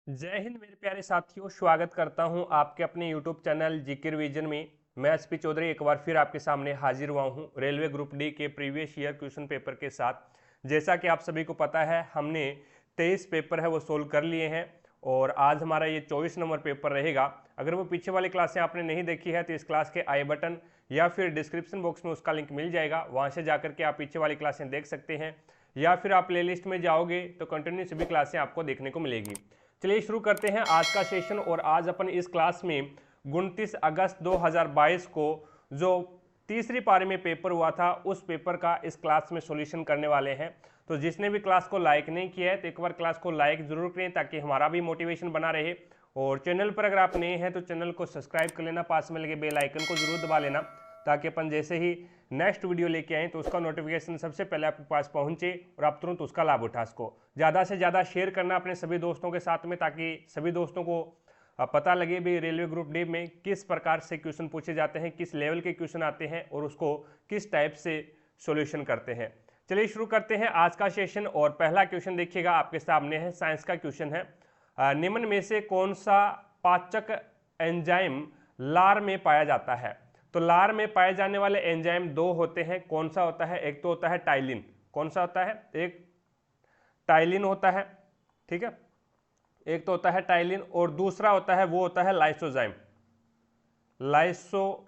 जय हिंद मेरे प्यारे साथियों, स्वागत करता हूं आपके अपने YouTube चैनल जीके रिवीजन में। मैं एसपी चौधरी एक बार फिर आपके सामने हाजिर हुआ हूं रेलवे ग्रुप डी के प्रीवियस ईयर क्वेश्चन पेपर के साथ। जैसा कि आप सभी को पता है, हमने 23 पेपर है वो सोल्व कर लिए हैं और आज हमारा ये 24 नंबर पेपर रहेगा। अगर वो पीछे वाली क्लासें आपने नहीं देखी है तो इस क्लास के आई बटन या फिर डिस्क्रिप्शन बॉक्स में उसका लिंक मिल जाएगा, वहाँ से जाकर के आप पीछे वाली क्लासें देख सकते हैं, या फिर आप प्लेलिस्ट में जाओगे तो कंटिन्यू सभी क्लासें आपको देखने को मिलेगी। चलिए शुरू करते हैं आज का सेशन। और आज अपन इस क्लास में 29 अगस्त 2022 को जो तीसरी पारी में पेपर हुआ था उस पेपर का इस क्लास में सॉल्यूशन करने वाले हैं। तो जिसने भी क्लास को लाइक नहीं किया है तो एक बार क्लास को लाइक जरूर करें ताकि हमारा भी मोटिवेशन बना रहे। और चैनल पर अगर आप नए हैं तो चैनल को सब्सक्राइब कर लेना, पास में लगे बेल आइकन को जरूर दबा लेना ताकि अपन जैसे ही नेक्स्ट वीडियो लेके आएँ तो उसका नोटिफिकेशन सबसे पहले आपके पास पहुंचे और आप तुरंत उसका लाभ उठा सको। ज़्यादा से ज़्यादा शेयर करना अपने सभी दोस्तों के साथ में ताकि सभी दोस्तों को पता लगे भी रेलवे ग्रुप डी में किस प्रकार से क्वेश्चन पूछे जाते हैं, किस लेवल के क्वेश्चन आते हैं और उसको किस टाइप से सॉल्यूशन करते हैं। चलिए शुरू करते हैं आज का सेशन। और पहला क्वेश्चन देखिएगा आपके सामने है, साइंस का क्वेश्चन है। निम्न में से कौन सा पाचक एंजाइम लार में पाया जाता है? तो लार में पाए जाने वाले एंजाइम दो होते हैं। कौन सा होता है? एक तो होता है टाइलिन। कौन सा होता है? एक टाइलिन होता है, ठीक है, एक तो होता है टाइलिन और दूसरा होता है वो होता है लाइसोजाइम। लाइसोजाइम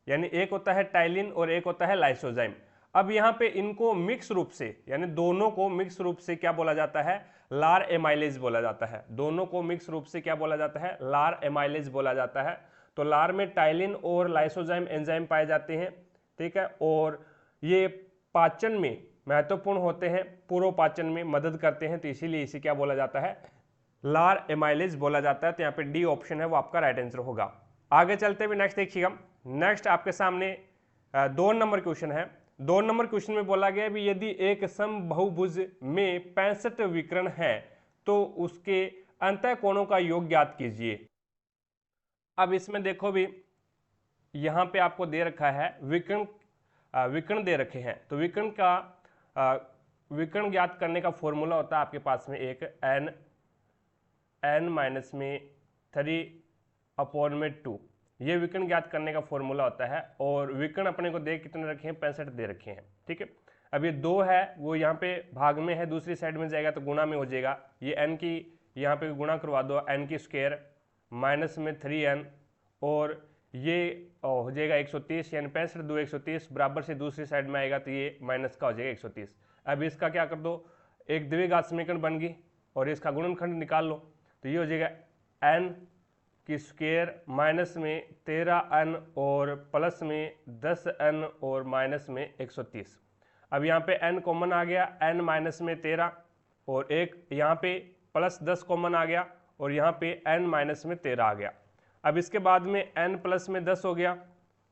यानी एक होता है टाइलिन और एक होता है लाइसोजाइम। अब यहाँ पे इनको मिक्स रूप से यानी दोनों को मिक्स रूप से क्या बोला जाता है? लार एमाइलेज बोला जाता है। दोनों को मिक्स रूप से क्या बोला जाता है? लार एमाइलेज बोला जाता है। तो लार में टाइलिन और लाइसोजाइम एंजाइम पाए जाते हैं, ठीक है, और ये पाचन में महत्वपूर्ण होते हैं, पूर्व पाचन में मदद करते हैं, तो इसीलिए इसे क्या बोला जाता है? लार एमाइलेज बोला जाता है। तो यहाँ पे डी ऑप्शन है वो आपका राइट आंसर होगा। आगे चलते हुए नेक्स्ट देखिएगा। नेक्स्ट आपके सामने 2 नंबर क्वेश्चन है। 2 नंबर क्वेश्चन में बोला गया भी यदि एक समबाहुभुज में 65 विकर्ण है तो उसके अंतःकोणों का योग ज्ञात कीजिए। अब इसमें देखो भी यहाँ पे आपको दे रखा है विकर्ण दे रखे हैं। तो विकर्ण ज्ञात करने का फॉर्मूला होता है आपके पास में एक n माइनस में 3/2। ये विकर्ण ज्ञात करने का फॉर्मूला होता है। और विकर्ण अपने को दे कितने रखे हैं? 65 दे रखे हैं, ठीक है। अब ये 2 है वो यहाँ पे भाग में है, दूसरी साइड में जाएगा तो गुणा में हो जाएगा। ये n की यहाँ पे गुणा करवा दो, n की स्क्वायर माइनस में 3n और ये हो जाएगा 130, यानी 65 2 130 बराबर से दूसरी साइड में आएगा तो ये माइनस का हो जाएगा 130। अब इसका क्या कर दो, एक द्विघात समीकरण बन गई और इसका गुणनखंड निकाल लो तो ये हो जाएगा n की स्क्वायर माइनस में 13n और प्लस में 10n और माइनस में 130। अब यहाँ पे n कॉमन आ गया, n माइनस में 13 और एक यहाँ पे प्लस 10 कॉमन आ गया और यहाँ पे n माइनस में 13 आ गया। अब इसके बाद में n प्लस में 10 हो गया,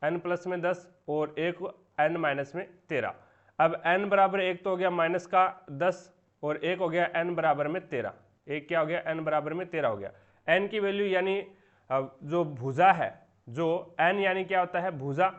n प्लस में 10 और एक n माइनस में 13। अब n बराबर एक तो हो गया माइनस का 10 और एक हो गया n बराबर में 13। एक क्या हो गया? n बराबर में 13 हो गया। n की वैल्यू यानी जो भुजा है, जो n यानी क्या होता है? भुजा।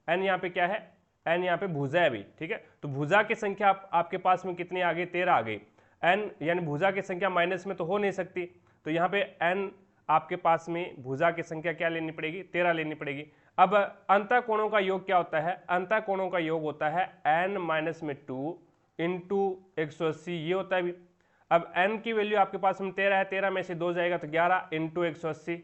n यहाँ पे क्या है? n यहाँ पे भुजा है भी, ठीक है। तो भुजा की संख्या आपके पास में कितनी आ गई? 13 आ गई। n यानी भुजा की संख्या माइनस में तो हो नहीं सकती, तो यहाँ पे n आपके पास में भुजा की संख्या क्या लेनी पड़ेगी? 13 लेनी पड़ेगी। अब अंतःकोणों का योग क्या होता है? अंतःकोणों का योग होता है n माइनस में 2 इंटू 180, ये होता है भी। अब n की वैल्यू आपके पास में 13 है, 13 में से 2 जाएगा तो 11 इंटू 180,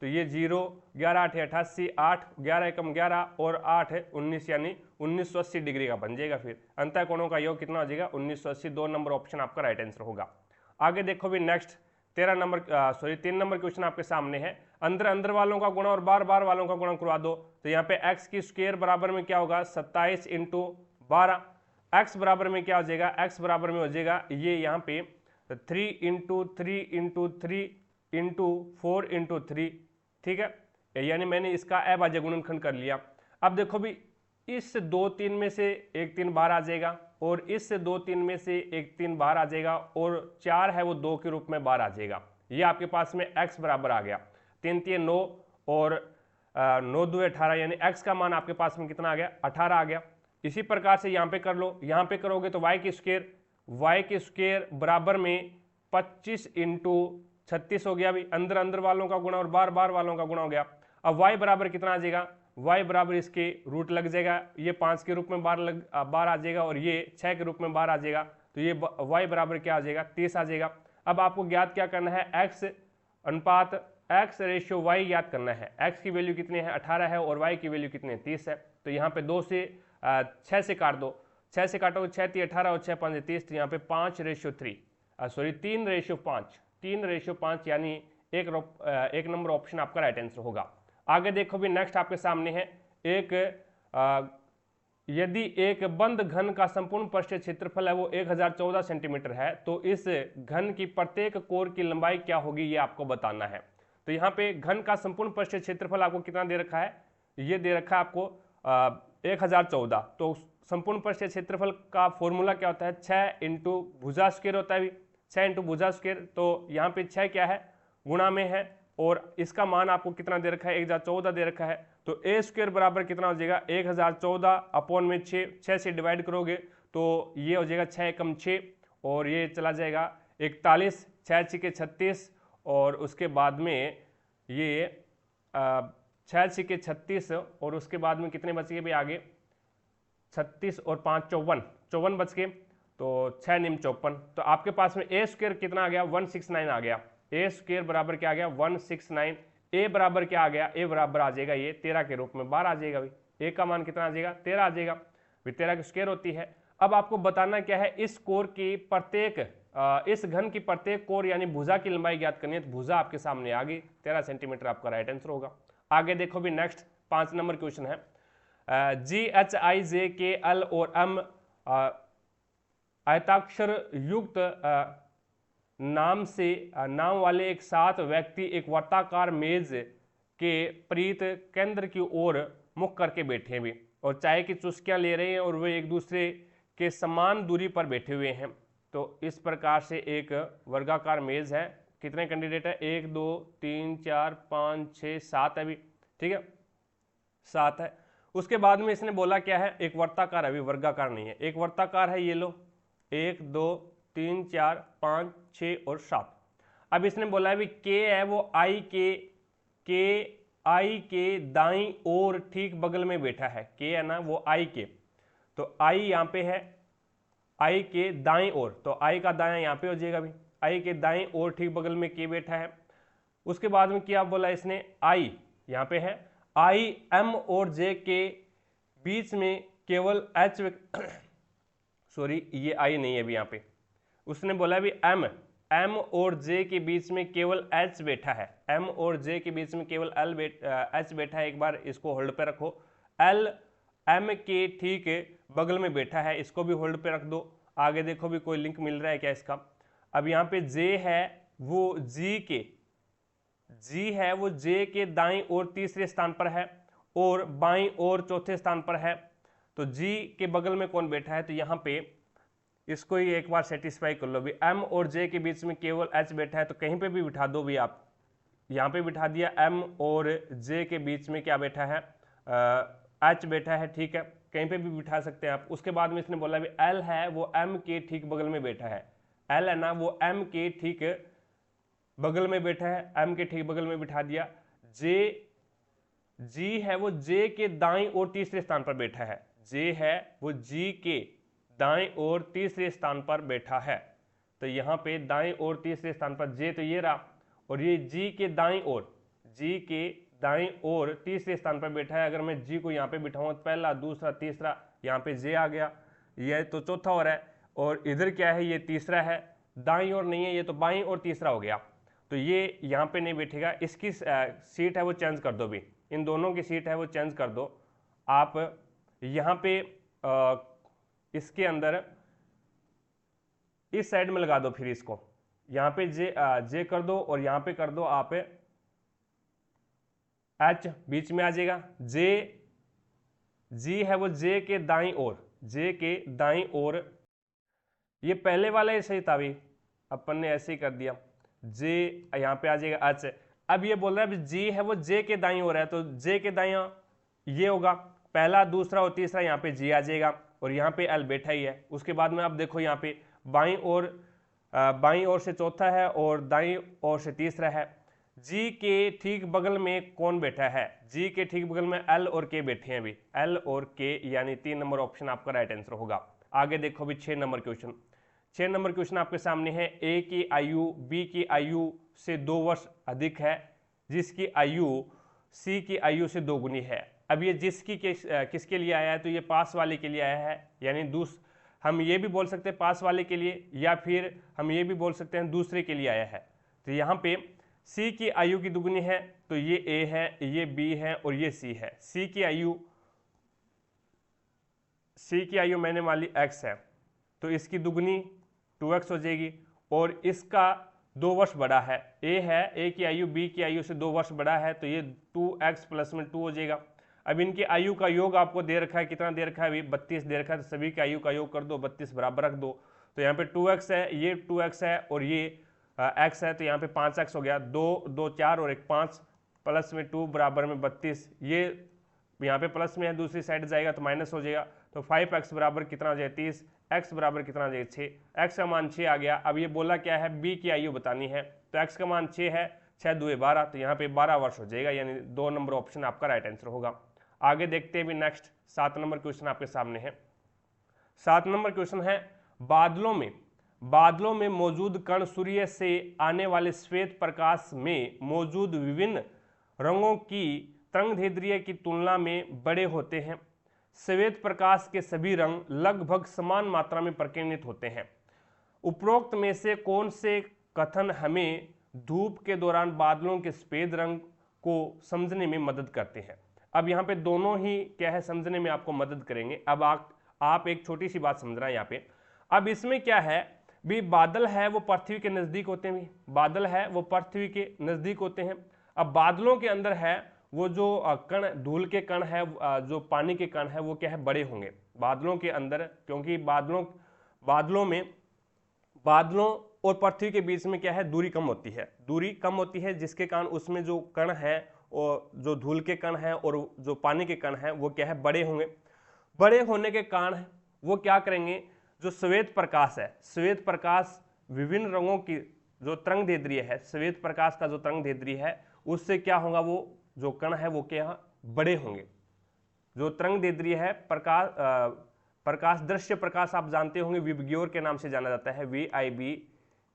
तो ये 0 11 8 88 8 11 एकम 11 और 8 है 19, यानी 1980 डिग्री का बन जाएगा। फिर अंतःकोणों का योग कितना हो जाएगा? 1980। 2 नंबर ऑप्शन आपका राइट आंसर होगा। आगे देखो भी नेक्स्ट 3 नंबर क्वेश्चन आपके सामने है। अंदर अंदर वालों का गुणा और बार बार वालों का गुणा करवा दो। तो यहाँ पे x की स्क्वायर बराबर में क्या होगा? 27 इंटू 12। x बराबर में क्या हो जाएगा? x बराबर में हो जाएगा ये यहाँ पे 3 इंटू 3 इंटू 3 इंटू 4 इंटू 3, ठीक है, यानी मैंने इसका अभाज्य गुणनखंड कर लिया। अब देखो भी इस 2 3 में से एक 3 बाहर आ जाएगा और इस 2 3 में से एक 3 बाहर आ जाएगा और 4 है वो 2 के रूप में बाहर आ जाएगा। ये आपके पास में x बराबर आ गया 3 3 9 और 9 2 18, यानी x का मान आपके पास में कितना आ गया? 18 आ गया। इसी प्रकार से यहाँ पे कर लो, यहाँ पे करोगे तो y की स्क्वायर बराबर में 25 इंटू 36 हो गया अभी, अंदर अंदर वालों का गुणा और बार बार वालों का गुणा हो गया। अब y बराबर कितना आ जाएगा, y बराबर इसके रूट लग जाएगा, ये 5 के रूप में बार आ जाएगा और ये 6 के रूप में बार आ जाएगा, तो ये y बराबर क्या आ जाएगा, 30 आ जाएगा। अब आपको ज्ञात क्या करना है, x अनुपात x रेशियो y ज्ञात करना है। x की वैल्यू कितनी है, 18 है, और y की वैल्यू कितनी है, 30 है। तो यहाँ पे 2 से 6 से काट दो, 6 से काटोगे 6 3 18 और 6 5 30, तो यहाँ पे 3:5 यानी एक नंबर ऑप्शन आपका राइट आंसर होगा। आगे देखो भी, नेक्स्ट आपके सामने है यदि एक बंद घन का संपूर्ण पृष्ठीय क्षेत्रफल है वो 1014 सेंटीमीटर है, तो इस घन की प्रत्येक कोर की लंबाई क्या होगी, ये आपको बताना है। तो यहाँ पे घन का संपूर्ण पृष्ठीय क्षेत्रफल आपको कितना दे रखा है, ये दे रखा है आपको 1014। तो संपूर्ण पृष्ठीय क्षेत्रफल का फॉर्मूला क्या होता है, 6 इंटू भुजा स्क्वायर होता है, 6 इंटू भुजा स्क्वायर। तो यहाँ पे 6 क्या है, गुणा में है, और इसका मान आपको कितना दे रखा है, 1014 दे रखा है। तो a स्क्वायर बराबर कितना हो जाएगा, 1014 अपॉन में 6 से डिवाइड करोगे तो ये हो जाएगा 6 एकम 6, और ये चला जाएगा 41, 6 6 36, और उसके बाद में ये 6 6 36, और उसके बाद में कितने बच गए भाई आगे, 36 और 5 54 बच गए, तो 6 निम 54। तो आपके पास में a स्क्वायर कितना आ गया, 169 आ गया। a स्क्वायर बराबर क्या आ गया, 169। a बराबर क्या आ गया, a बराबर आ जाएगा ये 13 के रूप में बार आ जाएगा भाई। a का मान कितना आ जाएगा, 13 आ जाएगा, 13 की स्क्वायर होती है। अब आपको बताना क्या है, इस कोर की प्रत्येक इस घन की प्रत्येक कोर यानी भुजा की लंबाई ज्ञात करनी है। तो भुजा आपके सामने आ गई, 13 सेंटीमीटर आपका राइट आंसर होगा। आगे देखो भी, नेक्स्ट 5 नंबर क्वेश्चन है, GHIJKL और M आयताक्षर युक्त नाम वाले एक 7 व्यक्ति एक वर्ताकार मेज के परित केंद्र की ओर मुख करके बैठे हैं भी, और चाय की चुस्कियां ले रहे हैं, और वे एक दूसरे के समान दूरी पर बैठे हुए हैं। तो इस प्रकार से एक वर्गाकार मेज है। कितने कैंडिडेट है, 1 2 3 4 5 6 7 है भी, ठीक है, 7 है। उसके बाद में इसने बोला क्या है, एक वर्ताकार है, अभी वर्गाकार नहीं है, एक वर्ताकार है, ये लो 1 2 3 4 5 6 और 7। अब इसने बोला है भी के है वो आई के दाईं ओर ठीक बगल में बैठा है, के है ना वो आई के, तो आई यहाँ पे है, आई के दाईं ओर, तो आई का दायां यहाँ पे हो जाएगा भी, आई के दाईं ओर ठीक बगल में के बैठा है। उसके बाद में क्या बोला इसने, आई यहाँ पे है, आई एम और जे के बीच में केवल एच सॉरी ये आई नहीं है अभी यहाँ पे, उसने बोला भी एम और जे के बीच में केवल एच बैठा है, एम और जे के बीच में केवल एच बैठा है। एक बार इसको होल्ड पे रखो, एल एम के ठीक बगल में बैठा है, इसको भी होल्ड पे रख दो। आगे देखो भी कोई लिंक मिल रहा है क्या इसका। अब यहाँ पे जे है वो जी है वो जे के दाईं ओर तीसरे स्थान पर है, और बाईं ओर चौथे स्थान पर है। तो जी के बगल में कौन बैठा है, तो यहाँ पे इसको ही एक बार सेटिस्फाई कर लो भी, एम और जे के बीच में केवल एच बैठा है, तो कहीं पे भी बिठा दो भी आप, यहाँ पे बिठा दिया, एम और जे के बीच में क्या बैठा है, एच बैठा है, ठीक है, कहीं पे भी बिठा सकते हैं आप। उसके बाद में इसने बोला भी एल है वो एम के ठीक बगल में बैठा है, एल है ना वो एम के ठीक बगल में बैठा है, एम के ठीक बगल में बिठा दिया। जी है वो जे के दाईं ओर तीसरे स्थान पर बैठा है, जे है वो जी के दाएं ओर तीसरे स्थान पर बैठा है। तो यहाँ पे दाएं ओर तीसरे स्थान पर जे तो ये रहा, और ये जी के दाएं ओर तीसरे स्थान पर बैठा है। अगर मैं जी को यहाँ पे बिठाऊंगा, पहला दूसरा तीसरा, यहाँ पे जे आ गया, ये तो चौथा हो रहा है, और इधर क्या है, ये तीसरा है, दाईं ओर नहीं है, ये तो बाईं ओर तीसरा हो गया, तो ये यहाँ पे नहीं बैठेगा। इसकी सीट है वो चेंज कर दो भी, इन दोनों की सीट है वो चेंज कर दो आप। यहाँ पे इसके अंदर इस साइड में लगा दो, फिर इसको यहाँ पे जे कर दो, और यहाँ पे कर दो आप एच, बीच में आ जाएगा। जी है वो जे के दाईं ओर, ये पहले वाला ही सही था भी, अपन ने ऐसे ही कर दिया, जे यहाँ पे आ जाएगा एच। अब ये बोल रहा है जी है वो जे के दाईं ओर है, तो जे के दाईं ये होगा, पहला दूसरा और तीसरा, यहाँ पे जी आ जाएगा, और यहाँ पे एल बैठा ही है। उसके बाद में आप देखो यहाँ पे बाईं ओर बाईं ओर से चौथा है और दाईं ओर से तीसरा है। जी के ठीक बगल में कौन बैठा है? जी के ठीक बगल में एल और के बैठे हैं। अभी एल और के, यानी 3 नंबर ऑप्शन आपका राइट आंसर होगा। आगे देखो अभी 6 नंबर क्वेश्चन। 6 नंबर क्वेश्चन आपके सामने है। ए की आयु बी की आयु से 2 वर्ष अधिक है, जिसकी आयु सी की आयु से 2 गुनी है। अब ये जिसकी किसके लिए आया है? तो ये पास वाले के लिए आया है, यानी हम ये भी बोल सकते हैं पास वाले के लिए, या फिर हम ये भी बोल सकते हैं दूसरे के लिए आया है। तो यहाँ पे सी की आयु की दुगुनी है, तो ये ए है, ये बी है और ये सी है। सी की आयु मैंने वाली एक्स है, तो इसकी दुगुनी 2x हो जाएगी, और इसका 2 वर्ष बड़ा है। ए की आयु बी की आयु से 2 वर्ष बड़ा है, तो ये 2x प्लस में 2 हो जाएगा। अब इनकी आयु का योग आपको दे रखा है, कितना दे रखा है? अभी 32 दे रखा है, तो सभी की आयु का योग कर दो, 32 बराबर रख दो। तो यहाँ पे 2x है, ये 2x है और ये x है, तो यहाँ पे 5x हो गया। 2 2 4 और 1 5, प्लस में 2 बराबर में 32। ये यहाँ पे प्लस में है, दूसरी साइड जाएगा तो माइनस हो जाएगा। तो 5x बराबर कितना हो जाएगा? 30। x बराबर कितना हो जाएगा? 6। x का मान 6 आ गया। अब ये बोला क्या है? b की आयु बतानी है, तो x का मान 6 है, 6 2 12, तो यहाँ पे 12 वर्ष हो जाएगा, यानी 2 नंबर ऑप्शन आपका राइट आंसर होगा। आगे देखते हैं भी नेक्स्ट 7 नंबर क्वेश्चन आपके सामने है। 7 नंबर क्वेश्चन है, बादलों में मौजूद कण सूर्य से आने वाले श्वेत प्रकाश में मौजूद विभिन्न रंगों की तरंगदैर्ध्य की तुलना में बड़े होते हैं। श्वेत प्रकाश के सभी रंग लगभग समान मात्रा में प्रकीर्णित होते हैं। उपरोक्त में से कौन से कथन हमें धूप के दौरान बादलों के सफेद रंग को समझने में मदद करते हैं? अब यहाँ पे दोनों ही क्या है, समझने में आपको मदद करेंगे। अब आप एक छोटी सी बात समझ रहे हैं यहाँ पे। अब इसमें क्या है भी, बादल है वो पृथ्वी के नजदीक होते हैं, बादल है वो पृथ्वी के नजदीक होते हैं। अब बादलों के अंदर है वो जो कण, धूल के कण है, जो पानी के कण है, वो क्या है, बड़े होंगे बादलों के अंदर, क्योंकि बादलों और पृथ्वी के बीच में क्या है, दूरी कम होती है, जिसके कारण उसमें जो कण है और जो धूल के कण हैं और जो पानी के कण हैं वो क्या है, बड़े होंगे। बड़े होने के कारण वो क्या करेंगे, जो श्वेत प्रकाश है, श्वेत प्रकाश विभिन्न रंगों की जो तरंगदैर्ध्य है, श्वेत प्रकाश का जो तरंगदैर्ध्य है, उससे क्या होगा, वो जो कण है वो क्या बड़े होंगे। जो तरंगदैर्ध्य है प्रकाश दृश्य प्रकाश आप जानते होंगे, विबग्योर के नाम से जाना जाता है,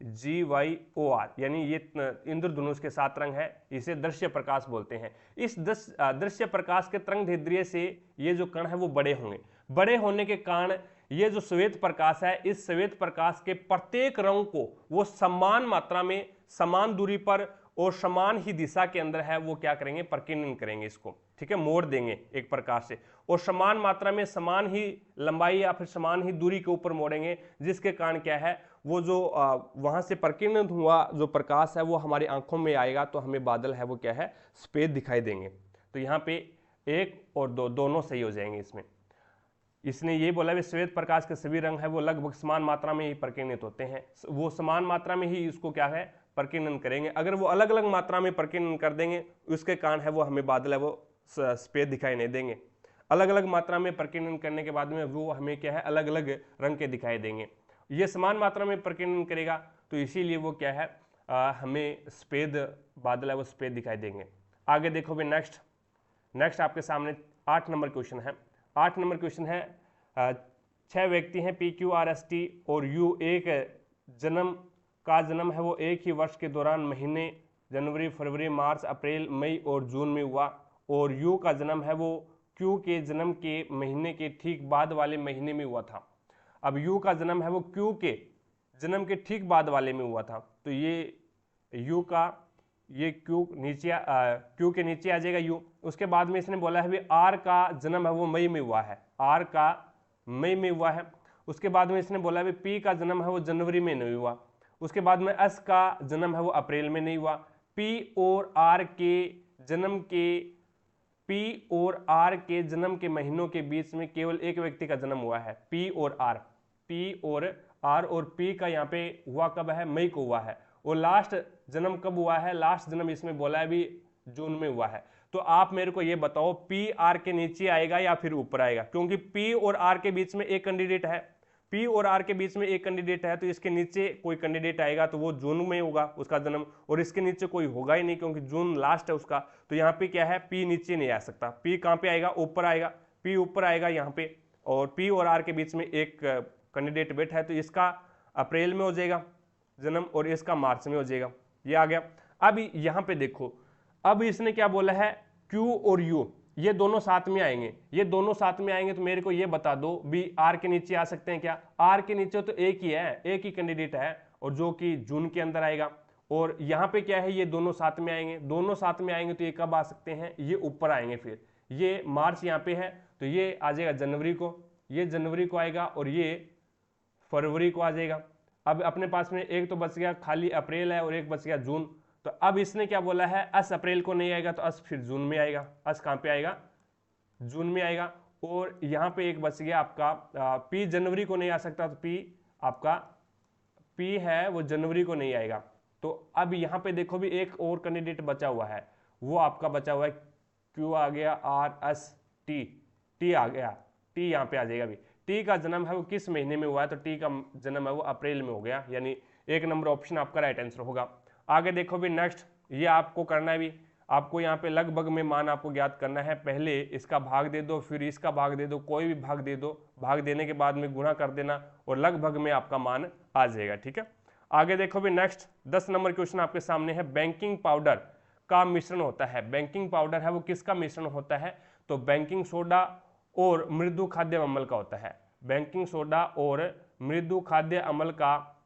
VIBGYOR, यानी ये इंद्रधनुष के 7 रंग है, इसे दृश्य प्रकाश बोलते हैं। इस दृश्य प्रकाश के तरंगदैर्ध्य से ये जो कण है वो बड़े होंगे। बड़े होने के कारण ये जो श्वेत प्रकाश है, इस श्वेत प्रकाश के प्रत्येक रंग को वो समान मात्रा में, समान दूरी पर और समान ही दिशा के अंदर है वो क्या करेंगे, प्रकीर्णन करेंगे इसको, ठीक है, मोड़ देंगे एक प्रकार से, और समान मात्रा में, समान ही लंबाई या फिर समान ही दूरी के ऊपर मोड़ेंगे, जिसके कारण क्या है, वो जो वहां से प्रकीर्णन हुआ जो प्रकाश है वो हमारी आंखों में आएगा, तो हमें बादल है वो क्या है, सफेद दिखाई देंगे। तो यहाँ पे 1 और 2 दोनों सही हो जाएंगे। इसने ये बोला भी श्वेत प्रकाश के सभी रंग है वो लगभग समान मात्रा में ही प्रकीर्णित होते हैं, वो समान मात्रा में ही इसको क्या है, प्रकीर्णन करेंगे। अगर वो अलग अलग मात्रा में प्रकीर्णन कर देंगे, उसके कारण है वो हमें बादल है वो सफेद दिखाई नहीं देंगे। अलग अलग मात्रा में प्रकीर्णन करने के बाद में वो हमें क्या है, अलग अलग रंग के दिखाई देंगे। ये समान मात्रा में प्रकीर्णन करेगा, तो इसीलिए वो क्या है, हमें सफेद बादल है वो सफेद दिखाई देंगे। आगे देखो भाई नेक्स्ट आपके सामने 8 नंबर क्वेश्चन है। 8 नंबर क्वेश्चन है, 6 व्यक्ति हैं PQRST और U, एक जन्म है वो एक ही वर्ष के दौरान महीने जनवरी, फरवरी, मार्च, अप्रैल, मई और जून में हुआ, और U का जन्म है वो Q के जन्म के महीने के ठीक बाद वाले महीने में हुआ था। अब U का जन्म है वो Q के जन्म के ठीक बाद वाले में हुआ था, तो ये U का ये Q के नीचे आ जाएगा U। उसके बाद में इसने बोला है भी R का जन्म है वो मई में हुआ है, R का मई में हुआ है। उसके बाद में इसने बोला भी P का जन्म है वो जनवरी में नहीं हुआ। उसके बाद में S का जन्म है वो अप्रैल में नहीं हुआ। P और R के जन्म के महीनों के बीच में केवल एक व्यक्ति का जन्म हुआ है, P और R और P का यहाँ पे हुआ कब है, मई को हुआ है। और लास्ट जन्म कब हुआ है, लास्ट जन्म इसमें बोला है भी जून में हुआ है। तो आप मेरे को ये बताओ P R के नीचे आएगा या फिर ऊपर आएगा, क्योंकि P और R के बीच में एक कैंडिडेट है, पी और आर के बीच में एक कैंडिडेट है, तो इसके नीचे कोई कैंडिडेट आएगा तो वो जून में होगा उसका जन्म, और इसके नीचे कोई होगा ही नहीं क्योंकि जून लास्ट है उसका। तो यहाँ पे क्या है, पी नीचे नहीं आ सकता, पी कहाँ पे आएगा, ऊपर आएगा, पी ऊपर आएगा यहाँ पे, और पी और आर के बीच में एक कैंडिडेट बैठा है तो इसका अप्रैल में हो जाएगा जन्म और इसका मार्च में हो जाएगा, ये आ गया। अब यहाँ पे देखो, अब इसने क्या बोला है, क्यू और यू ये दोनों साथ में आएंगे, ये दोनों साथ में आएंगे, तो मेरे को ये बता दो भी आर के नीचे आ सकते हैं क्या? आर के नीचे तो एक ही है, एक ही कैंडिडेट है, और जो कि जून के अंदर आएगा। और यहाँ पे क्या है, ये दोनों साथ में आएंगे, दोनों साथ में आएंगे तो ये कब आ सकते हैं, ये ऊपर आएंगे। फिर ये मार्च यहाँ पे है तो ये आ जाएगा जनवरी को, ये जनवरी को आएगा, और ये फरवरी को आ जाएगा। अब अपने पास में एक तो बच गया खाली अप्रैल है और एक बच गया जून। तो अब इसने क्या बोला है, अस अप्रैल को नहीं आएगा तो अस फिर जून में आएगा, अस कहाँ पे आएगा, जून में आएगा। और यहाँ पे एक बच गया आपका पी जनवरी को नहीं आ सकता, तो पी आपका पी है वो जनवरी को नहीं आएगा। तो अब यहाँ पे देखो भी एक और कैंडिडेट बचा हुआ है, वो आपका बचा हुआ है क्यू आ गया, आर एस टी, टी आ गया, टी यहाँ पे आ जाएगा। भी टी का जन्म है वो किस महीने में हुआ है, तो टी का जन्म है वो अप्रैल में हो गया, यानी एक नंबर ऑप्शन आपका राइट आंसर होगा। आगे देखो भी नेक्स्ट, ये आपको करना है भी, आपको यहाँ पे लगभग में मान आपको ज्ञात करना है। पहले इसका भाग दे दो, फिर इसका भाग दे दो, कोई भी भाग दे दो, भाग देने के बाद में गुणा कर देना और लगभग में आपका मान आ जाएगा। ठीक है, आगे देखो भी नेक्स्ट 10 नंबर क्वेश्चन आपके सामने है। बेकिंग पाउडर का मिश्रण होता है, बेकिंग पाउडर है वो किसका मिश्रण होता है, तो बेकिंग सोडा और मृदु खाद्य अम्ल का होता है। बेकिंग सोडा और मृदु खाद्य अम्ल का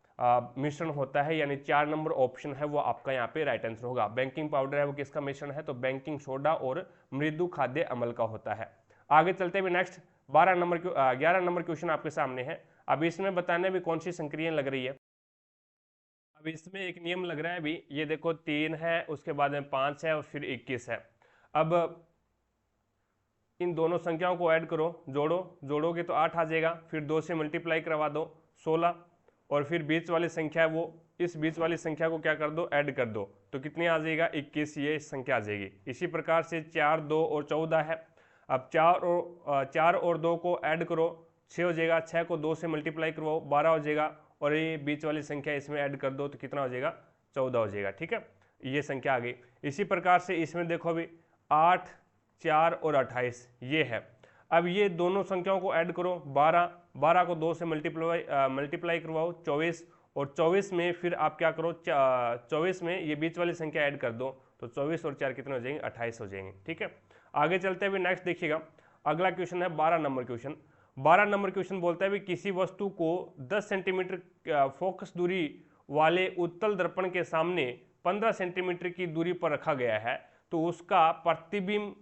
मिश्रण होता है, यानी 4 नंबर ऑप्शन है वो आपका यहाँ पे राइट आंसर होगा। बेकिंग पाउडर है वो किसका मिश्रण है, तो बेकिंग सोडा और मृदु खाद्य अम्ल का होता है। आगे चलते हुए नेक्स्ट 11 नंबर क्वेश्चन आपके सामने है। अब इसमें बताने भी कौन सी संक्रिया लग रही है। अब इसमें एक नियम लग रहा है भी, ये देखो 3 है, उसके बाद में 5 है और फिर 21 है। अब इन दोनों संख्याओं को ऐड करो, जोड़ोगे तो 8 आ जाएगा, फिर 2 से मल्टीप्लाई करवा दो 16, और फिर बीच वाली संख्या है वो, इस बीच वाली संख्या को क्या कर दो, ऐड कर दो, तो कितनी आ जाएगा 21, ये संख्या आ जाएगी। इसी प्रकार से 4, 2 और 14 है। अब 4 और 2 को ऐड करो 6 हो जाएगा, 6 को 2 से मल्टीप्लाई करवाओ 12 हो जाएगा, और ये बीच वाली संख्या इसमें ऐड कर दो तो कितना हो जाएगा 14 हो जाएगा। ठीक है, ये संख्या आ गई। इसी प्रकार से इसमें देखो अभी 8, 4 और 28 ये है। अब ये दोनों संख्याओं को ऐड करो 12 को 2 से मल्टीप्लाई करवाओ 24, और 24 में फिर आप क्या करो 24 में ये बीच वाली संख्या ऐड कर दो, तो 24 और 4 कितने हो जाएंगे 28 हो जाएंगे। ठीक है, आगे चलते हुए नेक्स्ट देखिएगा, अगला क्वेश्चन है 12 नंबर क्वेश्चन। 12 नंबर क्वेश्चन बोलता है भी किसी वस्तु को 10 सेंटीमीटर फोकस दूरी वाले उत्तल दर्पण के सामने 15 सेंटीमीटर की दूरी पर रखा गया है, तो उसका प्रतिबिंब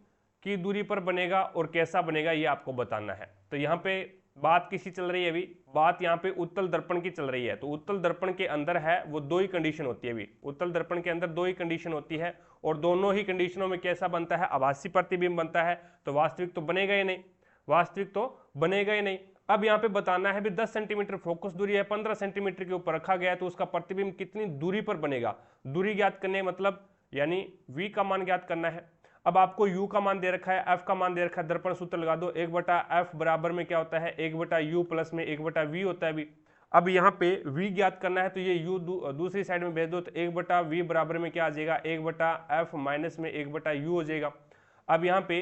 की दूरी पर बनेगा और कैसा बनेगा ये आपको बताना है। तो यहाँ पे बात किसी चल रही है, अभी बात यहाँ पे उत्तल दर्पण की चल रही है। तो उत्तल दर्पण के अंदर है वो 2 ही कंडीशन होती है, अभी उत्तल दर्पण के अंदर 2 ही कंडीशन होती है, और दोनों ही कंडीशनों में कैसा बनता है, आभासी प्रतिबिंब बनता है। तो वास्तविक तो बनेगा ही नहीं, वास्तविक तो बनेगा ही नहीं। अब यहाँ पे बताना है भी 10 सेंटीमीटर फोकस दूरी है, 15 सेंटीमीटर के ऊपर रखा गया है, तो उसका प्रतिबिंब कितनी दूरी पर बनेगा, दूरी ज्ञात करने मतलब यानी v का मान ज्ञात करना है। अब आपको u का मान दे रखा है, f का मान दे रखा है, दर्पण सूत्र लगा दो, 1/f बराबर में क्या होता है 1/u प्लस में 1/v होता है। भी अब यहाँ पे v ज्ञात करना है, तो ये u दूसरी साइड में भेज दो, तो 1/v बराबर में क्या आ जाएगा 1/f माइनस में 1/u हो जाएगा। अब यहाँ पे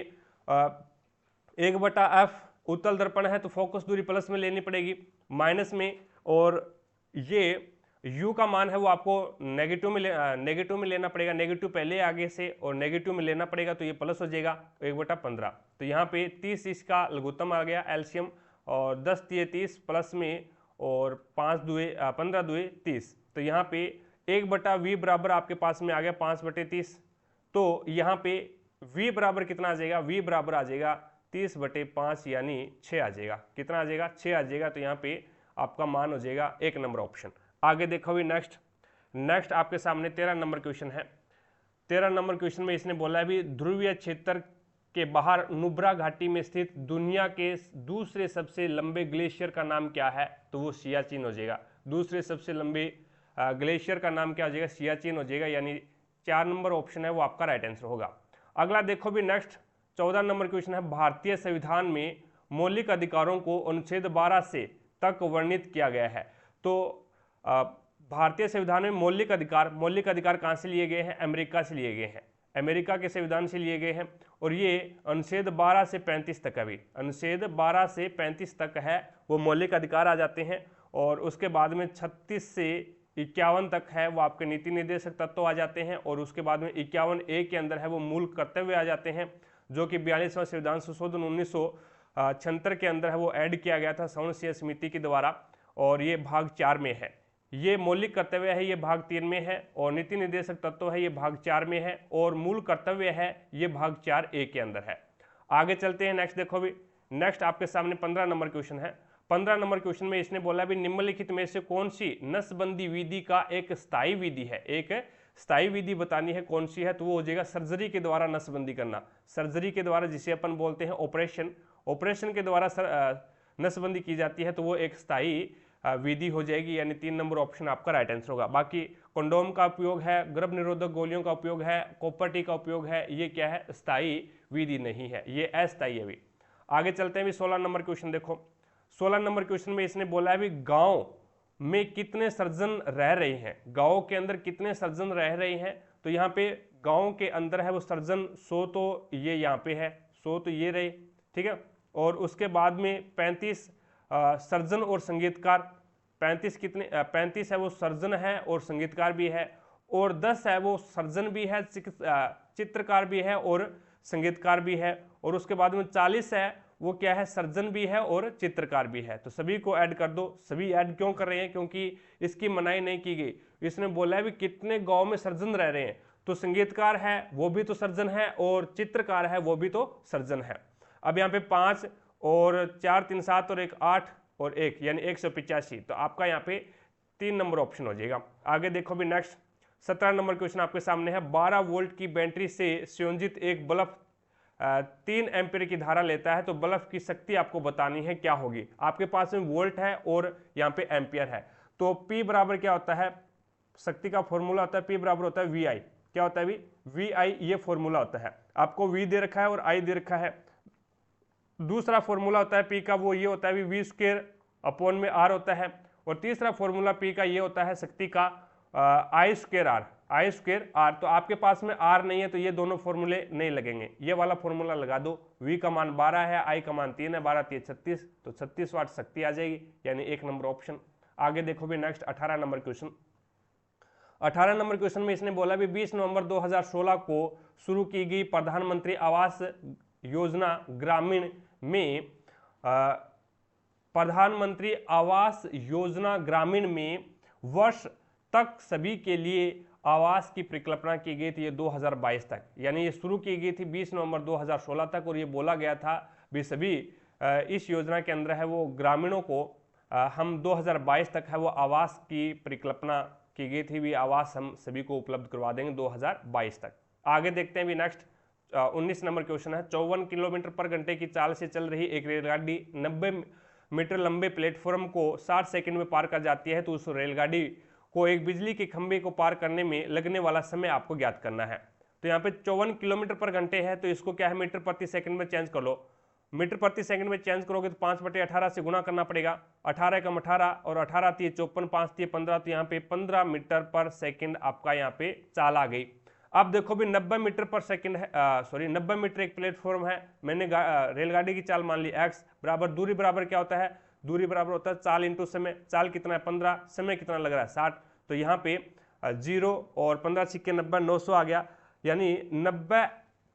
1/f उत्तल दर्पण है तो फोकस दूरी प्लस में लेनी पड़ेगी माइनस में, और ये u का मान है वो आपको नेगेटिव में लेना पड़ेगा, नेगेटिव पहले आगे से और नेगेटिव में लेना पड़ेगा, तो ये प्लस हो जाएगा 1/15। तो यहाँ पे 30 इसका लघुत्तम आ गया एलसीएम, और 10 तिये 30 प्लस में और 15 दुए 30, तो यहाँ पे 1/v बराबर आपके पास में आ गया 5/30। तो यहाँ पे v बराबर कितना आ जाएगा, v बराबर आ जाएगा 30/5 यानी 6 आ जाएगा। कितना आ जाएगा 6 आ जाएगा। तो यहाँ पे आपका मान हो जाएगा 1 नंबर ऑप्शन। आगे देखो भी नेक्स्ट आपके सामने 13 नंबर क्वेश्चन है। 13 नंबर क्वेश्चन में इसने बोला है भी ध्रुवीय क्षेत्र के बाहर नुब्रा घाटी में स्थित दुनिया के दूसरे सबसे लंबे ग्लेशियर का नाम क्या है, तो वो सियाचिन हो जाएगा। दूसरे सबसे लंबे ग्लेशियर का नाम क्या हो जाएगा, सियाचिन हो जाएगा, यानी 4 नंबर ऑप्शन है वो आपका राइट आंसर होगा। अगला देखो भी नेक्स्ट 14 नंबर क्वेश्चन है। भारतीय संविधान में मौलिक अधिकारों को अनुच्छेद 12 से तक वर्णित किया गया है। तो भारतीय संविधान में मौलिक अधिकार कहाँ से लिए गए हैं? अमेरिका से लिए गए हैं, अमेरिका के संविधान से लिए गए हैं। और ये अनुच्छेद 12 से 35 तक, अभी अनुच्छेद 12 से 35 तक है वो मौलिक अधिकार आ जाते हैं। और उसके बाद में 36 से 51 तक है वो आपके नीति निर्देशक तत्व आ जाते हैं। और उसके बाद में 51A के अंदर है वो मूल कर्तव्य आ जाते हैं, जो कि 42वां संविधान संशोधन 1976 के अंदर है वो ऐड किया गया था संसदीय समिति के द्वारा, और ये भाग 4 में है। ये मौलिक कर्तव्य है, ये भाग 3 में है। और नीति निर्देशक तत्व है, ये भाग 4 में है। और मूल कर्तव्य है, ये भाग 4A के अंदर है। आगे चलते हैं, नेक्स्ट देखो भी, नेक्स्ट आपके सामने 15 नंबर क्वेश्चन है। 15 नंबर क्वेश्चन में इसने बोला भी निम्नलिखित में से कौन सी नसबंदी विधि का एक स्थायी विधि है? एक स्थायी विधि बतानी है कौन सी है, तो वो हो जाएगा सर्जरी के द्वारा नसबंदी करना। सर्जरी के द्वारा, जिसे अपन बोलते हैं ऑपरेशन के द्वारा नसबंदी की जाती है, तो वो एक स्थायी विधि हो जाएगी। यानी 3 नंबर ऑप्शन आपका राइट आंसर होगा। बाकी कंडोम का उपयोग है, गर्भ निरोधक गोलियों का उपयोग है, कॉपर टी का उपयोग है, ये क्या है? स्थायी विधि नहीं है, ये अस्थायी है। भी आगे चलते हैं भी 16 नंबर क्वेश्चन देखो। 16 नंबर क्वेश्चन में इसने बोला है भी गांव में कितने सर्जन रह रहे हैं? गांव के अंदर कितने सर्जन रह रहे हैं? तो यहाँ पे गांव के अंदर है वो सर्जन 100, तो ये यहाँ पे है 100, तो ये रहे, ठीक है। और उसके बाद में 35 सर्जन और संगीतकार, 35 है वो सर्जन है और संगीतकार भी है। और 10 है वो सर्जन भी है, चित्रकार भी है और संगीतकार भी है। और उसके बाद में 40 है वो क्या है? सर्जन भी है और चित्रकार भी है। तो सभी को ऐड कर दो। सभी ऐड क्यों कर रहे हैं? क्योंकि इसकी मनाही नहीं की गई। इसने बोला है भी कितने गांव में सर्जन रह रहे हैं, तो संगीतकार है वो भी तो सर्जन है और चित्रकार है वो भी तो सर्जन है। अब यहाँ पे 5 और 4 3 7 और 1 8 और 1 यानी 185, तो आपका यहाँ पे 3 नंबर ऑप्शन हो जाएगा। आगे देखो भी नेक्स्ट 17 नंबर क्वेश्चन आपके सामने है। 12 वोल्ट की बैटरी से संयोजित एक बल्ब 3 एम्पीयर की धारा लेता है, तो बल्ब की शक्ति आपको बतानी है, क्या होगी? आपके पास में वोल्ट है और यहाँ पे एम्पियर है, तो P बराबर क्या होता है? शक्ति का फॉर्मूला होता है P बराबर होता है VI। क्या होता है? VI ये फॉर्मूला होता है। आपको V दे रखा है और I दे रखा है। दूसरा फॉर्मूला होता है P का, वो ये होता है V स्क्वायर अपॉन में R होता है। और तीसरा फॉर्मूला P का ये होता है शक्ति का I स्क्वायर R। तो आपके पास में R नहीं है तो ये दोनों फॉर्मूले नहीं लगेंगे, ये वाला फॉर्मूला लगा दो। V का मान 12 है, I का मान 3 है, 12 3 36, तो 36 वाट शक्ति आ जाएगी, यानी 1 नंबर ऑप्शन। आगे देखो भी next 18 number question. 18 number question में इसने बोला भी 20 नवंबर 2016 को शुरू की गई प्रधानमंत्री आवास योजना ग्रामीण में प्रधानमंत्री आवास योजना ग्रामीण में वर्ष तक सभी के लिए आवास की परिकल्पना की गई थी, ये 2022 तक, यानी ये शुरू की गई थी 20 नवंबर 2016 तक। और ये बोला गया था भी सभी इस योजना के अंदर है वो ग्रामीणों को हम 2022 तक है वो आवास की परिकल्पना की गई थी, भी आवास हम सभी को उपलब्ध करवा देंगे 2022 तक। आगे देखते हैं भी नेक्स्ट 19 नंबर क्वेश्चन है। 54 किलोमीटर पर घंटे की चाल से चल रही एक रेलगाड़ी 90 मीटर लंबे प्लेटफॉर्म को 60 सेकंड में पार कर जाती है, तो उस रेलगाड़ी को एक बिजली के खंभे को पार करने में लगने वाला समय आपको ज्ञात करना है। तो यहाँ पे 54 किलोमीटर पर घंटे है, तो इसको क्या है मीटर प्रति सेकंड में चेंज कर लो। मीटर प्रति सेकंड में चेंज करोगे तो 5/18 से गुना करना पड़ेगा। 18 कम 18 और 18 3 54, 5 3 15, तो यहाँ पे 15 मीटर पर सेकंड आपका यहाँ पे चाल आ गई। अब देखो भी 90 मीटर पर सेकंड है, 90 मीटर एक प्लेटफॉर्म है। मैंने रेलगाड़ी की चाल मान ली x बराबर दूरी बराबर क्या होता है? दूरी बराबर होता है चाल इंटू समय। चाल कितना है? 15, समय कितना लग रहा है? 60। तो यहाँ पे 0 और 15 सिक्के 90, 900 आ गया, यानी 90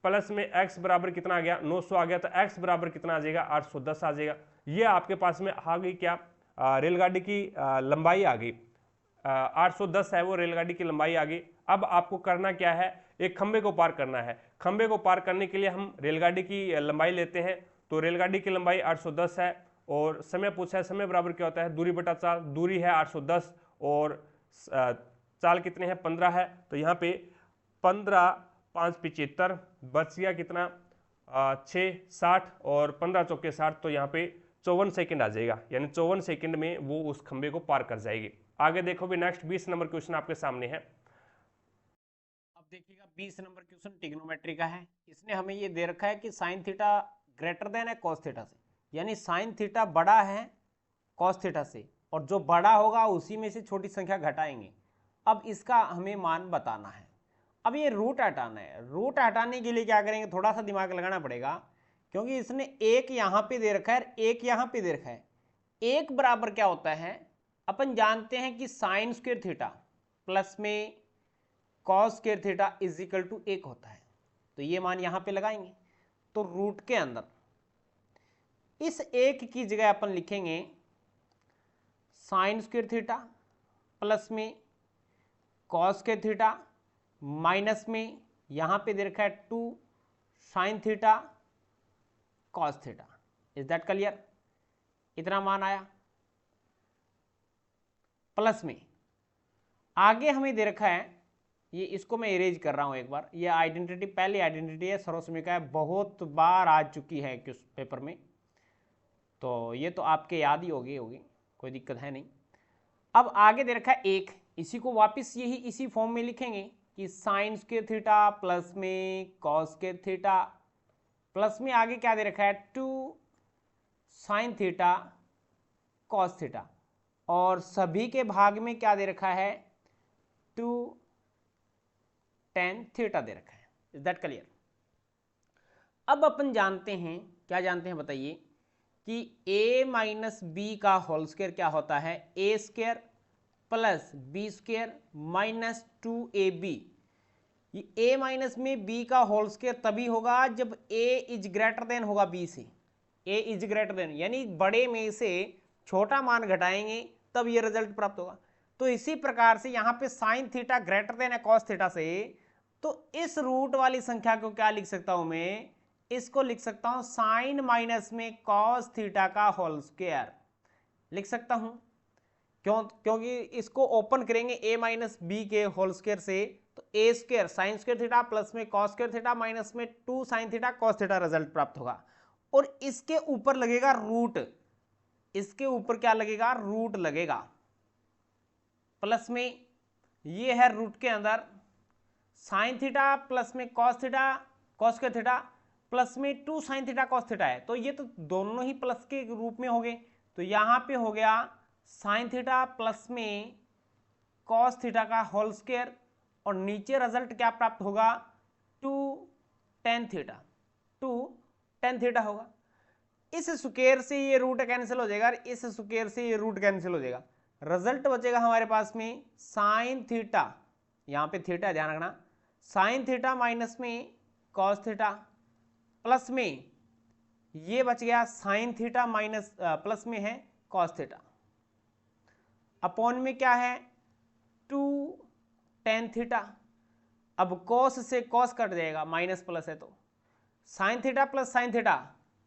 प्लस में x बराबर कितना आ गया? 900 आ गया। तो x बराबर कितना आ जाएगा? 810 आ जाएगा। ये आपके पास में आ गई क्या? रेलगाड़ी की लंबाई आ गई, 810 है वो रेलगाड़ी की लंबाई आ गई। अब आपको करना क्या है? एक खंबे को पार करना है। खंबे को पार करने के लिए हम रेलगाड़ी की लंबाई लेते हैं, तो रेलगाड़ी की लंबाई 810 है और समय पूछा है, समय बराबर क्या होता है? दूरी बटा चाल। दूरी है 810 और चाल कितने हैं? 15 है। तो यहाँ पे 15 5 75 बच गया कितना? 6 60 और 15 चौके 60, तो यहाँ पे 54 सेकंड आ जाएगा, यानी 54 सेकंड में वो उस खंबे को पार कर जाएगी। आगे देखो भी नेक्स्ट 20 नंबर क्वेश्चन आपके सामने है। अब देखिएगा 20 नंबर क्वेश्चन ट्रिग्नोमेट्री का है। इसने हमें ये दे रखा है कि साइन थीटा ग्रेटर देन है कॉस थीटा से, यानी साइन थीटा बड़ा है कॉस थीटा से, और जो बड़ा होगा उसी में से छोटी संख्या घटाएंगे। अब इसका हमें मान बताना है। अब ये रूट हटाना है। रूट हटाने के लिए क्या करेंगे, थोड़ा सा दिमाग लगाना पड़ेगा, क्योंकि इसने एक यहाँ पे दे रखा है, एक यहाँ पे दे रखा है। एक बराबर क्या होता है, अपन जानते हैं कि साइन स्क्वायर थीटा प्लस में cos square theta is equal to 1 होता है। तो ये मान यहाँ पे लगाएंगे, तो रूट के अंदर इस एक की जगह अपन लिखेंगे साइन स्क्वायर थीटा प्लस में कॉस स्क्वायर थीटा माइनस में यहां पे दे रखा है 2 sine theta cos theta. Is that clear? इतना मान आया। प्लस में आगे हमें दे रखा है, ये इसको मैं इरेज कर रहा हूं एक बार, ये आइडेंटिटी पहली आइडेंटिटी है, सर्वसमीका है, बहुत बार आ चुकी है किस पेपर में, तो ये तो आपके याद ही होगी, कोई दिक्कत है नहीं। अब आगे दे रखा है एक, इसी को वापस यही इसी फॉर्म में लिखेंगे कि साइन स्क्वायर थीटा प्लस में कॉस स्क्वायर थीटा प्लस में आगे क्या दे रखा है 2 साइन थीटा कॉस थीटा, और सभी के भाग में क्या दे रखा है 2 tan थीटा दे रखा है। Is that clear? अब अपन जानते हैं, क्या जानते हैं बताइए, कि a माइनस बी का होल स्क्वायर क्या होता है, A square plus B square minus 2ab। ये a माइनस में b का होल स्क्वायर तभी होगा जब a इज ग्रेटर देन होगा b से, a इज ग्रेटर देन, यानी बड़े में से छोटा मान घटाएंगे तब ये रिजल्ट प्राप्त होगा। तो इसी प्रकार से यहाँ पे साइन थीटा ग्रेटर देन है कॉस थीटा से, तो इस रूट वाली संख्या को क्या लिख सकता हूं मैं, इसको लिख सकता हूं साइन माइनस में कॉस थीटा का होल स्क्वायर लिख सकता हूं। क्योंकि इसको ओपन करेंगे a माइनस बी के होल स्क्वायर से, तो A square sine square theta plus में कॉस स्क्वायर थीटा माइनस में 2 sine theta cos theta result प्राप्त होगा। और इसके ऊपर लगेगा रूट, इसके ऊपर क्या लगेगा, रूट लगेगा, प्लस में ये है रूट के अंदर साइन थीटा प्लस में cos theta cos square theta plus में 2 साइन थीटा कॉस थीटा है, तो ये तो दोनों ही प्लस के रूप में हो गए, तो यहां पे हो गया साइन थीटा प्लस में कॉस थीटा का होल स्क्वायर, और नीचे रिजल्ट क्या प्राप्त होगा 2 tan थीटा, 2 tan थीटा होगा। इस स्क्वायर से ये रूट कैंसिल हो जाएगा, इस स्क्वायर से ये रूट कैंसिल हो जाएगा, रिजल्ट बचेगा हमारे पास में साइन थीटा, यहां पे थीटा ध्यान रखना, साइन थीटा माइनस में कॉस थीटा प्लस में ये बच गया साइन थीटा माइनस प्लस में है कॉस थीटा, अपॉन में क्या है 2 tan थीटा। अब कॉस से कॉस कट जाएगा, माइनस प्लस है तो sine theta plus sine theta,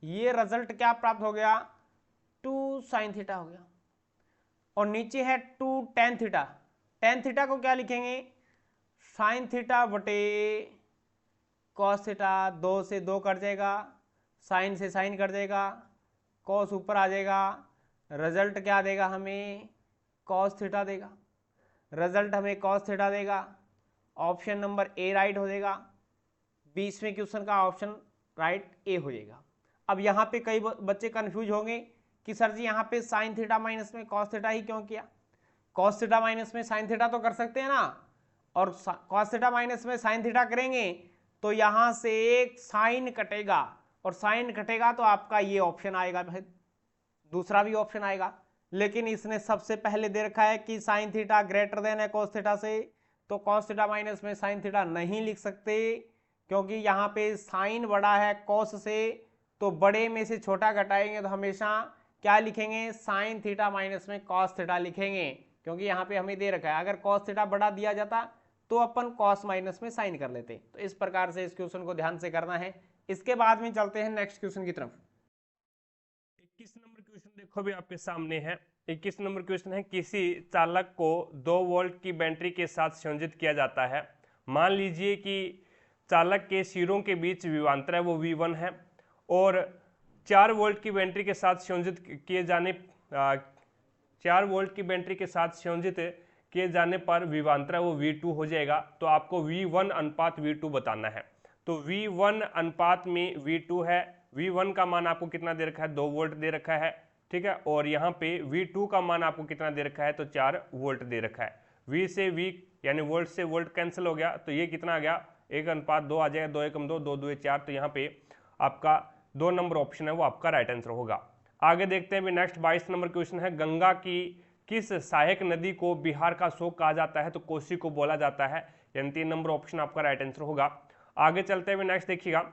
ये रिजल्ट क्या प्राप्त हो गया 2 साइन थीटा हो गया, और नीचे है 2 tan थीटा। tan थीटा को क्या लिखेंगे, साइन थीटा बटे कॉस थीटा, 2 से 2 कट जाएगा, साइन से साइन कट जाएगा, कॉस ऊपर आ जाएगा, रिजल्ट क्या देगा हमें कॉस थीटा देगा, रिजल्ट हमें कॉस थीटा देगा। ऑप्शन नंबर ए राइट हो जाएगा, 20वें क्वेश्चन का ऑप्शन राइट ए हो जाएगा। अब यहाँ पे कई बच्चे कंफ्यूज होंगे कि सर जी यहाँ पे साइन थीटा माइनस में कॉस थीटा ही क्यों किया, कॉस थीटा माइनस में साइन थीटा तो कर सकते हैं ना, और कॉस थीटा माइनस में साइन थीटा करेंगे तो यहाँ से एक साइन कटेगा, और साइन कटेगा तो आपका ये ऑप्शन आएगा, दूसरा भी ऑप्शन आएगा, लेकिन इसने सबसे पहले दे रखा है कि साइन थीटा ग्रेटर देन है कॉस थीटा से, तो कॉस थीटा माइनस में साइन थीटा नहीं लिख सकते, क्योंकि यहाँ पे साइन बड़ा है कॉस से, तो बड़े में से छोटा घटाएंगे तो हमेशा क्या लिखेंगे साइन थीटा माइनस में कॉस थीटा लिखेंगे, क्योंकि यहाँ पे हमें दे रखा है, अगर कॉस थीटा बड़ा दिया जाता तो अपन कॉस माइनस में साइन कर लेते। तो इस प्रकार से इस क्वेश्चन को ध्यान से करना है। इसके बाद में चलते हैं नेक्स्ट क्वेश्चन की तरफ। 21 नंबर क्वेश्चन देखो भी आपके सामने है। 21 नंबर क्वेश्चन है, किसी चालक को 2 वोल्ट की बैटरी के साथ संयोजित किया जाता है। मान लीजिए कि चालक के सिरों के बीच विभवांतर है वो V1 है, और 4 वोल्ट की बैटरी के साथ संयोजित किए जाने 4 वोल्ट की बैटरी के साथ संयोजित किए जाने पर विभवांतर वो V2 हो जाएगा। तो आपको V1 अनुपात V2 बताना है। तो V1 अनुपात में V2 है, V1 का मान आपको कितना दे रखा है 2 वोल्ट दे रखा है, ठीक है। और यहाँ पे V2 का मान आपको कितना दे रखा है, तो 4 वोल्ट दे रखा है। V से V यानी वोल्ट से वोल्ट कैंसिल हो गया, तो ये कितना आ गया, 1:2 आ जाएगा, 2 एकम 2, 2 2 4। तो यहाँ पे आपका 2 नंबर ऑप्शन है वो आपका राइट आंसर होगा। आगे देखते हैं भी नेक्स्ट 22 नंबर क्वेश्चन है, गंगा की किस सहायक नदी को बिहार का शोक कहा जाता है, तो कोसी को बोला जाता है, यानी 3 नंबर ऑप्शन आपका राइट आंसर होगा। आगे चलते हुए नेक्स्ट देखिएगा,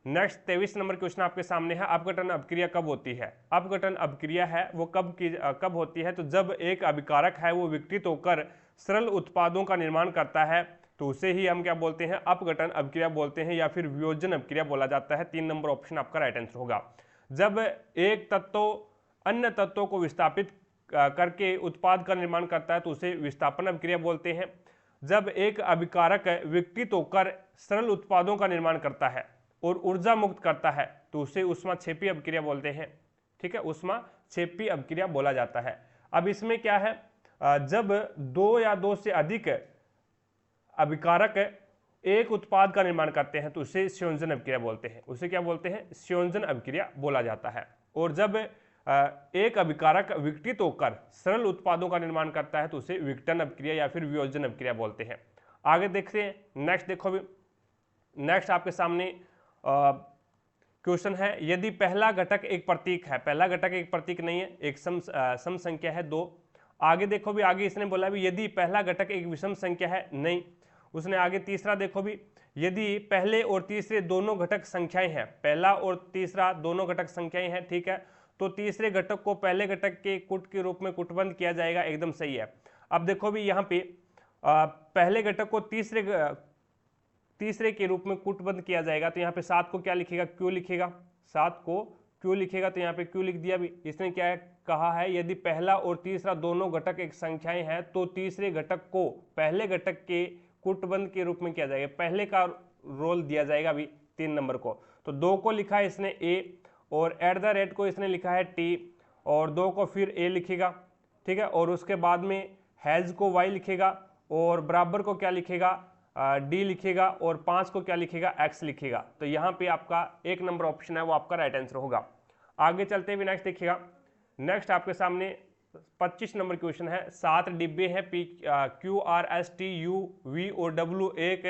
नेक्स्ट 23 नंबर क्वेश्चन आपके सामने है, अपघटन अपक्रिया कब होती है। अपघटन अपक्रिया है वो कब होती है, तो जब एक अभिकारक है वो विघटित होकर सरल उत्पादों का निर्माण करता है, तो उसे ही हम क्या बोलते हैं, अपघटन अपक्रिया बोलते हैं, या फिर वियोजन अपक्रिया बोला जाता है। 3 नंबर ऑप्शन आपका राइट आंसर होगा। जब एक तत्व अन्य तत्वों को विस्थापित करके उत्पाद का निर्माण करता है, तो उसे विस्थापन अपक्रिया बोलते हैं। जब एक अभिकारक विघटित होकर सरल उत्पादों का निर्माण करता है और ऊर्जा मुक्त करता है, तो उसे ऊष्माक्षेपी अपक्रिया बोलते हैं। ठीक है, ऊष्माक्षेपी अपक्रिया बोला जाता है। अब इसमें क्या है, जब 2 या 2 से अधिक अभिकारक एक उत्पाद का निर्माण करते हैं, तो उसे संयोजन अपक्रिया बोलते हैं। उसे क्या बोलते हैं, संयोजन अपक्रिया बोला जाता है। और जब एक अभिकारक विघटित होकर सरल उत्पादों का निर्माण करता है, तो उसे विघटन अपक्रिया या फिर वियोजन अपक्रिया बोलते हैं। आगे देखते हैं नेक्स्ट, देखो भी नेक्स्ट आपके सामने क्वेश्चन है, यदि पहला घटक एक प्रतीक है, पहला घटक एक प्रतीक नहीं है, एक सम संख्या है 2। आगे देखो भी, आगे इसने बोला भी यदि पहला घटक एक विषम संख्या है, नहीं। उसने आगे तीसरा देखो भी, यदि पहले और तीसरे दोनों घटक संख्याएं हैं, पहला और तीसरा दोनों घटक संख्याएं हैं, ठीक है, तो तीसरे घटक को पहले घटक के कुट के रूप में कुटबंध किया जाएगा, एकदम सही है। अब देखो भी यहाँ पे पहले घटक को तीसरे के रूप में कुटबंध किया जाएगा, तो यहाँ पे 7 को क्या लिखेगा, क्यू लिखेगा, 7 को क्यू लिखेगा, तो यहाँ पे क्यू लिख दिया भी। इसने क्या कहा है, यदि पहला और तीसरा दोनों घटक एक संख्याएं हैं, तो तीसरे घटक को पहले घटक के कुटबंध के रूप में किया जाएगा, पहले का रोल दिया जाएगा अभी 3 नंबर को। तो 2 को लिखा है इसने ए, और @ को इसने लिखा है टी, और 2 को फिर ए लिखेगा, ठीक है, और उसके बाद में हैज को वाई लिखेगा, और बराबर को क्या लिखेगा, डी लिखेगा, और 5 को क्या लिखेगा, एक्स लिखेगा। तो यहाँ पे आपका 1 नंबर ऑप्शन है वो आपका राइट आंसर होगा। आगे चलते हुए नेक्स्ट देखिएगा, नेक्स्ट आपके सामने 25 नंबर क्वेश्चन है, 7 डिब्बे हैं P Q R S T U V और डब्ल्यू एक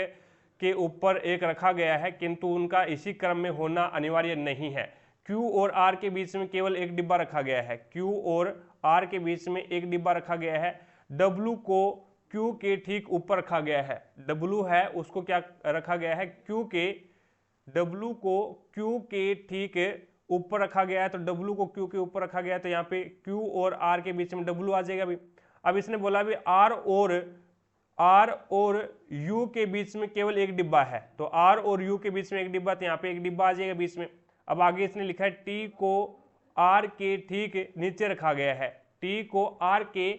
के ऊपर एक रखा गया है, किंतु उनका इसी क्रम में होना अनिवार्य नहीं है। क्यू और आर के बीच में केवल एक डिब्बा रखा गया है, क्यू और आर के बीच में एक डिब्बा रखा गया है, डब्ल्यू को क्यू के ठीक ऊपर रखा गया है, डब्ल्यू है उसको क्या रखा गया है, डब्ल्यू को क्यू के ठीक ऊपर रखा गया है, तो डब्ल्यू को क्यू के ऊपर रखा गया है, तो यहाँ पे क्यू और आर के बीच में डब्ल्यू आ जाएगा भी। अब इसने बोला भी आर और यू के बीच में केवल एक डिब्बा है, तो आर और यू के बीच में एक डिब्बा, तो यहाँ पे एक डिब्बा आ जाएगा बीच में। अब आगे इसने लिखा है टी को आर के ठीक नीचे रखा गया है, टी को आर के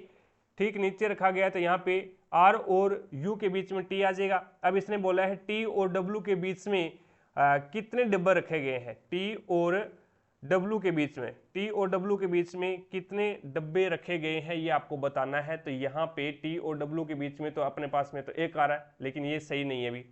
ठीक नीचे रखा गया है, तो यहाँ पे आर और यू के बीच में टी आ जाएगा। अब इसने बोला है टी और डब्ल्यू के बीच में कितने डिब्बे रखे गए हैं, टी और डब्ल्यू के बीच में, टी और डब्ल्यू के बीच में कितने डब्बे रखे गए हैं ये आपको बताना है। तो यहाँ पे टी और डब्ल्यू के बीच में तो अपने पास में तो एक आ रहा है, लेकिन ये सही नहीं है भी।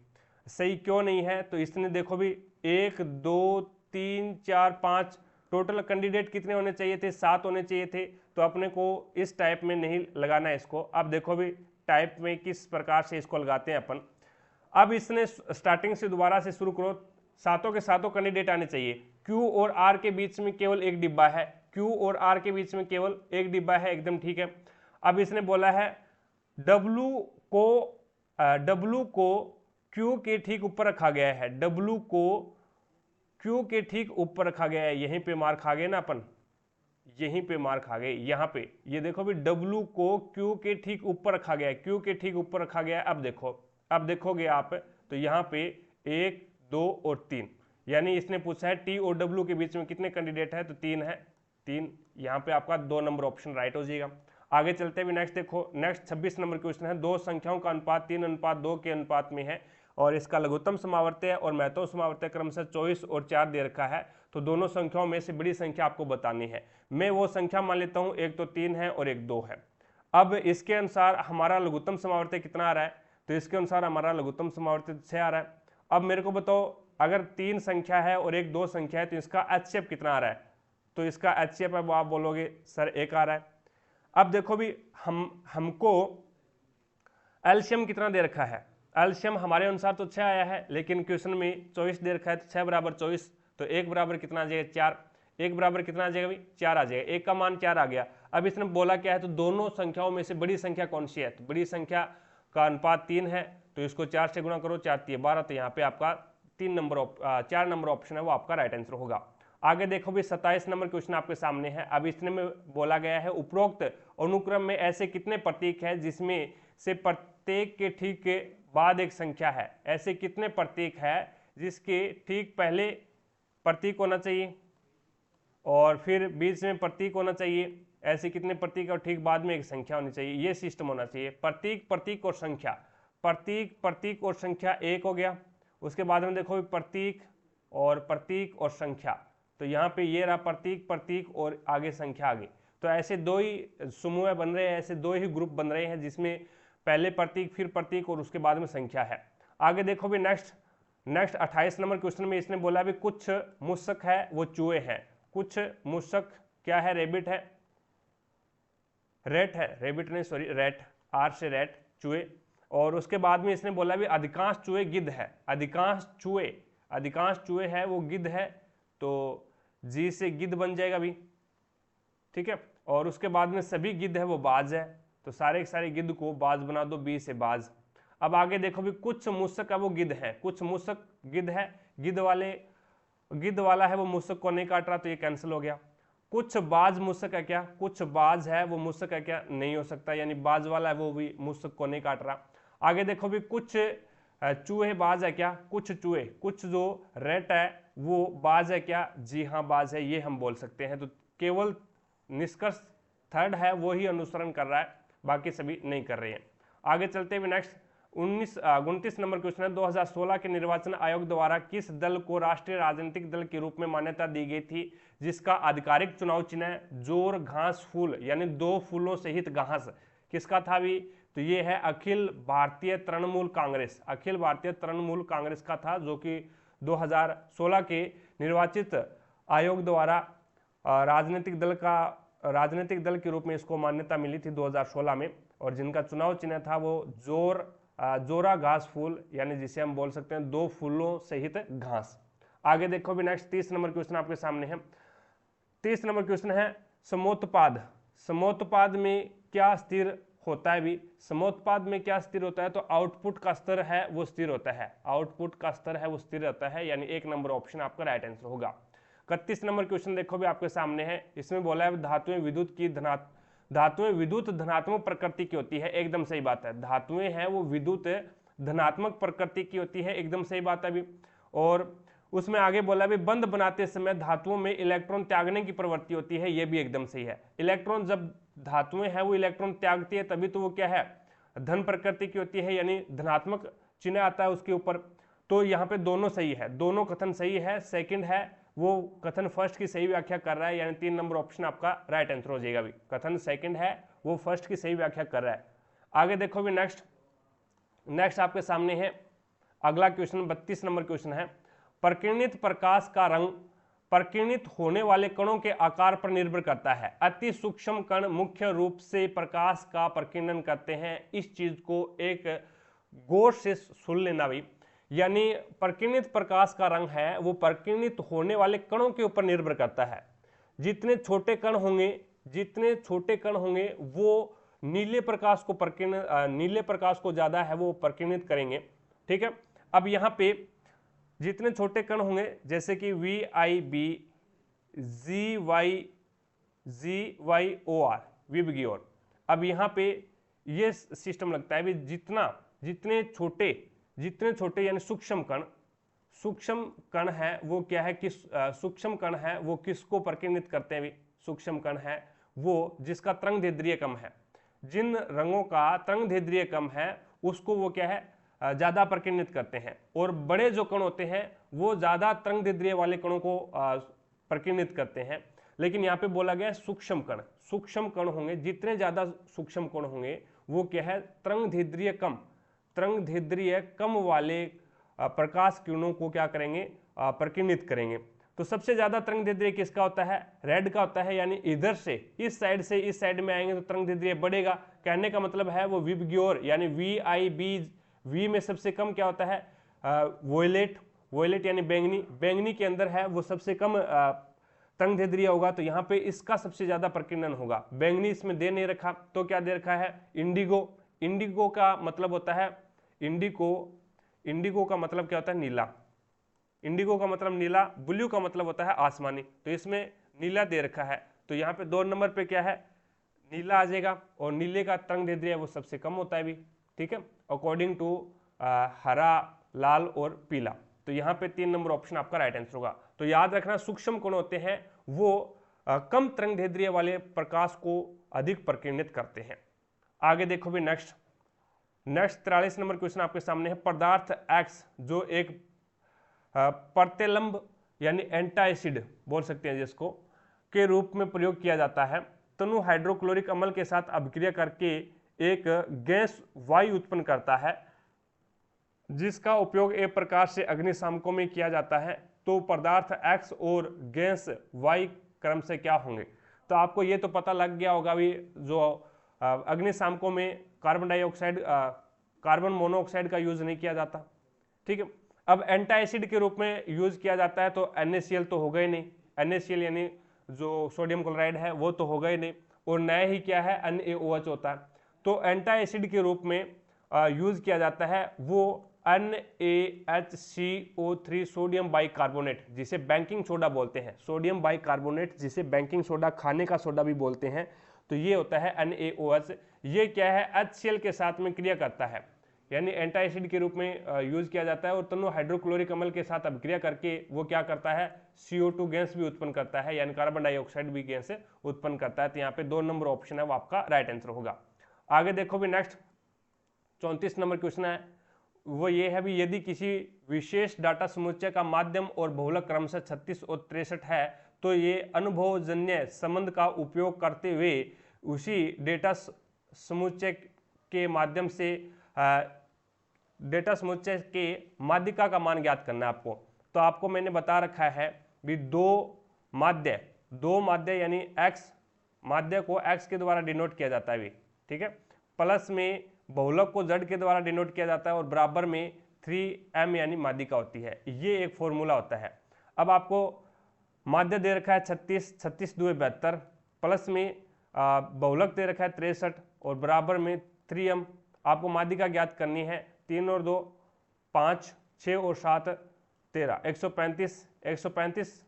सही क्यों नहीं है, तो इसने देखो भी 1 2 3 4 5 टोटल कैंडिडेट कितने होने चाहिए थे, 7 होने चाहिए थे, तो अपने को इस टाइप में नहीं लगाना है इसको। अब देखो भी टाइप में किस प्रकार से इसको लगाते हैं अपन। अब इसने स्टार्टिंग से दोबारा से शुरू करो, सातों के सातों कैंडिडेट आने चाहिए। क्यू और आर के बीच में केवल एक डिब्बा है, क्यू और आर के बीच में केवल एक डिब्बा है, एकदम ठीक है। अब इसने बोला है डब्ल्यू को क्यू के ठीक ऊपर रखा गया है, डब्ल्यू को क्यू के ठीक ऊपर रखा गया है, यहीं पे मार खा गए ना अपन, यहीं पे मार खा गए। यहाँ पे ये देखो भी डब्ल्यू को क्यू के ठीक ऊपर रखा गया है, क्यू के ठीक ऊपर रखा गया है। अब देखोगे आप तो यहाँ पे 1 2 और 3, यानी इसने पूछा है टी और डब्ल्यू के बीच में कितने कैंडिडेट है, तो 3 है, 3। यहाँ पे आपका 2 नंबर ऑप्शन राइट हो जाएगा। आगे चलते हुए नेक्स्ट देखो, नेक्स्ट 26 नंबर क्वेश्चन है, 2 संख्याओं का अनुपात 3:2 के अनुपात में है, और इसका लघुत्तम समावर्त्य और महत्तम समावर्त्य क्रमशः 24 और 4 दे रखा है। तो दोनों संख्याओं में से बड़ी संख्या आपको बतानी है। मैं वो संख्या मान लेता हूँ, एक तो 3 है और एक 2 है। अब इसके अनुसार हमारा लघुत्तम समावर्त्य कितना आ रहा है, तो इसके अनुसार हमारा लघुत्तम समावर्त्य 6 आ रहा है। अब मेरे को बताओ, अगर 3 संख्या है और एक 2 संख्या है, तो इसका HCF कितना आ रहा है, तो इसका HCF है वो आप बोलोगे सर 1 आ रहा है। अब देखो भी हमको एलसीएम कितना दे रखा है, एलसीएम हमारे अनुसार तो 6 आया है, लेकिन क्वेश्चन में 24 दे रखा है, तो 6 बराबर 24, तो 1 बराबर कितना आ जाएगा 4, 1 बराबर कितना आ जाएगा भाई 4 आ जाएगा, 1 का मान 4 आ गया। अब इसने बोला क्या है, तो दोनों संख्याओं में से बड़ी संख्या कौन सी है, तो बड़ी संख्या का अनुपात 3 है, तो इसको 4 से गुणा करो, 4 3 12, तो यहाँ पे आपका 4 नंबर ऑप्शन है वो आपका राइट आंसर होगा। आगे देखो भी 27 नंबर क्वेश्चन आपके सामने है। अब इसने में बोला गया है उपरोक्त अनुक्रम में ऐसे कितने प्रतीक हैं जिसमें से प्रत्येक के ठीक के बाद एक संख्या है, ऐसे कितने प्रतीक है जिसके ठीक पहले प्रतीक होना चाहिए और फिर बीच में प्रतीक होना चाहिए, ऐसे कितने प्रतीक और ठीक बाद में एक संख्या होनी चाहिए, ये सिस्टम होना चाहिए। प्रतीक प्रतीक और संख्या, प्रतीक प्रतीक और संख्या एक हो गया, उसके बाद में देखो प्रतीक और संख्या, तो यहाँ पे ये रहा प्रतीक प्रतीक और आगे संख्या आगे, तो ऐसे दो ही समूह बन रहे हैं, ऐसे दो ही ग्रुप बन रहे हैं जिसमें पहले प्रतीक फिर प्रतीक और उसके बाद में संख्या है। आगे देखो भी नेक्स्ट 28 नंबर क्वेश्चन में इसने बोला भी कुछ मूषक है वो चूहे हैं, कुछ मूषक क्या है, रेबिट है, रेट है, रेबिट नहीं सॉरी रेट, आर से रेट चूहे, और उसके बाद में इसने बोला भी अधिकांश चूहे गिद्ध है, अधिकांश चूहे है वो गिद्ध है, तो जी से गिद्ध बन जाएगा भी, ठीक है। और उसके बाद में सभी गिद्ध है वो बाज है, तो सारे के सारे गिद्ध को बाज बना दो, बी से बाज। अब आगे देखो भी कुछ मूषक है वो गिद्ध है, कुछ मूषक गिद्ध है, गिद्ध वाला है वो मूषक को नहीं काट रहा, तो ये कैंसिल हो गया। कुछ बाज मूषक है क्या, कुछ बाज है वो मूषक है क्या, नहीं हो सकता, यानी बाज वाला है वो भी मूषक को नहीं काट रहा। आगे देखो भी कुछ चूहे बाज है क्या, कुछ चूहे, कुछ जो रेट है वो बाज है क्या, जी हाँ बाज है, ये हम बोल सकते हैं। तो केवल निष्कर्ष थर्ड है वो ही अनुसरण कर रहा है, बाकी सभी नहीं कर रहे हैं। आगे चलते हुए नेक्स्ट 29 नंबर क्वेश्चन है, 2016 के निर्वाचन आयोग द्वारा किस दल को राष्ट्रीय राजनीतिक दल के रूप में मान्यता दी गई थी जिसका आधिकारिक चुनाव चिन्ह जोर घास फूल यानी 2 फूलों सहित घास, किसका था भी, तो ये है अखिल भारतीय तृणमूल कांग्रेस, अखिल भारतीय तृणमूल कांग्रेस का था, जो कि 2016 के निर्वाचित आयोग द्वारा राजनीतिक दल के रूप में इसको मान्यता मिली थी 2016 में, और जिनका चुनाव चिन्ह था वो जोरा घास फूल, यानी जिसे हम बोल सकते हैं 2 फूलों सहित घास। आगे देखो भी नेक्स्ट 30 नंबर क्वेश्चन आपके सामने है। 30 नंबर क्वेश्चन है समोत्पाद, समोत्पाद में क्या स्थिर होता है भी, समोत्पाद में क्या स्थिर होता है, तो आउटपुट का स्तर है वो स्थिर होता है, आउटपुट का स्तर है वो स्थिर रहता है, यानी 1 नंबर ऑप्शन आपका राइट आंसर होगा। 31 नंबर क्वेश्चन देखो भी आपके सामने है, इसमें बोला है धातुएं विद्युत धनात्मक प्रकृति की होती है, एकदम सही बात है, धातुएं हैं वो विद्युत धनात्मक प्रकृति की होती है, एकदम सही बात है भी। और उसमें आगे बोला भी बंध बनाते समय धातुओं में इलेक्ट्रॉन त्यागने की प्रवृत्ति होती है, ये भी एकदम सही है। इलेक्ट्रॉन जब धातुएं हैं वो इलेक्ट्रॉन त्यागती है तभी तो वो क्या है, धन प्रकृति की होती है, यानी धनात्मक चिन्ह आता है उसके ऊपर, तो यहाँ पे दोनों सही है, दोनों कथन सही है। सेकंड है वो कथन फर्स्ट की सही व्याख्या कर रहा है, यानी 3 नंबर ऑप्शन आपका राइट आंसर हो जाएगा भी, कथन सेकंड है वो फर्स्ट की सही व्याख्या कर रहा है। आगे देखो भी नेक्स्ट आपके सामने है अगला क्वेश्चन, 32 नंबर क्वेश्चन है, प्रकीर्णित प्रकाश का रंग प्रकीर्णित होने वाले कणों के आकार पर निर्भर करता है, अति सूक्ष्म कण मुख्य रूप से प्रकाश का प्रकीर्णन करते हैं, इस चीज को एक गौर से सुन लेना भी, यानी प्रकीर्णित प्रकाश का रंग है वो प्रकीर्णित होने वाले कणों के ऊपर निर्भर करता है। जितने छोटे कण होंगे वो नीले प्रकाश को ज्यादा है वो प्रकीर्णित करेंगे, ठीक है। अब यहाँ पे जितने छोटे कण होंगे जैसे कि VIB GYOR विबग्योर, अब यहाँ पे ये सिस्टम लगता है भी जितने छोटे यानी सूक्ष्म कण है वो क्या है, सूक्ष्म कण है वो किसको प्रकीर्णित करते हैं, सूक्ष्म कण है वो जिसका तरंगदैर्ध्य कम है, जिन रंगों का तरंगदैर्ध्य कम है उसको वो क्या है ज्यादा प्रकीर्णित करते हैं, और बड़े जो कण होते हैं वो ज्यादा तरंगदैर्ध्य वाले कणों को प्रकीर्णित करते हैं। लेकिन यहाँ पे बोला गया सूक्ष्म कण होंगे, जितने ज्यादा सूक्ष्म कण होंगे वो क्या है तरंगदैर्ध्य कम वाले प्रकाश किरणों को क्या करेंगे प्रकीर्णित करेंगे। तो सबसे ज्यादा तरंग दैर्ध्य किसका होता है? रेड का होता है, यानी इधर से इस साइड में आएंगे तो तरंग दैर्ध्य बढ़ेगा। कहने का मतलब है वो विबग्योर यानी VIB, वी में सबसे कम क्या होता है? वोयलेट यानी बैंगनी के अंदर है वो सबसे कम तरंग दैर्ध्य होगा, तो यहाँ पे इसका सबसे ज्यादा प्रकीर्णन होगा। बैंगनी इसमें दे नहीं रखा, तो क्या दे रखा है? इंडिगो का मतलब होता है इंडिगो का मतलब क्या होता है? नीला। इंडिगो का मतलब नीला, ब्लू का मतलब होता है आसमानी, तो इसमें नीला दे रखा है, तो यहाँ पे 2 नंबर पे क्या है? नीला आ जाएगा, और नीले का तरंग दैर्ध्य वो सबसे कम होता है भी, ठीक है, अकॉर्डिंग टू हरा, लाल और पीला। तो यहाँ पे 3 नंबर ऑप्शन आपका राइट आंसर होगा। तो याद रखना, सूक्ष्म कण होते हैं वो कम तरंग दैर्ध्य वाले प्रकाश को अधिक प्रकीर्णित करते हैं। आगे देखो भी नेक्स्ट 43 नंबर क्वेश्चन आपके सामने है। पदार्थ X जो एक प्रत्यलंब यानी एंटाइसिड बोल सकते हैं जिसको, के रूप में प्रयोग किया जाता है, तनु हाइड्रोक्लोरिक अम्ल के साथ अभिक्रिया करके एक गैस वायु उत्पन्न करता है, जिसका उपयोग एक प्रकार से अग्निशामकों में किया जाता है। तो पदार्थ X और गैस Y क्रम से क्या होंगे? तो आपको ये तो पता लग गया होगा भी, जो अग्निशामकों में कार्बन मोनोऑक्साइड का यूज नहीं किया जाता, ठीक है। अब एंटाइसिड के रूप में यूज किया जाता है तो NaCl तो होगा ही नहीं, NaCl यानी जो सोडियम क्लोराइड है वो तो होगा ही नहीं, और नया ही क्या है? NaOH होता है। तो एंटाइसिड के रूप में यूज किया जाता है वो NaHCO3 सोडियम बाइकार्बोनेट, जिसे बैंकिंग सोडा बोलते हैं, सोडियम बाइकार्बोनेट जिसे बैंकिंग सोडा, खाने का सोडा भी बोलते हैं, तो ये होता है NaOH। ये क्या है? HCl के साथ में क्रिया करता है, यानी एंटाइसिड के रूप में यूज किया जाता है, और तनु हाइड्रोक्लोरिक अम्ल के साथ अभिक्रिया करके वो क्या करता है? CO2 गैस भी उत्पन्न करता है, यानी कार्बन डाइऑक्साइड भी गैस उत्पन्न करता है। तो यहाँ पे 2 नंबर ऑप्शन है वो आपका राइट आंसर होगा। आगे देखो भी नेक्स्ट 34 नंबर क्वेश्चन है, वो ये है भी, यदि किसी विशेष डाटा समुच्चय का माध्यम और बहुलक क्रमशः 36 और 63 है, तो ये अनुभवजन्य संबंध का उपयोग करते हुए उसी डेटा समुच्चय के माध्यम से डेटा समुच्चय के माध्यिका का मान ज्ञात करना है आपको। तो आपको मैंने बता रखा है भी दो माध्य यानी X माध्य को X के द्वारा डिनोट किया जाता है भी, ठीक है। प्लस में बहुलक को Z के द्वारा डिनोट किया जाता है, और बराबर में 3m यानी माध्यिका होती है। ये एक फॉर्मूला होता है। अब आपको माध्य दे रखा है 36 2 72, प्लस में बहुलक दे रखा है 63 और बराबर में 3m। आपको माध्यिका ज्ञात करनी है। 3 और 2 5, 6 और 7 13, 135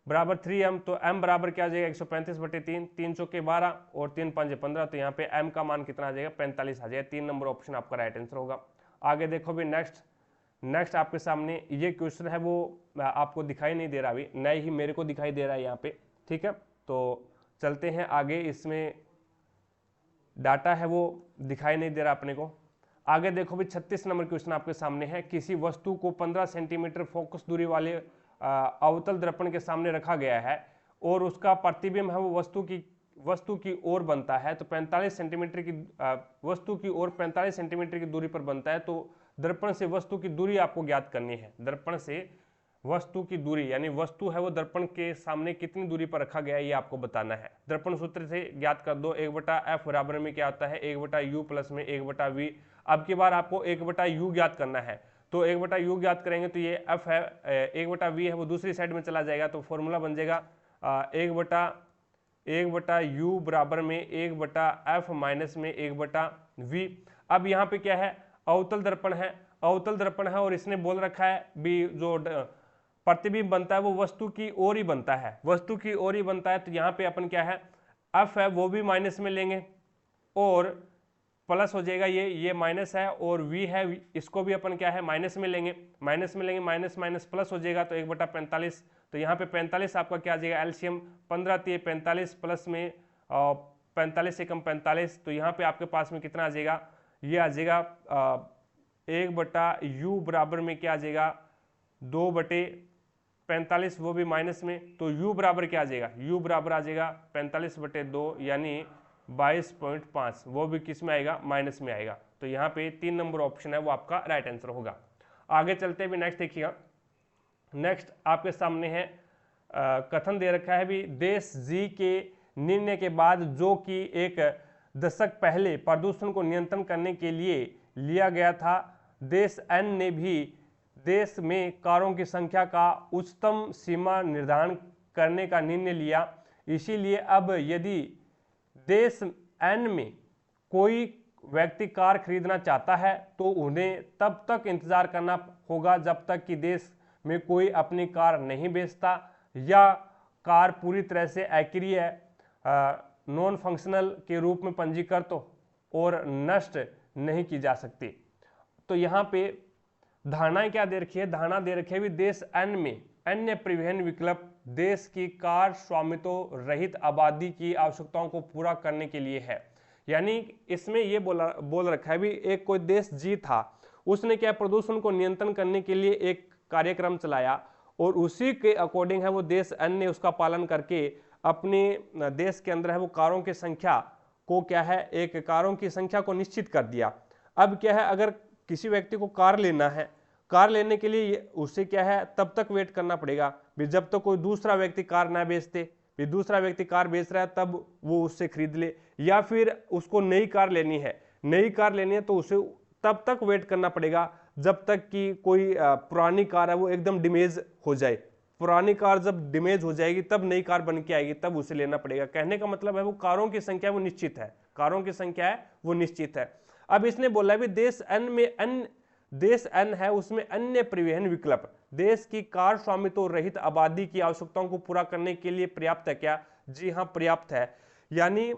बराबर 3m, तो m बराबर क्या आ जाएगा? 135/3, 3 चौके 12 और 3 5 15, तो यहाँ पे m का मान कितना आ जाएगा? 45 आ जाएगा। 3 नंबर ऑप्शन आपका राइट आंसर होगा। आगे देखो भी नेक्स्ट आपके सामने ये क्वेश्चन है, वो आपको दिखाई नहीं दे रहा अभी, नहीं ही मेरे को दिखाई दे रहा है यहाँ पे, ठीक है। तो चलते हैं आगे, इसमें डाटा है वो दिखाई नहीं दे रहा अपने को। आगे देखो भी 36 नंबर क्वेश्चन आपके सामने है। किसी वस्तु को 15 सेंटीमीटर फोकस दूरी वाले अवतल दर्पण के सामने रखा गया है और उसका प्रतिबिंब है वो वस्तु की ओर बनता है, तो 45 सेंटीमीटर की वस्तु की ओर 45 सेंटीमीटर की दूरी पर बनता है। तो दर्पण से वस्तु की दूरी आपको ज्ञात करनी है। दर्पण से वस्तु की दूरी यानी वस्तु है वो दर्पण के सामने कितनी दूरी पर रखा गया है ये आपको बताना है। दर्पण सूत्र से ज्ञात कर दो, 1/f बराबर में क्या आता है? 1/u प्लस में 1/v। अब की बार आपको 1/u ज्ञात करना है, तो 1/u ज्ञात करेंगे तो ये f है, 1/v है वो दूसरी साइड में चला जाएगा, तो फॉर्मूला बन जाएगा 1/u बराबर में 1/f माइनस में 1/v। अब यहाँ पे क्या है? अवतल दर्पण है, और इसने बोल रखा है भी जो प्रतिबिंब बनता है वो वस्तु की ओर ही बनता है, तो यहाँ पे अपन क्या है? f है वो भी माइनस में लेंगे और प्लस हो जाएगा, ये माइनस है, और v है इसको भी अपन क्या है? माइनस में लेंगे, माइनस प्लस हो जाएगा, तो 1/45। तो यहाँ पे 45 आपका क्या आ जाएगा? एलसीएम 15 45 प्लस में 45 से कम 45, तो यहाँ पे आपके पास में कितना आ जाएगा? ये आ जाएगा 1/u बराबर में क्या आ जाएगा? 2/45, वो भी माइनस में, तो u बराबर क्या आ जाएगा? u बराबर आ जाएगा 45/2 यानी 22.5, वो भी किस में आएगा? माइनस में आएगा। तो यहाँ पे 3 नंबर ऑप्शन है वो आपका राइट आंसर होगा। आगे चलते भी नेक्स्ट देखिएगा। नेक्स्ट आपके सामने है कथन दे रखा है भी देश जी के निर्णय के बाद जो कि एक दशक पहले प्रदूषण को नियंत्रण करने के लिए लिया गया था, देश एन ने भी देश में कारों की संख्या का उच्चतम सीमा निर्धारण करने का निर्णय लिया। इसीलिए अब यदि देश एन में कोई व्यक्ति कार खरीदना चाहता है तो उन्हें तब तक इंतजार करना होगा जब तक कि देश में कोई अपनी कार नहीं बेचता या कार पूरी तरह से अक्रिय नॉन फंक्शनल के रूप में पंजीकृत और नष्ट नहीं की जा सकती। तो यहाँ पे धारणाएं क्या दे रखी है? धारणा दे रखी है भी देश एन में अन्य परिवहन विकल्प देश की कार स्वामित्व रहित आबादी की आवश्यकताओं को पूरा करने के लिए है। यानी इसमें ये बोल रखा है भी एक कोई देश जी था, उसने क्या प्रदूषण को नियंत्रण करने के लिए एक कार्यक्रम चलाया और उसी के अकॉर्डिंग है वो देश एन ने उसका पालन करके अपने देश के अंदर है वो कारों की संख्या को क्या है एक कारों की संख्या को निश्चित कर दिया। अब क्या है अगर किसी व्यक्ति को कार लेना है, कार लेने के लिए उसे क्या है तब तक वेट करना पड़ेगा भी जब तक कोई दूसरा व्यक्ति कार ना बेचते, भी दूसरा व्यक्ति कार बेच रहा है तब वो उससे खरीद ले, या फिर उसको नई कार लेनी है, नई कार लेनी है तो उसे तब तक वेट करना पड़ेगा जब तक कि कोई पुरानी कार है वो एकदम डैमेज हो जाए। पुरानी कार जब डैमेज हो जाएगी तब नई कार बन के आएगी, तब उसे लेना पड़ेगा। कहने का मतलब है वो कारों की संख्या वो निश्चित है, कारों की संख्या है वो निश्चित है। अब इसने बोला भी देश एन में अन्य देश एन है उसमें अन्य परिवहन विकल्प देश की कार स्वामित्व रहित आबादी की आवश्यकताओं को पूरा करने के लिए पर्याप्त है क्या? जी हाँ, पर्याप्त है। यानी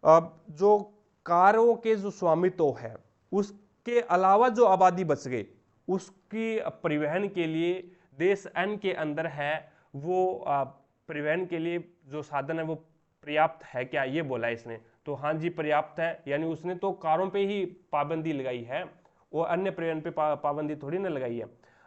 जो कारों के जो स्वामित्व है उसके अलावा जो आबादी बच गई उसकी परिवहन के लिए देश एन के अंदर है वो परिवहन के लिए जो साधन है वो पर्याप्त है क्या, ये बोला इसने। तो हाँ जी पर्याप्त है, यानी उसने तो कारों पे ही पाबंदी लगाई है, वो अन्य परिवहन पे पाबंदी थोड़ी ना लगाई है।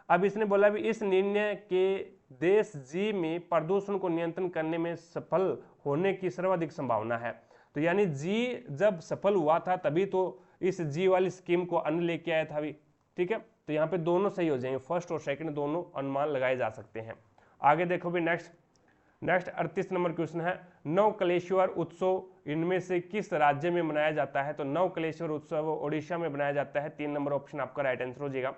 अब इसने बोला भी इस निर्णय के देश जी में प्रदूषण को नियंत्रण करने में सफल होने की सर्वाधिक संभावना है। तो यानी जी जब सफल हुआ था तभी तो इस जी वाली स्कीम को अन्य लेके आया था भी, ठीक है। तो यहाँ पे दोनों सही हो जाएंगे, फर्स्ट और सेकंड दोनों अनुमान लगाए जा सकते हैं। आगे देखो भी नेक्स्ट 38 नंबर क्वेश्चन है नवकलेश्वर उत्सव इनमें से किस राज्य में मनाया जाता है? तो नवकलेश्वर उत्सव ओडिशा में मनाया जाता है। 3 नंबर ऑप्शन आपका राइट आंसर हो जाएगा।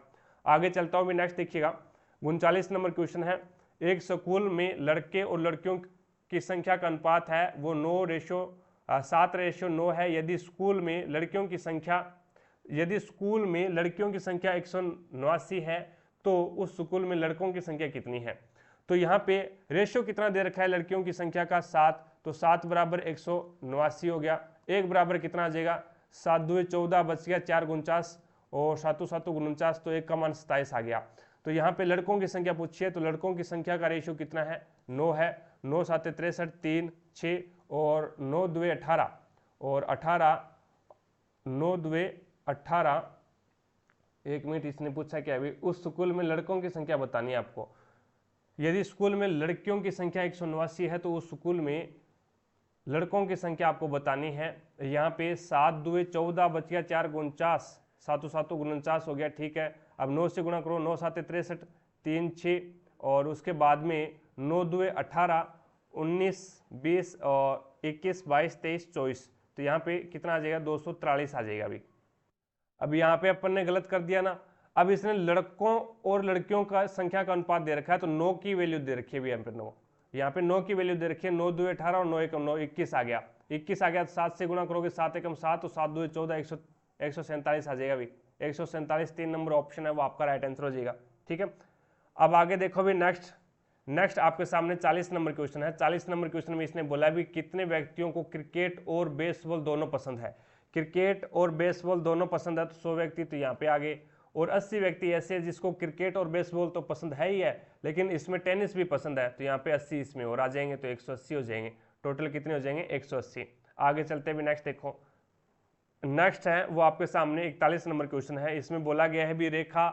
आगे चलता हूँ भी नेक्स्ट देखिएगा 39 नंबर क्वेश्चन है एक स्कूल में लड़के और लड़कियों की संख्या का अनुपात है वो 7:9 है। यदि स्कूल में लड़कियों की संख्या 189 है तो उस स्कूल में लड़कों की संख्या कितनी है? तो यहाँ पे रेशियो कितना दे रखा है लड़कियों की संख्या का 7, तो 7 बराबर 189 हो गया। 1 बराबर कितना आ जाएगा 7 2 14 बच गया 4 49 और 7 7 49 तो 1 का मान 27 आ गया। तो यहाँ पे लड़कों की संख्या पूछिए तो लड़कों की संख्या का रेशियो कितना है 9 है। 9 7 63 3 6 और 9 2 18 और 18 9 2 18। एक मिनट इसने पूछा क्या अभी उस स्कूल में लड़कों की संख्या बतानी है आपको। यदि स्कूल में लड़कियों की संख्या 189 है तो उस स्कूल में लड़कों की संख्या आपको बतानी है। यहाँ पे 7 2 14 बच गया 4 49 7 7 49 हो गया, ठीक है। अब 9 से गुणा करो 9 7 63 3 6 और उसके बाद में 9 2 18 19 20 और 21 22 23 24 तो यहाँ पे कितना आ जाएगा 243 आ जाएगा। अभी यहाँ पे अपन ने गलत कर दिया ना। अब इसने लड़कों और लड़कियों का संख्या का अनुपात दे रखा है तो 9 की वैल्यू दे रखी है। यहाँ पे 9 की वैल्यू दे रखी है 9 2 18 और 9 1 9 21 आ गया। 21 आ गया तो 7 से गुणा करोगे 7 1 7 तो 7 2 14 147 आ जाएगा। 147 3 नंबर ऑप्शन है वो आपका राइट आंसर हो जाएगा, ठीक है। अब आगे देखो भी नेक्स्ट आपके सामने 40 नंबर क्वेश्चन है। 40 नंबर क्वेश्चन में इसने बोला भी कितने व्यक्तियों को क्रिकेट और बेसबॉल दोनों पसंद है? क्रिकेट और बेसबॉल दोनों पसंद है तो 100 व्यक्ति तो यहाँ पे आ गए और 80 व्यक्ति ऐसे हैं जिसको क्रिकेट और बेसबॉल तो पसंद है ही है लेकिन इसमें टेनिस भी पसंद है तो यहाँ पे 80 इसमें और आ जाएंगे तो 180 हो जाएंगे। टोटल कितने हो जाएंगे 180। आगे चलते भी नेक्स्ट देखो। नेक्स्ट है वो आपके सामने 41 नंबर क्वेश्चन है। इसमें बोला गया है भी रेखा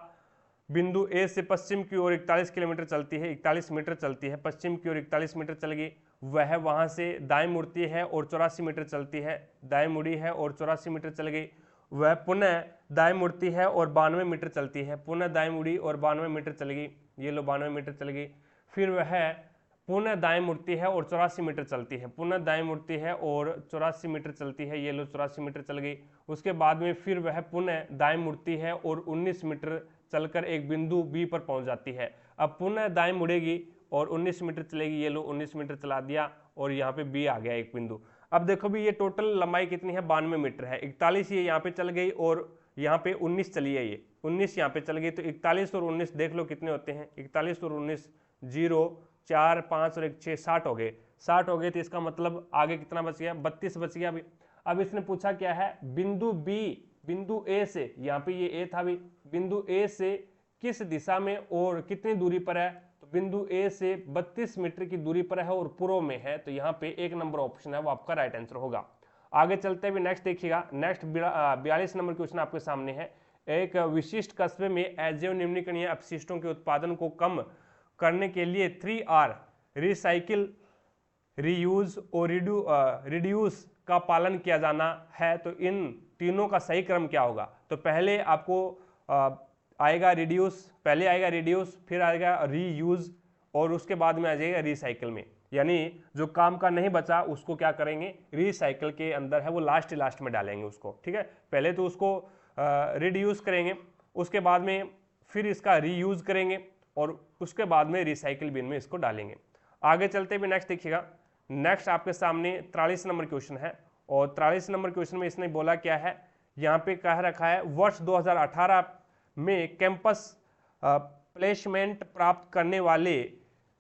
बिंदु ए से पश्चिम की ओर 41 किलोमीटर चलती है 41 मीटर चलती है, पश्चिम की ओर 41 मीटर चल गई, वह वहां से दाएं मुड़ती है और 84 मीटर चलती है, दाएं मुड़ी है और 84 मीटर चल गई, वह पुनः दाएं मुड़ती है और 92 मीटर चलती है, पुनः दाएं मुड़ी और 92 मीटर चल गई, ये लो 92 मीटर चल गई, फिर वह पुनः दाएं मुड़ती है और 84 मीटर चलती है, पुनः दाएं मुड़ती है और 84 मीटर चलती है, ये लो 84 मीटर चल गई। उसके बाद में फिर वह पुनः दाएं मुड़ती है और 19 मीटर चलकर एक बिंदु बी पर पहुंच जाती है। अब पुनः दाएं मुड़ेगी और 19 मीटर चलेगी, ये लो 19 मीटर चला दिया और यहाँ पे बी आ गया एक बिंदु। अब देखो भी ये टोटल लंबाई कितनी है, 92 मीटर है। 41 ये यहाँ पे चल गई और यहाँ पे 19 चली है, ये 19 यहाँ पे चल गई, तो 41 और 19 देख लो कितने होते हैं, 41 और 19 0 4 5 और 1 6 60 हो गए, 60 हो गए। तो इसका मतलब आगे कितना बच गया, 32 बच गया। अभी अब इसने पूछा क्या है, बिंदु बी बिंदु ए से, यहाँ पे ये ए था भी, बिंदु ए से किस दिशा में और कितनी दूरी पर है, तो बिंदु ए से 32 मीटर की दूरी पर है और पूर्व में है, तो यहाँ पे 1 नंबर ऑप्शन है वो आपका राइट आंसर होगा। आगे चलते हुए नेक्स्ट देखिएगा, नेक्स्ट 42 नंबर क्वेश्चन आपके सामने है। एक विशिष्ट कस्बे में अजैव निम्नलिखित अपशिष्टों के उत्पादन को कम करने के लिए 3R रिसाइकिल, रीयूज और रिड्यूस का पालन किया जाना है, तो इन तीनों का सही क्रम क्या होगा। तो पहले आपको आएगा रिड्यूस, पहले आएगा रिड्यूस, फिर आएगा रीयूज और उसके बाद में आ जाएगा रिसाइकिल में, यानी जो काम का नहीं बचा उसको क्या करेंगे, रिसाइकिल के अंदर है वो लास्ट में डालेंगे उसको, ठीक है। पहले तो उसको रिड्यूस करेंगे, उसके बाद में फिर इसका रीयूज करेंगे और उसके बाद में रिसाइकिल बिन में इसको डालेंगे। आगे चलते हुए नेक्स्ट देखिएगा, नेक्स्ट आपके सामने 43 नंबर क्वेश्चन है और 43 नंबर क्वेश्चन में इसने बोला क्या है, यहाँ पे कह रखा है वर्ष 2018 में कैंपस प्लेसमेंट प्राप्त करने वाले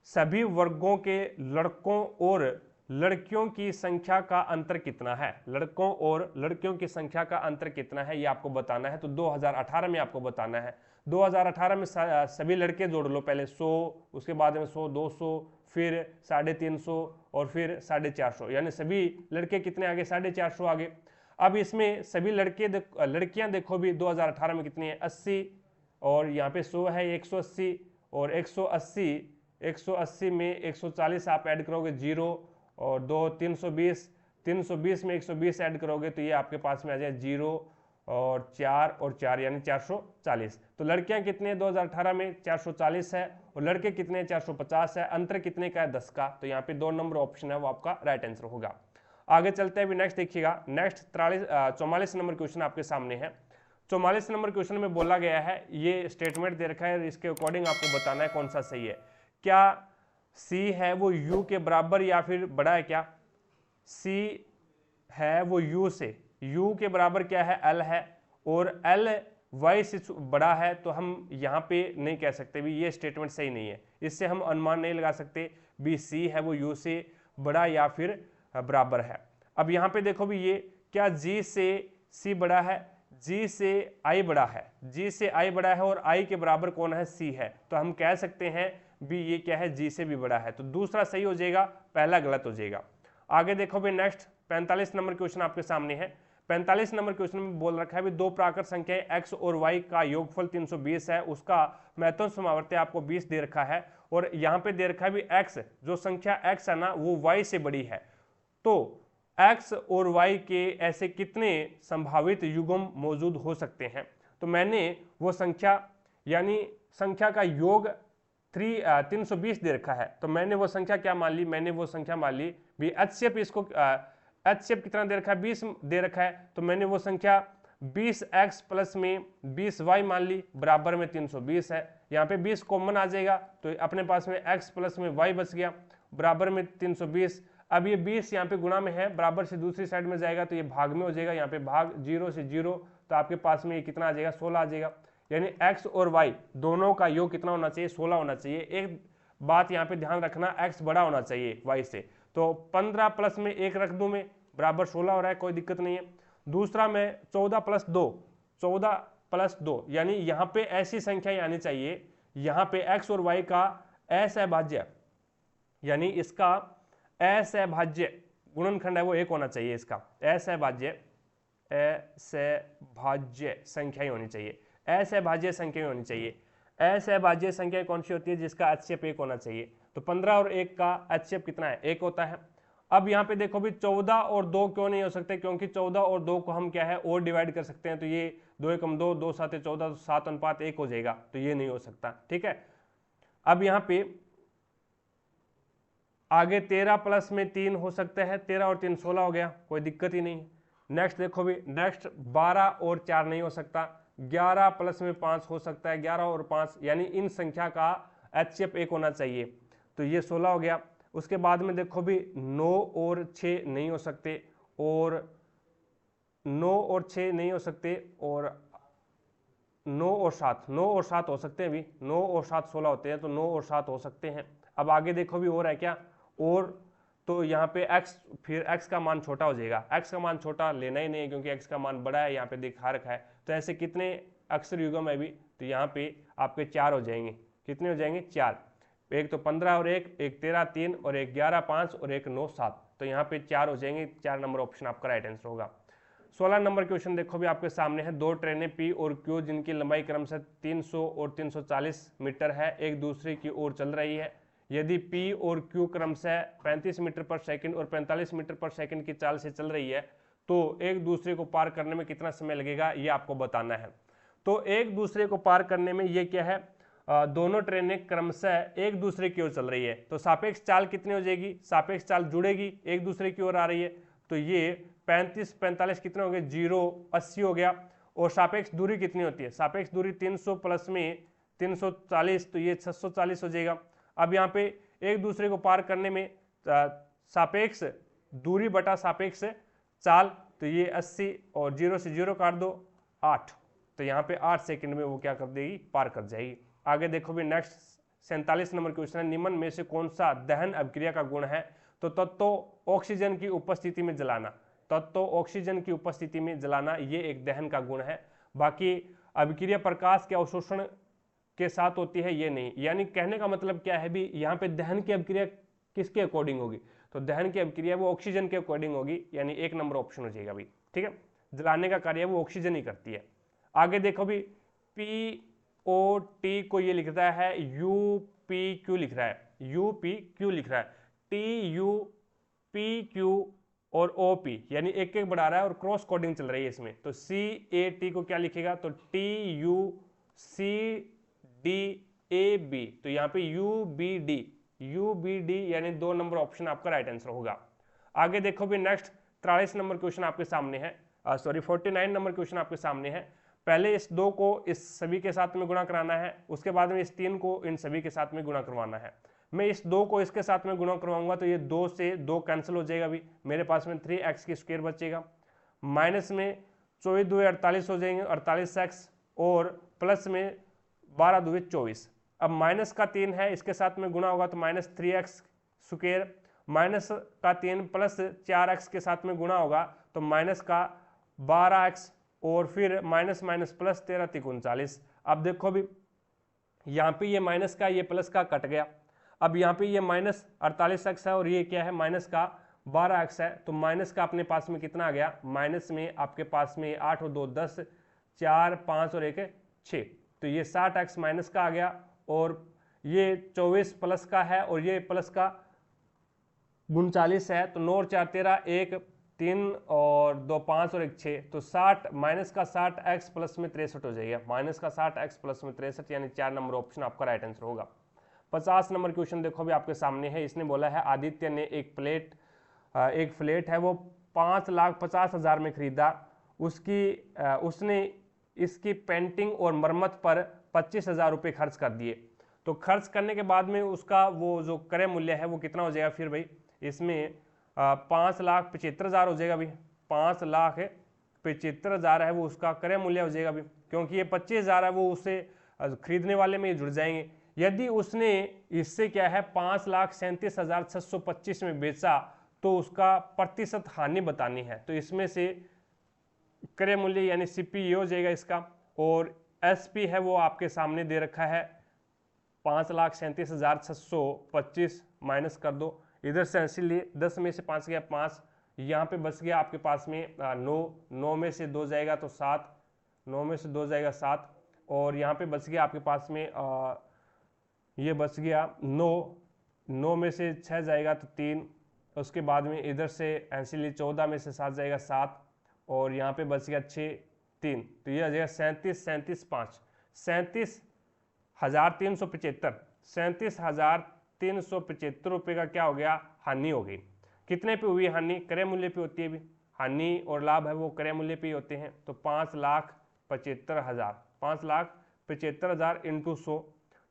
सभी वर्गों के लड़कों और लड़कियों की संख्या का अंतर कितना है, लड़कों और लड़कियों की संख्या का अंतर कितना है ये आपको बताना है। तो 2018 में आपको बताना है, 2018 में सभी लड़के जोड़ लो, पहले 100, उसके बाद में 100 200 फिर 350 और फिर 450, यानी सभी लड़के कितने आगे, 450 आगे। अब इसमें सभी लड़कियां देखो भी 2018 में कितनी है, 80 और यहाँ पे 100 है 180 और 180 में 140 आप ऐड करोगे 0 और 2 320 में 120 ऐड करोगे तो ये आपके पास में आ जाए 0 और 4 यानी 440। तो लड़कियां कितने हैं 2018 में 440 है और लड़के कितने 450 है, अंतर कितने का है 10 का। तो यहाँ पे 2 नंबर ऑप्शन है वो आपका राइट आंसर होगा। आगे चलते हैं नेक्स्ट देखिएगा, नेक्स्ट 44 नंबर क्वेश्चन आपके सामने है। 44 नंबर क्वेश्चन में बोला गया है, ये स्टेटमेंट दे रखा है, इसके अकॉर्डिंग आपको बताना है कौन सा सही है। क्या सी है वो यू के बराबर या फिर बड़ा है, क्या सी है वो यू से, यू के बराबर क्या है एल है और एल वाई से बड़ा है, तो हम यहाँ पे नहीं कह सकते भी ये स्टेटमेंट सही नहीं है, इससे हम अनुमान नहीं लगा सकते भी सी है वो यू से बड़ा या फिर बराबर है। अब यहाँ पे देखो भी ये क्या जी से सी बड़ा है, जी से आई बड़ा है, जी से आई बड़ा है और आई के बराबर कौन है, सी है, तो हम कह सकते हैं भी ये क्या है जी से भी बड़ा है, तो दूसरा सही हो जाएगा, पहला गलत हो जाएगा। आगे देखो भी नेक्स्ट 45 नंबर क्वेश्चन आपके सामने है। 45 नंबर क्वेश्चन में बोल रखा है भी दो प्राकृत संख्याएं x और y का योगफल 320 है, उसका महत्तम समावर्ती आपको 20 दे रखा है और यहाँ पे दे रखा है भी x, जो संख्या x है ना वो y से बड़ी है, तो x और y के ऐसे कितने संभावित युग्म मौजूद हो सकते हैं। तो मैंने वो संख्या यानी संख्या का योग 320 दे रखा है, तो मैंने वो संख्या क्या मान ली, मैंने वो संख्या मान ली भी HCF, इसको HCF कितना दे रखा है 20 दे रखा है, तो मैंने वो संख्या 20x प्लस में 20y मान ली बराबर में 320 है। यहाँ पे 20 कॉमन आ जाएगा तो अपने पास में x प्लस में y बच गया बराबर में 320। अब ये 20 यहाँ पे गुणा में है, बराबर से दूसरी साइड में जाएगा तो ये भाग में हो जाएगा, यहाँ पे भाग 0 से 0, तो आपके पास में ये कितना आ जाएगा 16 आ जाएगा, यानी x और y दोनों का योग कितना होना चाहिए 16 होना चाहिए। एक बात यहाँ पे ध्यान रखना, x बड़ा होना चाहिए y से, तो 15 प्लस में 1 रख दूं मैं बराबर 16 हो रहा है, कोई दिक्कत नहीं है। दूसरा मैं 14 प्लस 2 यानी यहाँ पे ऐसी संख्या आनी चाहिए, यहाँ पे x और y का असहभाज्य यानी इसका असहभाज्य गुणनखंड है वो 1 होना चाहिए, इसका असहभाज्य संख्याएं होनी चाहिए, असहभाज्य संख्याएं होनी चाहिए। असहभाज्य संख्या कौन सी होती है, जिसका HCF 1 होना चाहिए, तो 15 और 1 का HCF कितना है 1 होता है। अब यहाँ पे देखो भी 14 और 2 क्यों नहीं हो सकते, क्योंकि 14 और 2 को हम क्या है और डिवाइड कर सकते हैं, तो ये 2 एकम 2, 2 7 14, 7 अनुपात 1 हो जाएगा, तो ये नहीं हो सकता, ठीक है। अब यहाँ पे आगे 13 प्लस में 3 हो सकता है, 13 और 3 16 हो गया, कोई दिक्कत ही नहीं। नेक्स्ट देखो भी, नेक्स्ट 12 और 4 नहीं हो सकता, 11 प्लस में 5 हो सकता है, 11 और 5 यानी इन संख्या का HCF 1 होना चाहिए, तो ये 16 हो गया। उसके बाद में देखो भी 9 और 6 नहीं हो सकते, और 9 और 6 नहीं हो सकते, और 9 और 7 हो सकते हैं भी, 9 और 7 16 होते हैं, तो 9 और 7 हो सकते हैं। अब आगे देखो भी और है क्या, और तो यहाँ पे x, फिर x का मान छोटा हो जाएगा, x का मान छोटा लेना ही नहीं है क्योंकि x का मान बड़ा है, यहाँ पे दिखा रखा है। तो ऐसे कितने अक्षर युग्म है भी, तो यहाँ पे आपके 4 हो जाएंगे। कितने हो जाएंगे? 4। एक तो 15 और एक 13 3 और एक 11 5 और एक 9 7, तो यहाँ पे 4 हो जाएंगे। 4 नंबर ऑप्शन आपका राइट आंसर होगा। 16 नंबर क्वेश्चन देखो भी आपके सामने है, दो ट्रेनें P और Q जिनकी लंबाई क्रमशः 300 और 340 मीटर है, एक दूसरे की ओर चल रही है। यदि P और Q क्रमशः 35 मीटर पर सेकंड और 45 मीटर पर सेकंड की चाल से चल रही है, तो एक दूसरे को पार करने में कितना समय लगेगा, ये आपको बताना है। तो एक दूसरे को पार करने में ये क्या है, दोनों ट्रेनें क्रमशः एक दूसरे की ओर चल रही है, तो सापेक्ष चाल कितनी हो जाएगी, सापेक्ष चाल जुड़ेगी, एक दूसरे की ओर आ रही है, तो ये 35 45 कितने हो गए, 0 80 हो गया। और सापेक्ष दूरी कितनी होती है, सापेक्ष दूरी 300 प्लस में 340, तो ये 640 हो जाएगा। अब यहाँ पे एक दूसरे को पार करने में सापेक्ष दूरी बटा सापेक्ष चाल, तो ये 80 और 0 से 0 काट दो 8, तो यहाँ पे 8 सेकंड में वो क्या कर देगी, पार कर जाएगी। आगे देखो भी नेक्स्ट 47 नंबर क्वेश्चन है, निम्न में से कौन सा दहन अभिक्रिया का गुण है, तो तत्व ऑक्सीजन की उपस्थिति में जलाना, तत्व ऑक्सीजन की उपस्थिति में जलाना ये एक दहन का गुण है। बाकी अभिक्रिया प्रकाश के अवशोषण के साथ होती है ये नहीं, यानी कहने का मतलब क्या है भी, यहाँ पे दहन की अभिक्रिया किसके अकॉर्डिंग होगी, तो दहन की अभिक्रिया वो ऑक्सीजन के अकॉर्डिंग होगी, यानी 1 नंबर ऑप्शन हो जाएगा भी। ठीक है, जलाने का कार्य वो ऑक्सीजन ही करती है। आगे देखो भी POT को ये लिख रहा है UPQ लिख रहा है, UPQ लिख रहा है, TUPQ और OP यानी एक एक बढ़ा रहा है और क्रॉस कोडिंग चल रही है इसमें, तो CAT को क्या लिखेगा, तो TUCDAB, तो यहाँ पे UBD यानी 2 नंबर ऑप्शन आपका राइट आंसर होगा। आगे देखो भी नेक्स्ट 43 नंबर क्वेश्चन आपके सामने है, 49 नंबर क्वेश्चन आपके सामने है। पहले इस 2 को इस सभी के साथ में गुणा कराना है, उसके बाद में इस 3 को इन सभी के साथ में गुणा करवाना है। मैं इस 2 को इसके साथ में गुणा करवाऊंगा तो ये 2 से 2 कैंसिल हो जाएगा भी, मेरे पास में 3x की स्क्वायर बचेगा, माइनस में 24 2 48 हो जाएंगे 48x, और प्लस में 12 2 24। अब माइनस का 3 है, इसके साथ में गुणा होगा तो माइनस 3x स्क्वायर, माइनस का 3 प्लस 4x के साथ में गुणा होगा तो माइनस का 12x, और फिर माइनस माइनस प्लस 13 3 39। अब देखो भी यहाँ पे ये माइनस का ये प्लस का कट गया, अब यहाँ पे ये माइनस 48x है और ये क्या है माइनस का 12x है, तो माइनस का अपने पास में कितना आ गया, माइनस में आपके पास में 8 और 2 10, 4 5 और 1 6, तो ये 60x माइनस का आ गया, और ये 24 प्लस का है और ये प्लस का 39 है, तो 9 और 4 13, 1 3 और 2 5 और 1 6, तो 60 माइनस का 60x प्लस में 63 हो जाएगा, माइनस का 60x प्लस में 63, यानी 4 नंबर ऑप्शन आपका राइट आंसर होगा। 50 नंबर क्वेश्चन देखो भी आपके सामने है, इसने बोला है आदित्य ने एक फ्लैट है वो 5,50,000 में खरीदा, उसने इसकी पेंटिंग और मरम्मत पर 25,000 रुपये खर्च कर दिए, तो खर्च करने के बाद में उसका वो जो क्रय मूल्य है वो कितना हो जाएगा, फिर भाई इसमें 5,75,000 हो जाएगा भाई, 5,75,000 है वो उसका क्रय मूल्य हो जाएगा भाई, क्योंकि ये 25,000 है वो उसे खरीदने वाले में जुड़ जाएंगे। यदि उसने इससे क्या है 5,37,625 में बेचा तो उसका प्रतिशत हानि बतानी है, तो इसमें से क्रय मूल्य यानी CP ये हो जाएगा इसका, और SP है वो आपके सामने दे रखा है 5,37,625 माइनस कर दो, इधर से इसीलिए 10 में से 5 गया 5, यहाँ पे बच गया आपके पास में 9 में से 2 जाएगा तो 7, 9 में से 2 जाएगा 7, और यहाँ पे बच गया आपके पास में ये बच गया 9 में से 6 जाएगा तो 3, उसके बाद में इधर से इसीलिए 14 में से 7 जाएगा 7, और यहाँ पे बच गया 6 3, तो ये आ जाएगा 37,375, 37,375, ₹375 का क्या हो गया, हानि हो गई। कितने पे हुई हानि, क्रय मूल्य पे होती है भी, हानि और लाभ है वो क्रय मूल्य पे ही होते हैं। तो 5,75,000, 5,75,000 इंटू 100,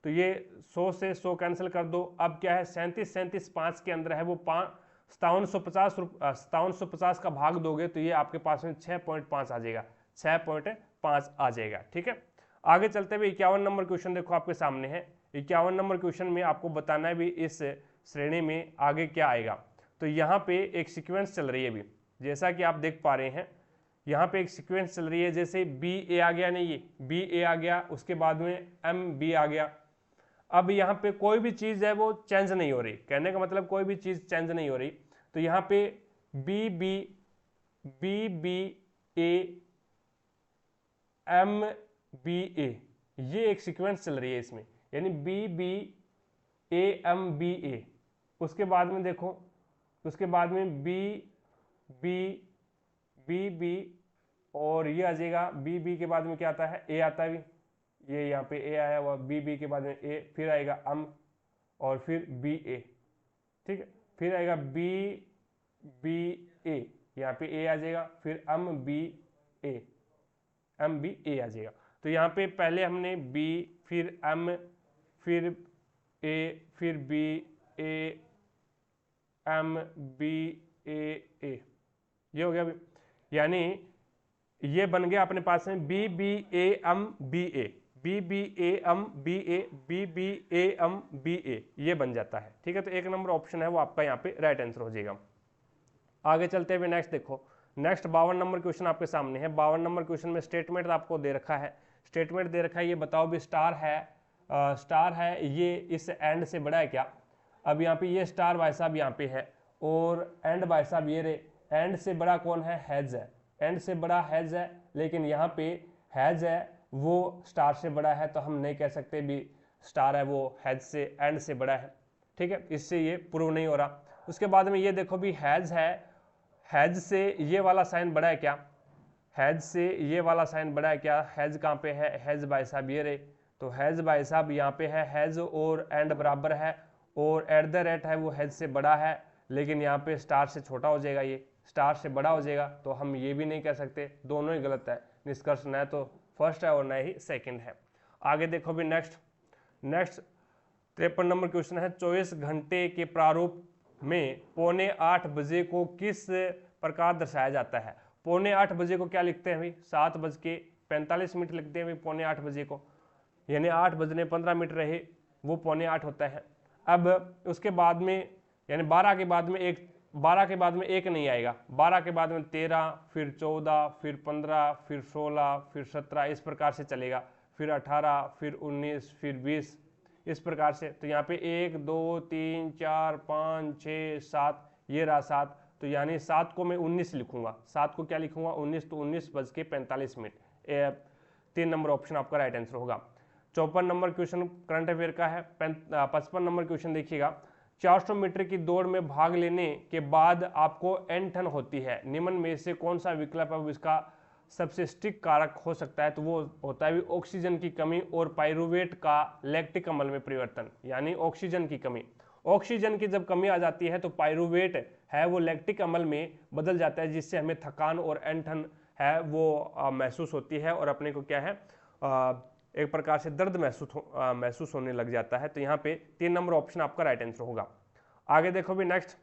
तो ये 100 से 100 कैंसिल कर दो। अब क्या है 37,5 के अंदर है वो 5750 का भाग दोगे तो ये आपके पास में 6.5 आ जाएगा, 6.5 आ जाएगा। ठीक है, आगे चलते हुए 51 नंबर क्वेश्चन देखो आपके सामने है। 51 नंबर क्वेश्चन में आपको बताना है भी इस श्रेणी में आगे क्या आएगा। तो यहाँ पे एक सीक्वेंस चल रही है अभी, जैसा कि आप देख पा रहे हैं यहाँ पे एक सीक्वेंस चल रही है। जैसे BA आ गया, नहीं ये BA आ गया, उसके बाद में MB आ गया। अब यहाँ पे कोई भी चीज़ है वो चेंज नहीं हो रही, कहने का मतलब कोई भी चीज़ चेंज नहीं हो रही। तो यहाँ पे BBA MBA ये एक सीक्वेंस चल रही है इसमें, यानी BBA MBA। उसके बाद में देखो, उसके बाद में BB और ये आ जाएगा। BB के बाद में क्या आता है, A आता है भी, ये यहाँ पे A आया हुआ, BB के बाद में A, फिर आएगा और फिर BA। ठीक है, फिर आएगा BBA, यहाँ पे A आ जाएगा, फिर MBA आ जाएगा। तो यहाँ पे पहले हमने B, फिर M, फिर A, फिर BA MBA, ये हो गया अभी। यानी ये बन गया अपने पास में BBAMBA, BBAMBA, BBAMBA, ये बन जाता है। ठीक है, तो 1 नंबर ऑप्शन है वो आपका यहाँ पे राइट आंसर हो जाएगा। आगे चलते हुए नेक्स्ट देखो, नेक्स्ट 52 नंबर क्वेश्चन आपके सामने है। 52 नंबर क्वेश्चन में स्टेटमेंट आपको दे रखा है, स्टेटमेंट दे रखा है, ये बताओ भी स्टार है ये इस एंड से बड़ा है क्या। अब यहाँ पे ये स्टार भाई साहब यहाँ पे है, और एंड भाई साहब ये रे, एंड से बड़ा कौन है, हैज है, एंड से बड़ा हैज है। लेकिन यहाँ पे हैज है वो स्टार से बड़ा है, तो हम नहीं कह सकते भी स्टार है वो हैज से, एंड से बड़ा है। ठीक है, इससे ये प्रूव नहीं हो रहा। उसके बाद में ये देखो भी हैज है, हैज से ये वाला साइन बड़ा है क्या, हैज से ये वाला साइन बड़ा है क्या। हैज कहाँ पे है, हैज भाई साहब ये रे, तो हैज भाई साहब यहाँ पे है, हैज और एंड बराबर है, और एट द रेट है वो हैज से बड़ा है, लेकिन यहाँ पे स्टार से छोटा हो जाएगा, ये स्टार से बड़ा हो जाएगा। तो हम ये भी नहीं कह सकते, दोनों ही गलत है। निष्कर्ष न तो फर्स्ट है और न ही सेकंड है। आगे देखो भी नेक्स्ट 53 नंबर क्वेश्चन है। 24 घंटे के प्रारूप में 7:45 बजे को किस प्रकार दर्शाया जाता है। 7:45 बजे को क्या लिखते हैं भाई, 7:45 लिखते हैं भाई 7:45 बजे को, यानी 8 बजने 15 मिनट रहे वो 7:45 होता है। अब उसके बाद में यानी 12 के बाद में एक, 12 के बाद में एक नहीं आएगा, 12 के बाद में 13, फिर 14, फिर 15, फिर 16, फिर 17, इस प्रकार से चलेगा, फिर 18, फिर 19, फिर 20, इस प्रकार से। तो यहाँ पे 1 2 3 4 5 6 7, ये रहा 7, तो यानी 7 को मैं 19 लिखूंगा, 7 को क्या लिखूंगा 19, तो 19:45। 3 नंबर ऑप्शन आपका राइट आंसर होगा। 54 नंबर क्वेश्चन करंट अफेयर का है। 55 नंबर क्वेश्चन देखिएगा। 400 मीटर की दौड़ में भाग लेने के बाद आपको n टन होती है, निम्न में से कौन सा विकल्प है इसका सबसे स्टिक कारक हो सकता है। तो वो होता है ऑक्सीजन की कमी और पाइरुवेट का लैक्टिक अम्ल में परिवर्तन, यानी ऑक्सीजन की कमी। ऑक्सीजन की जब कमी आ जाती है तो पाइरुवेट है वो लैक्टिक अम्ल में बदल जाता है, जिससे हमें थकान और ऐंठन है वो महसूस होती है, और अपने को क्या है एक प्रकार से दर्द महसूस होने लग जाता है। तो यहाँ पे 3 नंबर ऑप्शन आपका राइट आंसर होगा। आगे देखो भी नेक्स्ट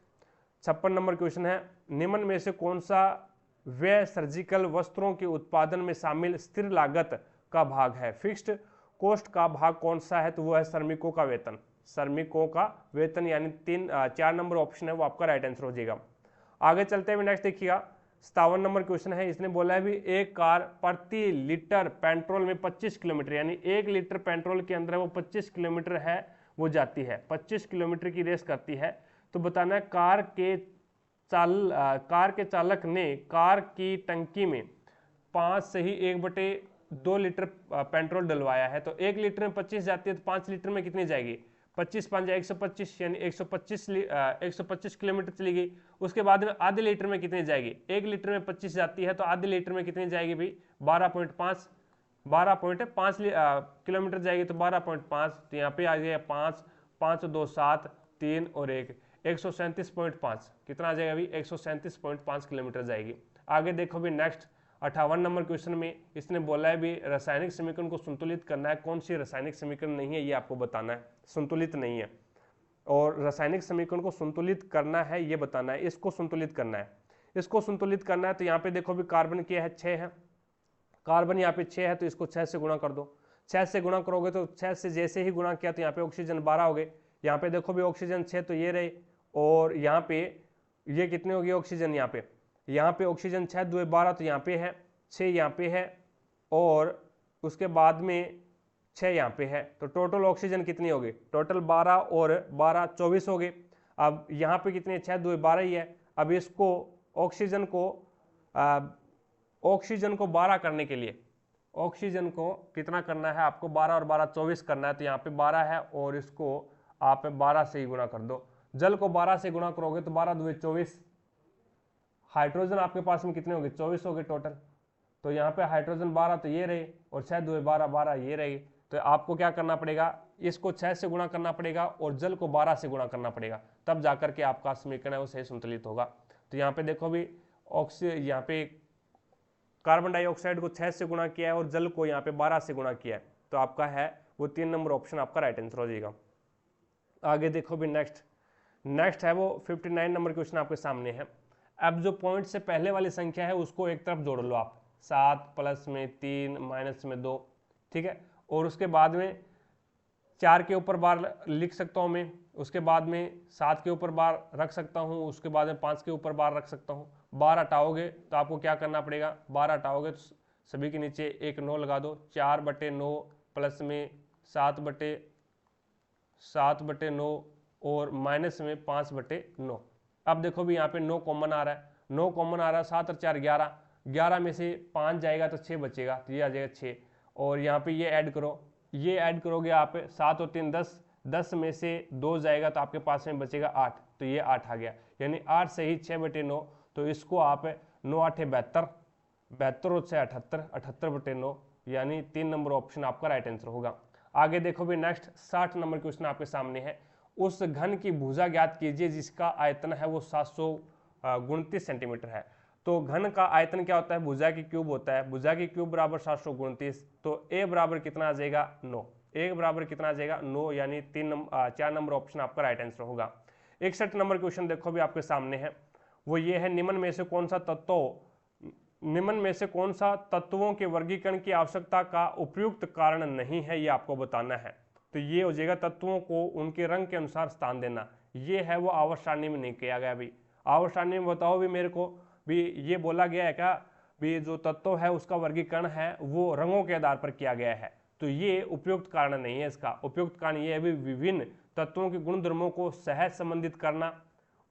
56 नंबर क्वेश्चन है। निम्न में से कौन सा व्यय सर्जिकल वस्त्रों के उत्पादन में शामिल स्थिर लागत का भाग है। फिक्स्ड कॉस्ट का भाग कौन सा है, तो वो है श्रमिकों का वेतन, श्रमिकों का वेतन, यानी 4 नंबर ऑप्शन है वो आपका राइट आंसर हो जाएगा। आगे चलते हुए नेक्स्ट देखिएगा 57 नंबर क्वेश्चन है। इसने बोला है भी एक कार प्रति लीटर पेट्रोल में 25 किलोमीटर, यानी 1 लीटर पेट्रोल के अंदर वो 25 किलोमीटर है वो जाती है, 25 किलोमीटर की रेस करती है। तो बताना है कार के चालक ने कार की टंकी में 5 से ही 1/2 लीटर पेट्रोल डलवाया है। तो 1 लीटर में 25 जाती है, तो 5 लीटर में कितनी जाएगी, 25 5 125, यानी 125 किलोमीटर चली गई। उसके बाद में आधे लीटर में कितनी जाएगी, 1 लीटर में 25 जाती है, तो आधे लीटर में कितनी जाएगी भाई 12.5 किलोमीटर जाएगी, तो 12.5। तो यहाँ पे आ गया 5 2 7 3 और 137.5 कितना आ जाएगा अभी 137.5 किलोमीटर जाएगी। आगे देखो भी नेक्स्ट 58 नंबर क्वेश्चन में इसने बोला है भी रासायनिक समीकरण को संतुलित करना है। कौन सी रासायनिक समीकरण नहीं है ये आपको बताना है, संतुलित नहीं है, और रासायनिक समीकरण को संतुलित करना है ये बताना है। इसको संतुलित करना है, इसको संतुलित करना है। तो यहाँ पे देखो भी कार्बन क्या है 6 है, कार्बन यहाँ पे 6 है तो इसको 6 से गुणा कर दो। 6 से गुणा करोगे तो 6 से जैसे ही गुणा किया तो यहाँ पे ऑक्सीजन 12 हो गए। यहाँ पे देखो भी ऑक्सीजन 6 तो ये रहे, और यहाँ पे ये कितने हो गए ऑक्सीजन, यहाँ पे ऑक्सीजन 6 2 12 तो यहाँ पे है 6 यहाँ पे है, और उसके बाद में 6 यहाँ पे है, तो टोटल ऑक्सीजन कितनी हो गई, टोटल 12 और 12 24 हो गए। अब यहाँ पे कितने 6 2 12 ही है। अब इसको ऑक्सीजन को 12 करने के लिए ऑक्सीजन को कितना करना है आपको, 12 और 12 24 करना है। तो यहाँ पे 12 है और इसको आप 12 से ही गुणा कर दो। जल को 12 से गुणा करोगे तो 12 2 24, हाइड्रोजन आपके पास में कितने हो गए 24 हो गए टोटल। तो यहाँ पे हाइड्रोजन 12 तो ये रहे, और 6 2 12 12 ये रहे। तो आपको क्या करना पड़ेगा, इसको 6 से गुणा करना पड़ेगा और जल को 12 से गुणा करना पड़ेगा, तब जाकर के आपका समीकरण है वो सही संतुलित होगा। तो यहाँ पे देखो भी यहाँ पे कार्बन डाइऑक्साइड को 6 से गुणा किया है और जल को यहाँ पे 12 से गुणा किया है, तो आपका है वो 3 नंबर ऑप्शन आपका राइट आंसर हो जाएगा। आगे देखो भी नेक्स्ट है वो 59 नंबर क्वेश्चन आपके सामने है। अब जो पॉइंट से पहले वाली संख्या है उसको एक तरफ जोड़ लो आप, 7 प्लस में 3 माइनस में 2, ठीक है, और उसके बाद में 4 के ऊपर बार लिख सकता हूँ मैं, उसके बाद में 7 के ऊपर बार रख सकता हूँ, उसके बाद में 5 के ऊपर बार रख सकता हूँ। बार हटाओगे तो आपको क्या करना पड़ेगा, बार हटाओगे तो सभी के नीचे एक 9 लगा दो। 4/9 प्लस में 7/9 और माइनस में 5/9। अब देखो भी यहाँ पे 9 कॉमन आ रहा है, 9 कॉमन आ रहा है, 7 और 4 11, 11 में से 5 जाएगा तो 6 बचेगा, तो ये आ जाएगा 6। और यहाँ पे ये ऐड करो, ये ऐड करोगे आप 7 और 3 10, 10 में से 2 जाएगा तो आपके पास में बचेगा 8, तो ये 8 आ गया, यानी 8 से ही 6/9। तो इसको आप 9 8 72, 72 और 6 78, 78/9, यानी 3 नंबर ऑप्शन आपका राइट आंसर होगा। आगे देखो भी नेक्स्ट 60 नंबर क्वेश्चन आपके सामने है। उस घन की भुजा ज्ञात कीजिए जिसका आयतन है वो 729 सेंटीमीटर है। तो घन का आयतन क्या होता है, भुजा की क्यूब होता है, भुजा की क्यूब बराबर 729, तो ए बराबर कितना आ जाएगा 9, ए बराबर कितना आ जाएगा 9, यानी 4 नंबर ऑप्शन आपका राइट आंसर होगा। 61 नंबर क्वेश्चन देखो भी आपके सामने है, वो ये है निम्न में से कौन सा तत्वों के वर्गीकरण की आवश्यकता का उपयुक्त कारण नहीं है, ये आपको बताना है। तो ये हो जाएगा तत्वों को उनके रंग के अनुसार स्थान देना, ये है वो आवर्त सारणी में नहीं किया गया। भी आवर्त सारणी में बताओ भी मेरे को, भी ये बोला गया है क्या भी जो तत्व है उसका वर्गीकरण है वो रंगों के आधार पर किया गया है, तो ये उपयुक्त कारण नहीं है। इसका उपयुक्त कारण ये है भी विभिन्न तत्वों के गुणधर्मों को सहज संबंधित करना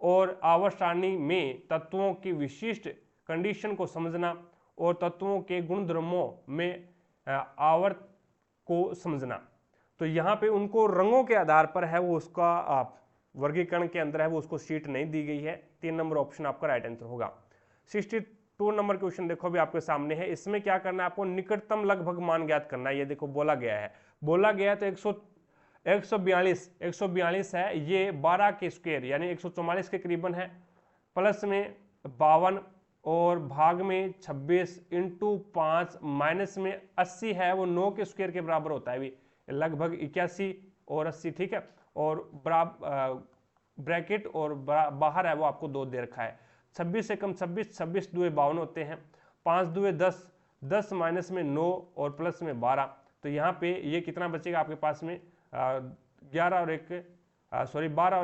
और आवर्त सारणी में तत्वों की विशिष्ट कंडीशन को समझना और तत्वों के गुणधर्मों में आवर्त को समझना। तो यहाँ पे उनको रंगों के आधार पर है वो उसका वर्गीकरण के अंदर है वो उसको सीट नहीं दी गई है। 3 नंबर ऑप्शन आपका राइट आंसर होगा। 62 नंबर क्वेश्चन देखो भी आपके सामने है। इसमें क्या करना है आपको, निकटतम लगभग मान ज्ञात करना है। ये देखो बोला गया है तो 142 है, ये 12 के स्क्वायर यानी 144 के करीबन है, प्लस में 52 और भाग में 26 इंटू 5 माइनस में 80 है वो 9 के स्क्वायर के बराबर होता है, भी लगभग 81 और 80, ठीक है। और ब्रैकेट और बाहर है वो आपको 2 दे रखा है। 26 से कम 26, 26 2 52 होते हैं, 5 2 10, 10 माइनस में 9 और प्लस में 12, तो यहाँ पे ये कितना बचेगा आपके पास में 12 और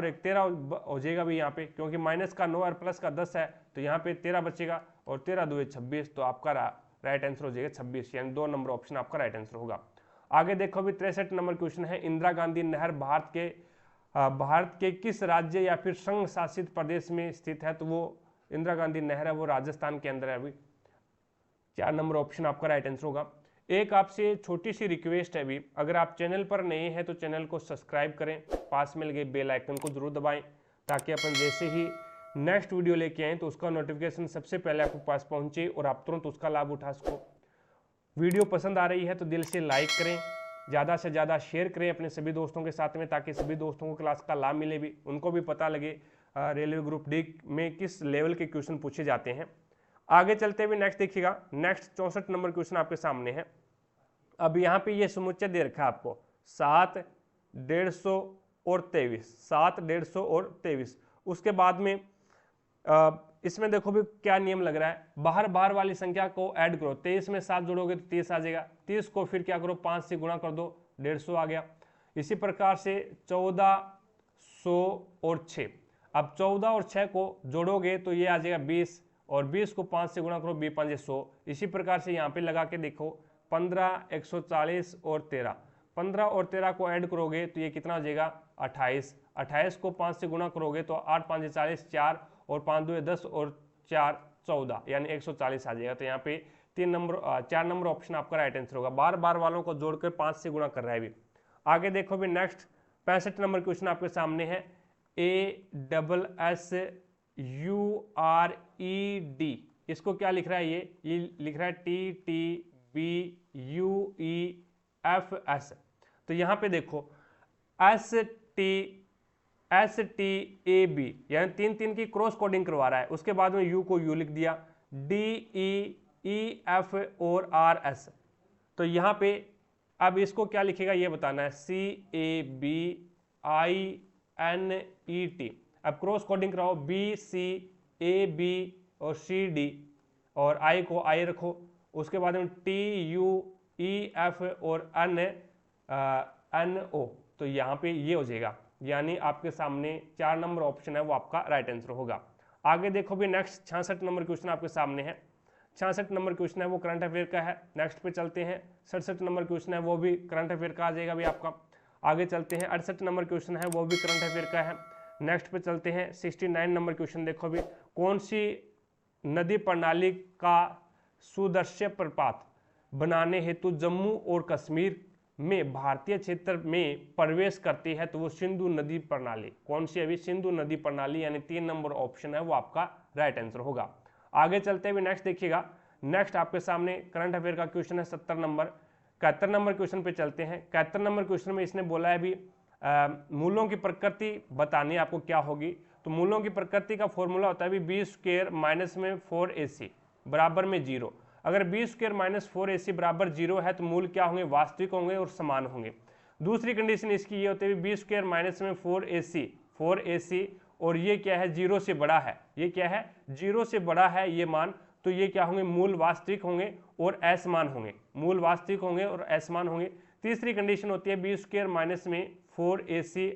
1 13 हो जाएगा भी यहाँ पे, क्योंकि माइनस का 9 और प्लस का 10 है, तो यहाँ पे 13 बचेगा और 13 2 26, तो आपका राइट आंसर हो जाएगा 26, यानी 2 नंबर ऑप्शन आपका राइट आंसर होगा। आगे देखो भी 63 नंबर क्वेश्चन है। इंदिरा गांधी नहर भारत के किस राज्य या फिर संघ शासित प्रदेश में स्थित है, तो वो इंदिरा गांधी नहर है वो राजस्थान के अंदर है। अभी 4 नंबर ऑप्शन आपका राइट आंसर होगा। एक आपसे छोटी सी रिक्वेस्ट है भी, अगर आप चैनल पर नए हैं तो चैनल को सब्सक्राइब करें, पास में लगे बेल आइकन को जरूर दबाएं, ताकि अपन जैसे ही नेक्स्ट वीडियो लेके आएँ तो उसका नोटिफिकेशन सबसे पहले आपके पास पहुंचे और आप तुरंत उसका लाभ उठा सको। वीडियो पसंद आ रही है तो दिल से लाइक करें, ज़्यादा से ज़्यादा शेयर करें अपने सभी दोस्तों के साथ में, ताकि सभी दोस्तों को क्लास का लाभ मिले, भी उनको भी पता लगे रेलवे ग्रुप डी में किस लेवल के क्वेश्चन पूछे जाते हैं। आगे चलते हुए नेक्स्ट देखिएगा, नेक्स्ट 64 नंबर क्वेश्चन आपके सामने है। अब यहाँ पे ये समुच्चय दे रखा है आपको 7, 150 और 23, 7, 150 और 23। उसके बाद में इसमें देखो भी क्या नियम लग रहा है, बाहर वाली संख्या को ऐड करो, 23 में 7 जोड़ोगे तो 30 आ जाएगा, 30 को फिर क्या करो 5 से गुणा कर दो, 150 आ गया। इसी प्रकार से 14, 100 और 6, अब 14 और 6 को जोड़ोगे तो ये आ जाएगा 20, और 20 को 5 से गुणा करो, 20 5 100। इसी प्रकार से यहाँ पे लगा के देखो 15, 140 और 13, 15 और 13 को ऐड करोगे तो ये कितना हो जाएगा 28, 28 को 5 से गुणा करोगे तो 8 5 40, 4 और 5 2 10 और 4 14, यानी 140 आ जाएगा। तो यहाँ पे 4 नंबर ऑप्शन आपका राइट आंसर होगा। बार वालों को जोड़कर 5 से गुणा कर रहा है भी। आगे देखो भी नेक्स्ट 65 नंबर क्वेश्चन आपके सामने है, ASSURED, इसको क्या लिख रहा है, ये लिख रहा है TTBUEFS। तो यहाँ पे देखो STAB यानी 3 की क्रॉस कोडिंग करवा रहा है, उसके बाद में U को U लिख दिया, DEEF और RS। तो यहाँ पे अब इसको क्या लिखेगा ये बताना है, CABINET। अब क्रॉस कोडिंग कराओ, BCAB और CD और I को I रखो, उसके बाद में TUEF और NO। तो यहाँ पे ये हो जाएगा, यानी आपके सामने 4 नंबर ऑप्शन है वो आपका राइट आंसर होगा। आगे देखो भी नेक्स्ट 66 नंबर क्वेश्चन आपके सामने है। 66 नंबर क्वेश्चन है वो करंट अफेयर का है। नेक्स्ट पे चलते हैं, 67 नंबर क्वेश्चन है वो भी करंट अफेयर का आ जाएगा भी आपका। आगे चलते हैं, 68 नंबर क्वेश्चन है वो भी करंट अफेयर का है। नेक्स्ट पे चलते हैं, 69 नंबर क्वेश्चन देखो भी, कौन सी नदी प्रणाली का सुदृश्य प्रपात बनाने हेतु जम्मू और कश्मीर में भारतीय क्षेत्र में प्रवेश करती है, तो वो सिंधु नदी प्रणाली। कौन सी अभी, सिंधु नदी प्रणाली, यानी 3 नंबर ऑप्शन है वो आपका राइट आंसर होगा। आगे चलते हुए नेक्स्ट देखिएगा, नेक्स्ट आपके सामने करंट अफेयर का क्वेश्चन है 70 नंबर। 71 नंबर क्वेश्चन पे चलते हैं। 71 नंबर क्वेश्चन में इसने बोला है भी मूलों की प्रकृति बतानी आपको क्या होगी। तो मूलों की प्रकृति का फॉर्मूला होता है बी स्क्वायर माइनस में 4ac बराबर में 0। अगर बी स्क्वायर माइनस 4ac बराबर 0 है तो मूल क्या होंगे, वास्तविक होंगे और समान होंगे। दूसरी कंडीशन इसकी ये होती है बी स्क्वायर माइनस में 4ac और ये क्या है 0 से बड़ा है, ये क्या है 0 से बड़ा है ये मान, तो ये क्या होंगे, मूल वास्तविक होंगे और असमान होंगे, मूल वास्तविक होंगे और असमान होंगे। तीसरी कंडीशन होती है बी स्क्वायर माइनस में 4ac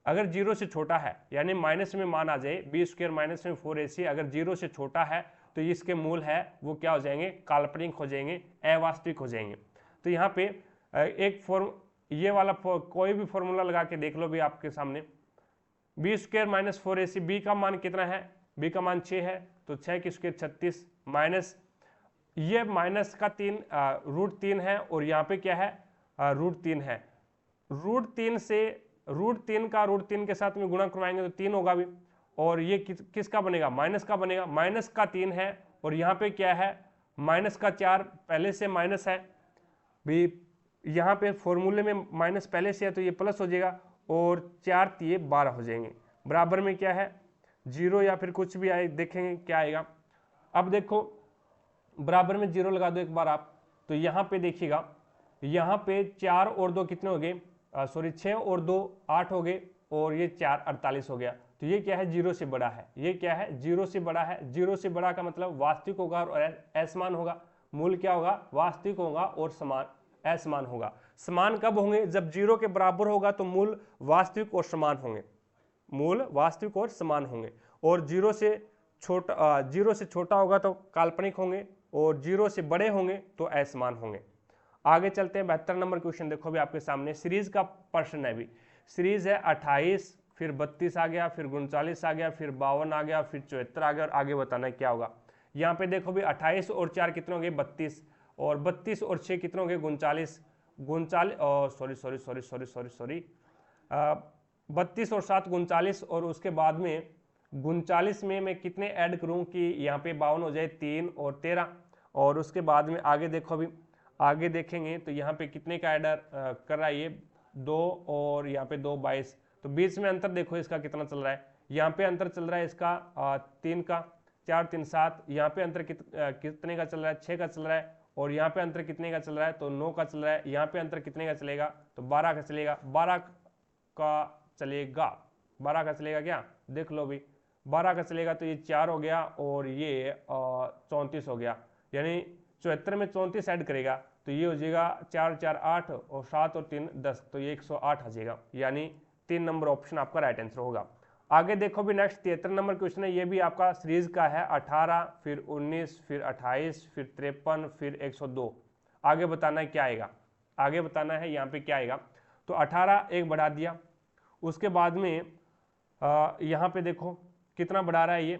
अगर 0 से छोटा है, यानी माइनस में मान आ जाए, बी स्क्वायर माइनस में 4ac अगर 0 से छोटा है तो इसके मूल है वो क्या हो जाएंगे, काल्पनिक हो जाएंगे, अवास्तविक हो जाएंगे। तो यहाँ पे एक ये वाला कोई भी फॉर्मूला लगा के देख लो भी आपके सामने, B square minus 4ac, B का मान कितना है, बी का मान 6 है, तो 6 की स्क्वायर 36 माइनस ये माइनस का 3 √3 है और यहाँ पे क्या है √3 है। √3 से √3 का √3 के साथ में गुणा करवाएंगे तो 3 होगा भी, और ये किसका बनेगा, माइनस का बनेगा, माइनस का 3 है और यहाँ पे क्या है माइनस का 4 पहले से माइनस है भी, यहाँ पे फॉर्मूले में माइनस पहले से है तो ये प्लस हो जाएगा और 4 ये 12 हो जाएंगे, बराबर में क्या है 0 या फिर कुछ भी आए, देखेंगे क्या आएगा। अब देखो बराबर में 0 लगा दो एक बार आप, तो यहाँ पे देखिएगा, यहाँ पे 4 और 2 कितने हो गए, सॉरी 6 और 2 8 हो गए और ये 4 48 हो गया। तो ये क्या है 0 से बड़ा है, ये क्या है 0 से बड़ा है। 0 से बड़ा का मतलब वास्तविक होगा और असमान होगा, मूल क्या होगा, वास्तविक होगा और समान असमान होगा। समान कब होंगे, जब 0 के बराबर होगा तो मूल वास्तविक और समान होंगे, मूल वास्तविक और समान होंगे, और 0 से छोटा होगा तो काल्पनिक होंगे और 0 से बड़े होंगे तो असमान होंगे। आगे चलते हैं, 72 नंबर क्वेश्चन देखो भी आपके सामने, सीरीज का प्रश्न है भी, सीरीज है 28 फिर 32 आ गया, फिर 39 आ गया, फिर 52 आ गया, फिर 74 आ गया, और आगे बताना है क्या होगा। यहाँ पे देखो भी 28 और 4 कितने हो गए 32, और 32 और 6 कितने हो गए 39, 32 और 7 39, और उसके बाद में 39 में मैं कितने ऐड करूं कि यहाँ पे 52 हो जाए 3 और 13, और उसके बाद में आगे देखो भी आगे देखेंगे तो यहाँ पे कितने का एडर कर रहा है ये 2 और यहाँ पे 2 22, तो बीच में अंतर देखो इसका कितना चल रहा है। यहाँ पे अंतर चल रहा है इसका 3 का, 4 3 7। यहाँ पे अंतर कितने का चल रहा है, 6 का चल रहा है। और यहाँ पे अंतर कितने का चल रहा है, तो 9 का चल रहा है। यहाँ पे अंतर कितने का चलेगा, तो 12 का चलेगा। 12 का चलेगा, 12 का चलेगा क्या, देख लो भी, 12 का चलेगा तो ये 4 हो गया और ये 34 हो गया। यानी 74 में 34 ऐड करेगा तो ये हो जाएगा 4 4 8 और 7 और 3 10, तो ये 108 आ जाएगा। यानी 3 नंबर ऑप्शन आपका राइट आंसर होगा। आगे देखो भी नेक्स्ट 73 नंबर क्वेश्चन है, ये भी आपका सीरीज का है। 18 फिर 19 फिर 28 फिर 53 फिर 102। आगे बताना है क्या आएगा, आगे बताना है यहाँ पे क्या आएगा। तो 18 एक बढ़ा दिया, उसके बाद में यहाँ पे देखो कितना बढ़ा रहा है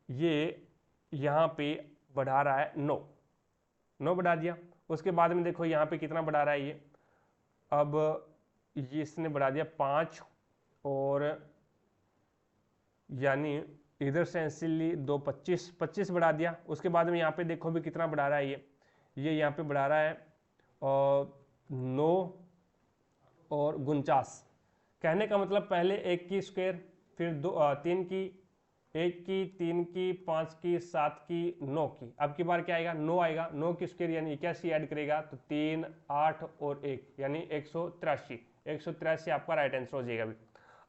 ये यहाँ पे बढ़ा रहा है 9 बढ़ा दिया। उसके बाद में देखो यहाँ पे कितना बढ़ा रहा है ये, अब ये इसने बढ़ा दिया 5 और यानी इधर से एंसिली 2 25 बढ़ा दिया। उसके बाद में यहाँ पे देखो भी कितना बढ़ा रहा है ये यहाँ पे बढ़ा रहा है 9 और 49। कहने का मतलब पहले 1 की स्क्वायर, फिर 3 की, 1 की, 3 की, 5 की, 7 की, 9 की। अब की बार क्या आएगा, 9 आएगा। 9 की स्क्वायर यानी 81 ऐड करेगा तो 3 8 और 1 यानी 183 आपका राइट आंसर हो जाएगा। अभी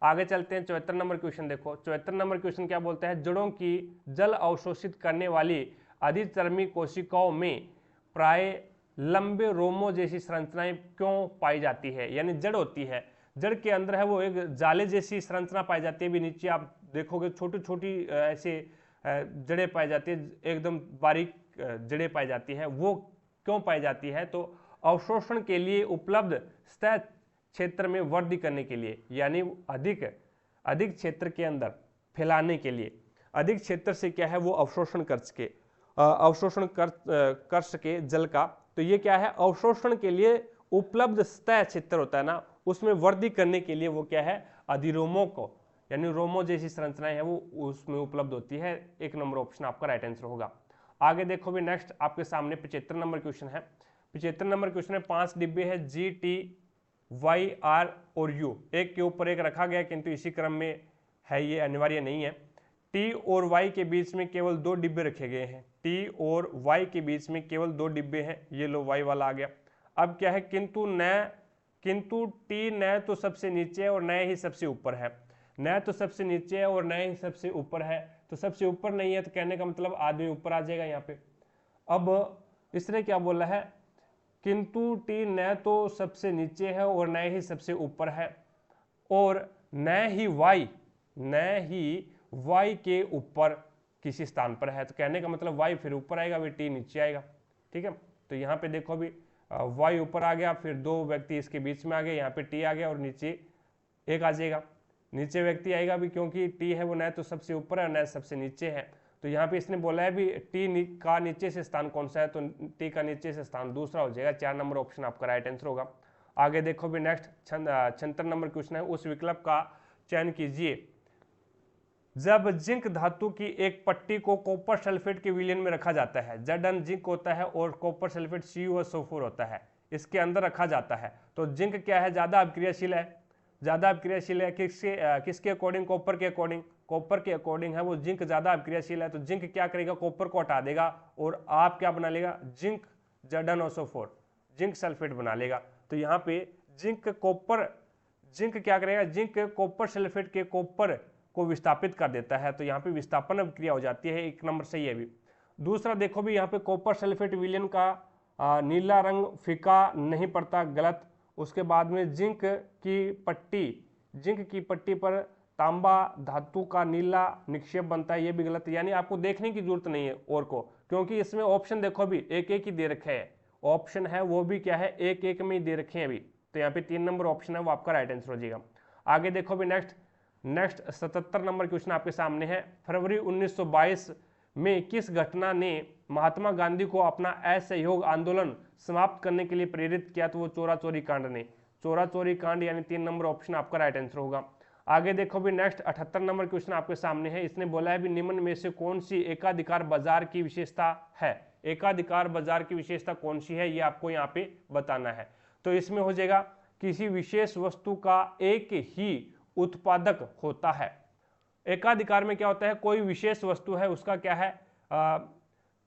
आगे चलते हैं 74 नंबर क्वेश्चन देखो। 74 नंबर क्वेश्चन क्या बोलता है, जड़ों की जल अवशोषित करने वाली अधिचर्मी कोशिकाओं में प्राय लंबे रोमों जैसी संरचनाएं क्यों पाई जाती है। यानी जड़ होती है, जड़ के अंदर है वो एक जाले जैसी संरचना पाई जाती है। भी नीचे आप देखोगे छोटी छोटी ऐसे जड़ें पाई जाती है, एकदम बारीक जड़ें पाई जाती है। वो क्यों पाई जाती है, तो अवशोषण के लिए उपलब्ध सतह क्षेत्र में वृद्धि करने के लिए, यानी अधिक क्षेत्र के अंदर फैलाने के लिए। अधिक क्षेत्र से क्या है वो अवशोषण कर सके जल का। तो ये क्या है, अवशोषण के लिए उपलब्ध सतह क्षेत्र होता है ना, उसमें वृद्धि करने के लिए वो क्या है, अधिरोमों को यानी रोमो जैसी संरचनाएं है वो उसमें उपलब्ध होती है। 1 नंबर ऑप्शन आपका राइट आंसर होगा। आगे देखो भी नेक्स्ट आपके सामने 75 नंबर क्वेश्चन है। 75 नंबर क्वेश्चन में 5 डिब्बे है G, T, Y, R और U, एक के ऊपर एक रखा गया, किंतु इसी क्रम में है, ये अनिवार्य नहीं है। T और Y के बीच में केवल 2 डिब्बे रखे गए हैं। T और Y के बीच में केवल 2 डिब्बे हैं, ये लो Y वाला आ गया। अब क्या है, किंतु T न तो सबसे नीचे है और न ही सबसे ऊपर है। न तो सबसे नीचे है और न ही सबसे ऊपर है, तो सबसे ऊपर नहीं है तो कहने का मतलब आदमी ऊपर आ जाएगा यहाँ पे। अब इसने क्या बोला है, किंतु T न तो सबसे नीचे है और न ही सबसे ऊपर है और न ही Y के ऊपर किसी स्थान पर है, तो कहने का मतलब Y फिर ऊपर आएगा, वे T नीचे आएगा। ठीक है, तो यहाँ पे देखो अभी Y ऊपर आ गया, फिर 2 व्यक्ति इसके बीच में आ गए, यहाँ पे T आ गया और नीचे 1 आ जाएगा। नीचे व्यक्ति आएगा भी क्योंकि T है वो न तो सबसे ऊपर है न सबसे नीचे है। तो यहाँ पे इसने बोला है भी T का नीचे से स्थान कौन सा है, तो T का नीचे से स्थान दूसरा हो जाएगा। 4 नंबर ऑप्शन आपका राइट आंसर होगा। आगे देखो भी नेक्स्ट 76 नंबर क्वेश्चन है। उस विकल्प का चयन कीजिए जब जिंक धातु की एक पट्टी को कॉपर सल्फेट के विलयन में रखा जाता है। Zn जिंक होता है और कॉपर सल्फेट CuSO4 होता है, इसके अंदर रखा जाता है। तो जिंक क्या है, ज्यादा अभिक्रियाशील है, किसके अकॉर्डिंग, कॉपर के अकॉर्डिंग। कॉपर के अकॉर्डिंग है वो जिंक ज्यादा अभिक्रियाशील है, तो जिंक क्या करेगा, कॉपर को हटा देगा और आप क्या बना लेगा, जिंक ZnOSO4 जिंक सल्फेट बना लेगा। तो यहाँ पे जिंक क्या करेगा, जिंक कॉपर सल्फेट के कॉपर को विस्थापित कर देता है, तो यहाँ पे विस्थापन अभिक्रिया हो जाती है। 1 नंबर सही है भी। दूसरा देखो भी यहाँ पे कॉपर सल्फेट विलयन का नीला रंग फीका नहीं पड़ता, गलत। उसके बाद में जिंक की पट्टी पर तांबा धातु का नीला निक्षेप बनता है, ये भी गलत। यानी आपको देखने की जरूरत नहीं है और को, क्योंकि इसमें ऑप्शन देखो भी एक ही दे रखे हैं, ऑप्शन है वो भी क्या है, एक में ही दे रखे हैं अभी। तो यहाँ पे 3 नंबर ऑप्शन है वो आपका राइट आंसर हो जाएगा। आगे देखो भी नेक्स्ट 77 नंबर क्वेश्चन आपके सामने है। फरवरी 1922 में किस घटना ने महात्मा गांधी को अपना असहयोग आंदोलन समाप्त करने के लिए प्रेरित किया, तो वो चोरा चोरी कांड ने। चोरा चोरी कांड यानी 3 नंबर ऑप्शन आपका राइट आंसर होगा। आगे देखो भी नेक्स्ट 78 नंबर क्वेश्चन आपके सामने है। इसने बोला है भी निम्न में से कौन सी एकाधिकार बाजार की विशेषता है। एकाधिकार बाजार की विशेषता कौन सी है, ये आपको यहाँ पे बताना है। तो इसमें हो जाएगा किसी विशेष वस्तु का एक ही उत्पादक होता है। एकाधिकार में क्या होता है, कोई विशेष वस्तु है उसका क्या है,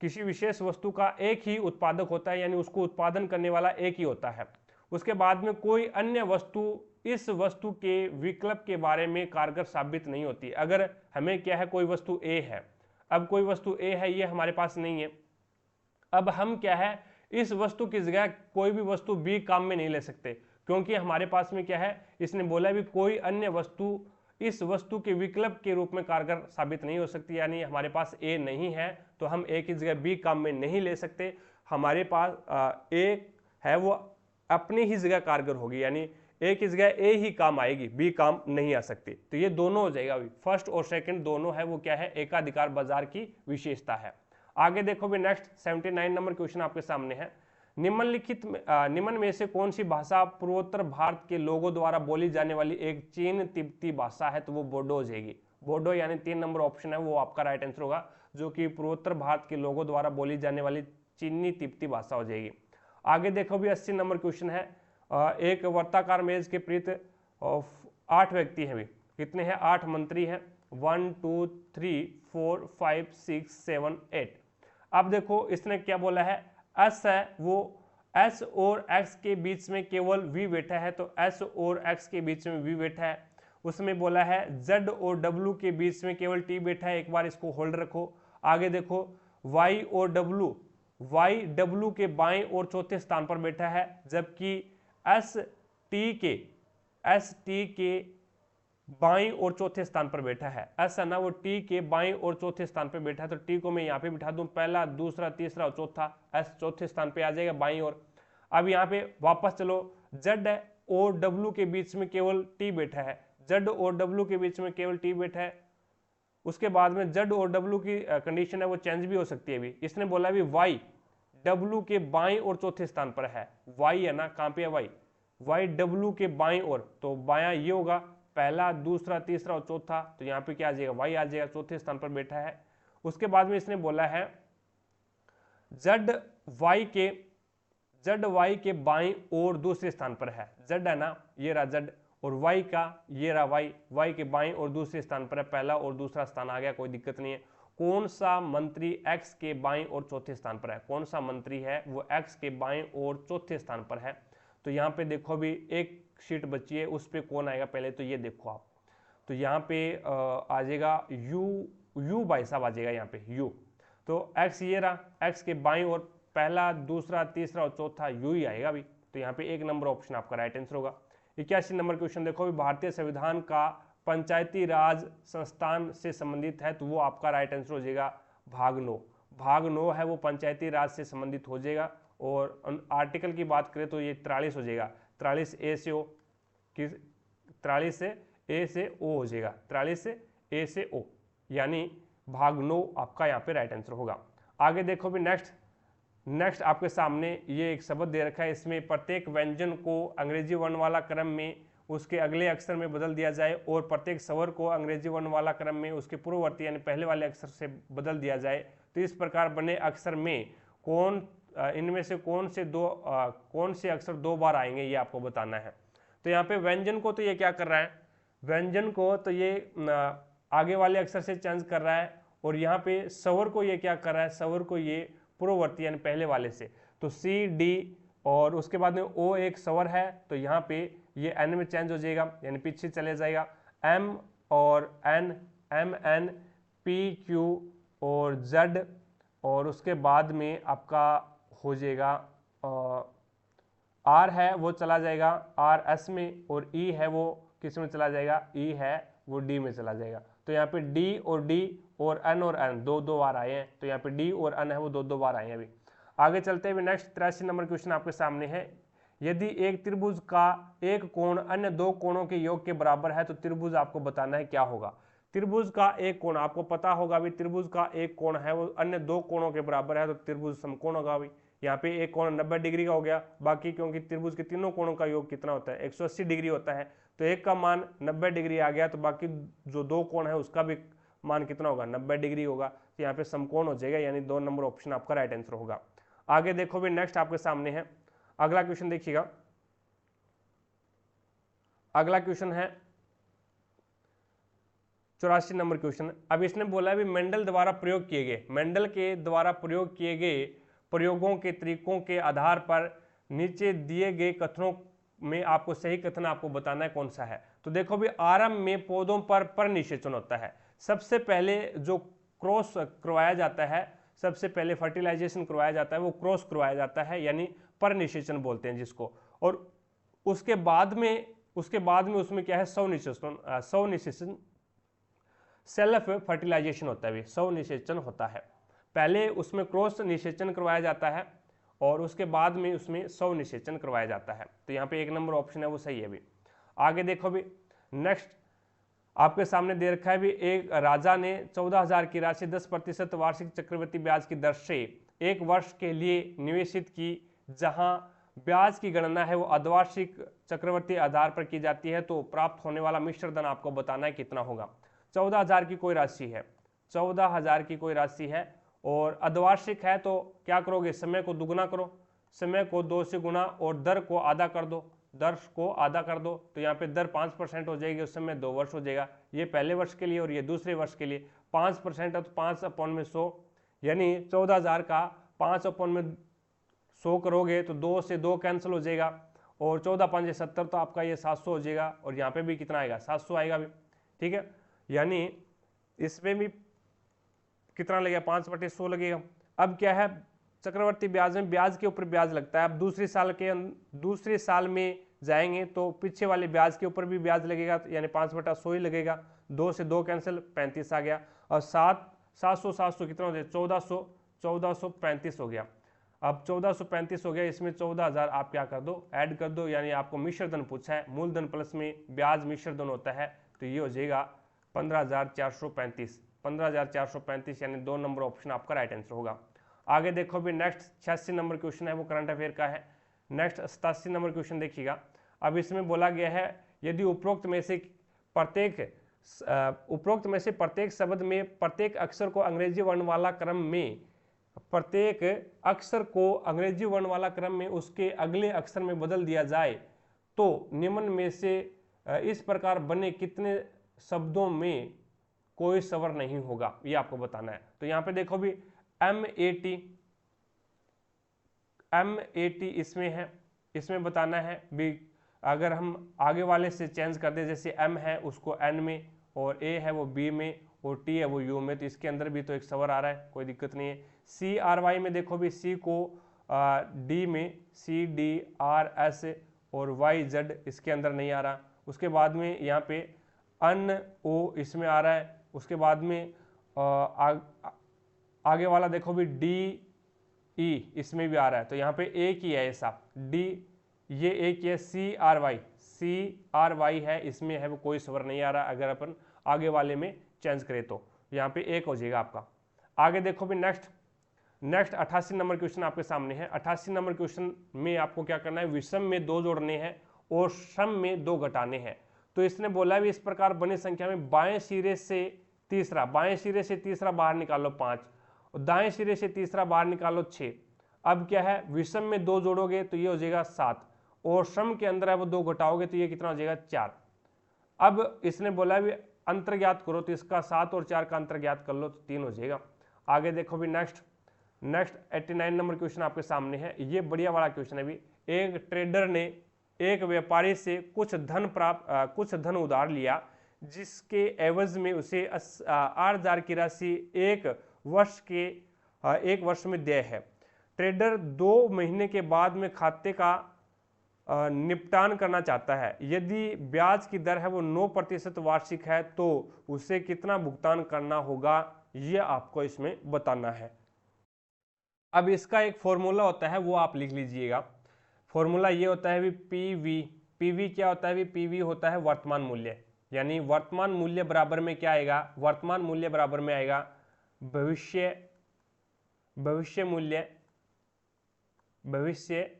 किसी विशेष वस्तु का एक ही उत्पादक होता है, यानी उसको उत्पादन करने वाला एक ही होता है। उसके बाद में कोई अन्य वस्तु इस वस्तु के विकल्प के बारे में कारगर साबित नहीं होती। अगर हमें क्या है, कोई वस्तु ए है, अब कोई वस्तु ए है, ये हमारे पास नहीं है, अब हम क्या है, इस वस्तु की जगह कोई भी वस्तु बी काम में नहीं ले सकते, क्योंकि हमारे पास में क्या है, इसने बोला भी कोई अन्य वस्तु इस वस्तु के विकल्प के रूप में कारगर साबित नहीं हो सकती, यानी हमारे पास ए नहीं है तो हम ए की जगह बी काम में नहीं ले सकते। हमारे पास ए है वो अपनी ही जगह कारगर होगी, यानी ए की जगह ए ही काम आएगी, बी काम नहीं आ सकती। तो ये दोनों हो जाएगा, फर्स्ट और सेकंड दोनों है वो क्या है, एकाधिकार बाजार की विशेषता है। आगे देखो भी नेक्स्ट 79 नंबर क्वेश्चन आपके सामने है। निम्न में से कौन सी भाषा पूर्वोत्तर भारत के लोगों द्वारा बोली जाने वाली एक चीन तिब्बती भाषा है, तो वो बोडो हो जाएगी। बोडो यानी 3 नंबर ऑप्शन है वो आपका राइट आंसर होगा, जो कि पूर्वोत्तर भारत के लोगों द्वारा बोली जाने वाली चीनी तिब्बती भाषा हो जाएगी। आगे देखो भी 80 नंबर क्वेश्चन है। एक वर्ताकार मेज के प्रीत 8 व्यक्ति हैं, भी कितने हैं, 8 मंत्री हैं, 1 2 3 4 5 6 7 8। अब देखो इसने क्या बोला है, एस है वो एस और एक्स के बीच में केवल वी बैठा है, तो एस और एक्स के बीच में वी बैठा है। उसमें बोला है जेड और डब्ल्यू के बीच में केवल टी बैठा है, एक बार इसको होल्ड रखो। आगे देखो वाई और डब्ल्यू, वाई डब्ल्यू के बाएं और चौथे स्थान पर बैठा है, जबकि एस टी के बाईं और चौथे स्थान पर बैठा है। एस है ना वो टी के बाईं और चौथे स्थान पर बैठा है, तो टी को मैं यहाँ पे बिठा दूं, पहला दूसरा तीसरा और चौथा, एस चौथे स्थान पे आ जाएगा बाईं ओर। अब यहाँ पे वापस चलो, जेड और डब्ल्यू के बीच में केवल टी बैठा है, जेड और डब्ल्यू के बीच में केवल टी बैठा है। उसके बाद में जेड और डब्ल्यू की कंडीशन है वो चेंज भी हो सकती है। अभी इसने बोला भी वाई डब्ल्यू के बाईं और चौथे स्थान पर है, वाई है ना, कहाँ पे है वाई, वाई डब्ल्यू के बाईं ओर, तो बायां ये होगा, पहला दूसरा तीसरा और चौथा, तो यहाँ पे क्या आ जाएगा, वाई आ जाएगा, चौथे स्थान पर बैठा है। उसके बाद में इसने बोला है जेड वाई के बाईं और दूसरे स्थान पर है, जेड है ना ये रहा जेड, और वाई का ये रहा वाई, वाई के बाईं और दूसरे स्थान पर है, पहला और दूसरा स्थान आ गया, कोई दिक्कत नहीं है। कौन सा मंत्री एक्स के बाईं और चौथे स्थान पर है, कौन सा मंत्री है वो एक्स के बाईं और चौथे स्थान पर है, तो यहाँ पे देखो भी एक शीट बची है, उस पे कौन आएगा पहले, तो ये देखो आप, तो यहाँ पे आ जाएगा यू भाई साहब आ जाएगा यहाँ पे यू, तो एक्स ये रहा, एक्स के बाईं और पहला दूसरा तीसरा और चौथा यू ही आएगा भी, तो यहाँ पे 1 नंबर ऑप्शन आपका राइट आंसर होगा। 81 नंबर क्वेश्चन देखो भी, भारतीय संविधान का पंचायती राज संस्थान से संबंधित है, तो वो आपका राइट आंसर हो जाएगा भाग 9। भाग 9 है वो पंचायती राज से संबंधित हो जाएगा, और आर्टिकल की बात करें तो ये 43 हो जाएगा, 43 ए से ओ, 43 से ए से ओ हो जाएगा, 43 से ए से ओ, यानी भाग 9 आपका यहाँ पे राइट आंसर होगा। आगे देखो भी नेक्स्ट आपके सामने ये एक शब्द दे रखा है, इसमें प्रत्येक व्यंजन को अंग्रेजी वर्ण वाला क्रम में उसके अगले अक्षर में बदल दिया जाए, और प्रत्येक स्वर को अंग्रेजी वर्ण वाला क्रम में उसके पूर्ववर्ती यानी पहले वाले अक्षर से बदल दिया जाए, तो इस प्रकार बने अक्षर में इनमें से कौन से अक्षर 2 बार आएंगे, ये आपको बताना है। तो यहाँ पे व्यंजन को तो ये क्या कर रहा है, व्यंजन को तो ये आगे वाले अक्षर से चेंज कर रहा है, और यहाँ पे स्वर को ये क्या कर रहा है, स्वर को ये पूर्ववर्ती यानी पहले वाले से, तो सी डी, और उसके बाद में ओ एक स्वर है, तो यहाँ पे ये एन में चेंज हो जाएगा, यानी पीछे चले जाएगा, एम और N, M N P Q और जेड, और उसके बाद में आपका हो जाएगा आर है वो चला जाएगा आर एस में, और ई है वो किस में चला जाएगा, ई है वो डी में चला जाएगा। तो यहाँ पे डी और एन 2 बार आए हैं, तो यहाँ पे डी और एन है वो 2 बार आए हैं। अभी आगे चलते हुए नेक्स्ट 83 नंबर क्वेश्चन आपके सामने है, यदि एक त्रिभुज का एक कोण अन्य 2 कोणों के योग के बराबर है, तो त्रिभुज आपको बताना है क्या होगा। त्रिभुज का एक कोण आपको पता होगा भी, त्रिभुज का एक कोण है वो अन्य 2 कोणों के बराबर है, तो त्रिभुज समकोण होगा भी। यहाँ पे एक कोण 90 डिग्री का हो गया, बाकी क्योंकि त्रिभुज के तीनों कोणों का योग कितना होता है 180 डिग्री होता है, तो एक का मान 90 डिग्री आ गया, तो बाकी जो 2 कोण है उसका भी मान कितना होगा 90 डिग्री होगा, तो यहाँ पे समकोण हो जाएगा, यानी 2 नंबर ऑप्शन आपका राइट आंसर होगा। आगे देखो भी नेक्स्ट आपके सामने है अगला क्वेश्चन, देखिएगा अगला क्वेश्चन है 84 नंबर क्वेश्चन। अब इसने बोला है भी मेंडल द्वारा प्रयोग किए गए, मेंडल के द्वारा प्रयोग किए गए प्रयोगों के तरीकों के आधार पर नीचे दिए गए कथनों में आपको सही कथन आपको बताना है कौन सा है। तो देखो भी आरंभ में पौधों पर निषेचन होता है, सबसे पहले जो क्रॉस करवाया जाता है, सबसे पहले फर्टिलाइजेशन करवाया जाता है वो क्रॉस करवाया जाता है, यानी पर निषेचन बोलते हैं जिसको। और उसके बाद में उसमें क्या है सौ निषेचन सेल्फ फर्टिलाइजेशन होता है, सौ निषेचन होता है। पहले उसमें क्रॉस निषेचन करवाया जाता है और उसके बाद में उसमें सौ निषेचन करवाया जाता है। तो यहाँ पे 1 नंबर ऑप्शन है वो सही है भी। आगे देखो भी नेक्स्ट आपके सामने दे रखा है भी एक राजा ने 14,000 की राशि 10% वार्षिक चक्रवृद्धि ब्याज की दर से 1 वर्ष के लिए निवेशित की, जहां ब्याज की गणना है वो अर्धवार्षिक चक्रवृद्धि आधार पर की जाती है, तो प्राप्त होने वाला मिश्र धन आपको बताना है कितना होगा। 14,000 की कोई राशि है, 14,000 की कोई राशि है और अर्धवार्षिक है, तो क्या करोगे, समय को दुगुना करो, समय को 2 से गुना और दर को आधा कर दो, दर को आधा कर दो, तो यहाँ पे दर 5% हो जाएगी, उस समय 2 वर्ष हो जाएगा। ये पहले वर्ष के लिए और ये दूसरे वर्ष के लिए 5% है, तो 5/100 यानी 14,000 का 5/100 करोगे तो 2 से 2 कैंसिल हो जाएगा और 14×5 = 70, तो आपका ये 700 हो जाएगा और यहाँ पे भी कितना आएगा 700 आएगा भी, ठीक है। यानी इसमें भी कितना लगेगा 5/100 लगेगा। अब क्या है चक्रवर्ती ब्याज में ब्याज के ऊपर ब्याज लगता है। अब दूसरे साल में जाएंगे तो पीछे वाले ब्याज के ऊपर भी ब्याज लगेगा, यानी 5/100 ही लगेगा। 2 से 2 कैंसिल 35 आ गया और 700 कितना हो जाए 1435 हो गया। अब 1435 हो गया, इसमें 14,000 आप क्या कर दो ऐड कर दो, यानी आपको मिश्र धन पूछा है, मूलधन प्लस में ब्याज मिश्र धन होता है, तो ये हो जाएगा 15,435 यानी 2 नंबर ऑप्शन आपका राइट आंसर होगा। आगे देखो भी नेक्स्ट 86 नंबर क्वेश्चन है वो करंट अफेयर का है। नेक्स्ट 87 नंबर क्वेश्चन देखिएगा। अब इसमें बोला गया है यदि उपरोक्त में से प्रत्येक शब्द में प्रत्येक अक्षर को अंग्रेजी वर्णमाला क्रम में उसके अगले अक्षर में बदल दिया जाए तो निम्न में से इस प्रकार बने कितने शब्दों में कोई स्वर नहीं होगा, ये आपको बताना है। तो यहाँ पे देखो भी MAT इसमें है, इसमें बताना है भी अगर हम आगे वाले से चेंज कर दे, जैसे M है उसको N में और A है वो B में और T है वो U में, तो इसके अंदर भी तो एक स्वर आ रहा है, कोई दिक्कत नहीं है। CRY में देखो भी C को D में CDRS और YZ इसके अंदर नहीं आ रहा। उसके बाद में यहाँ पे NO इसमें आ रहा है। उसके बाद में आगे वाला देखो भी DE इसमें भी आ रहा है, तो यहाँ पे एक ही है ऐसा D, ये एक ही है। CRY है, इसमें है वो कोई स्वर नहीं आ रहा। अगर अपन आगे वाले में चेंज करें तो यहाँ पे एक हो जाएगा आपका। आगे देखो भी नेक्स्ट 88 नंबर क्वेश्चन आपके सामने है। 88 नंबर क्वेश्चन में आपको क्या करना है, विषम में 2 जोड़ने हैं और सम में 2 घटाने हैं। तो इसने बोला है इस प्रकार बनी संख्या में बाएं सिरे से तीसरा बाहर निकालो 5 और दाएं सिरे से तीसरा बाहर निकालो 6। अब क्या है विषम में 2 जोड़ोगे तो ये हो जाएगा 7 और सम के अंदर है वो 2 घटाओगे तो ये कितना हो जाएगा 4। अब इसने बोला है अंतर ज्ञात करो, तो इसका 7 और 4 का अंतर ज्ञात कर लो तो 3 हो जाएगा। आगे देखो भी नेक्स्ट 89 नंबर क्वेश्चन आपके सामने है। ये बढ़िया वाला क्वेश्चन है भी। एक ट्रेडर ने एक व्यापारी से कुछ धन उधार लिया जिसके एवज में उसे 8,000 की राशि एक वर्ष में देय है। ट्रेडर 2 महीने के बाद में खाते का निपटान करना चाहता है। यदि ब्याज की दर है वो 9% वार्षिक है तो उसे कितना भुगतान करना होगा, ये आपको इसमें बताना है। अब इसका एक फॉर्मूला होता है वो आप लिख लीजिएगा। फॉर्मूला ये होता है पीवी क्या होता है, पीवी होता है वर्तमान मूल्य, यानी वर्तमान मूल्य बराबर में क्या आएगा, वर्तमान मूल्य बराबर में आएगा भविष्य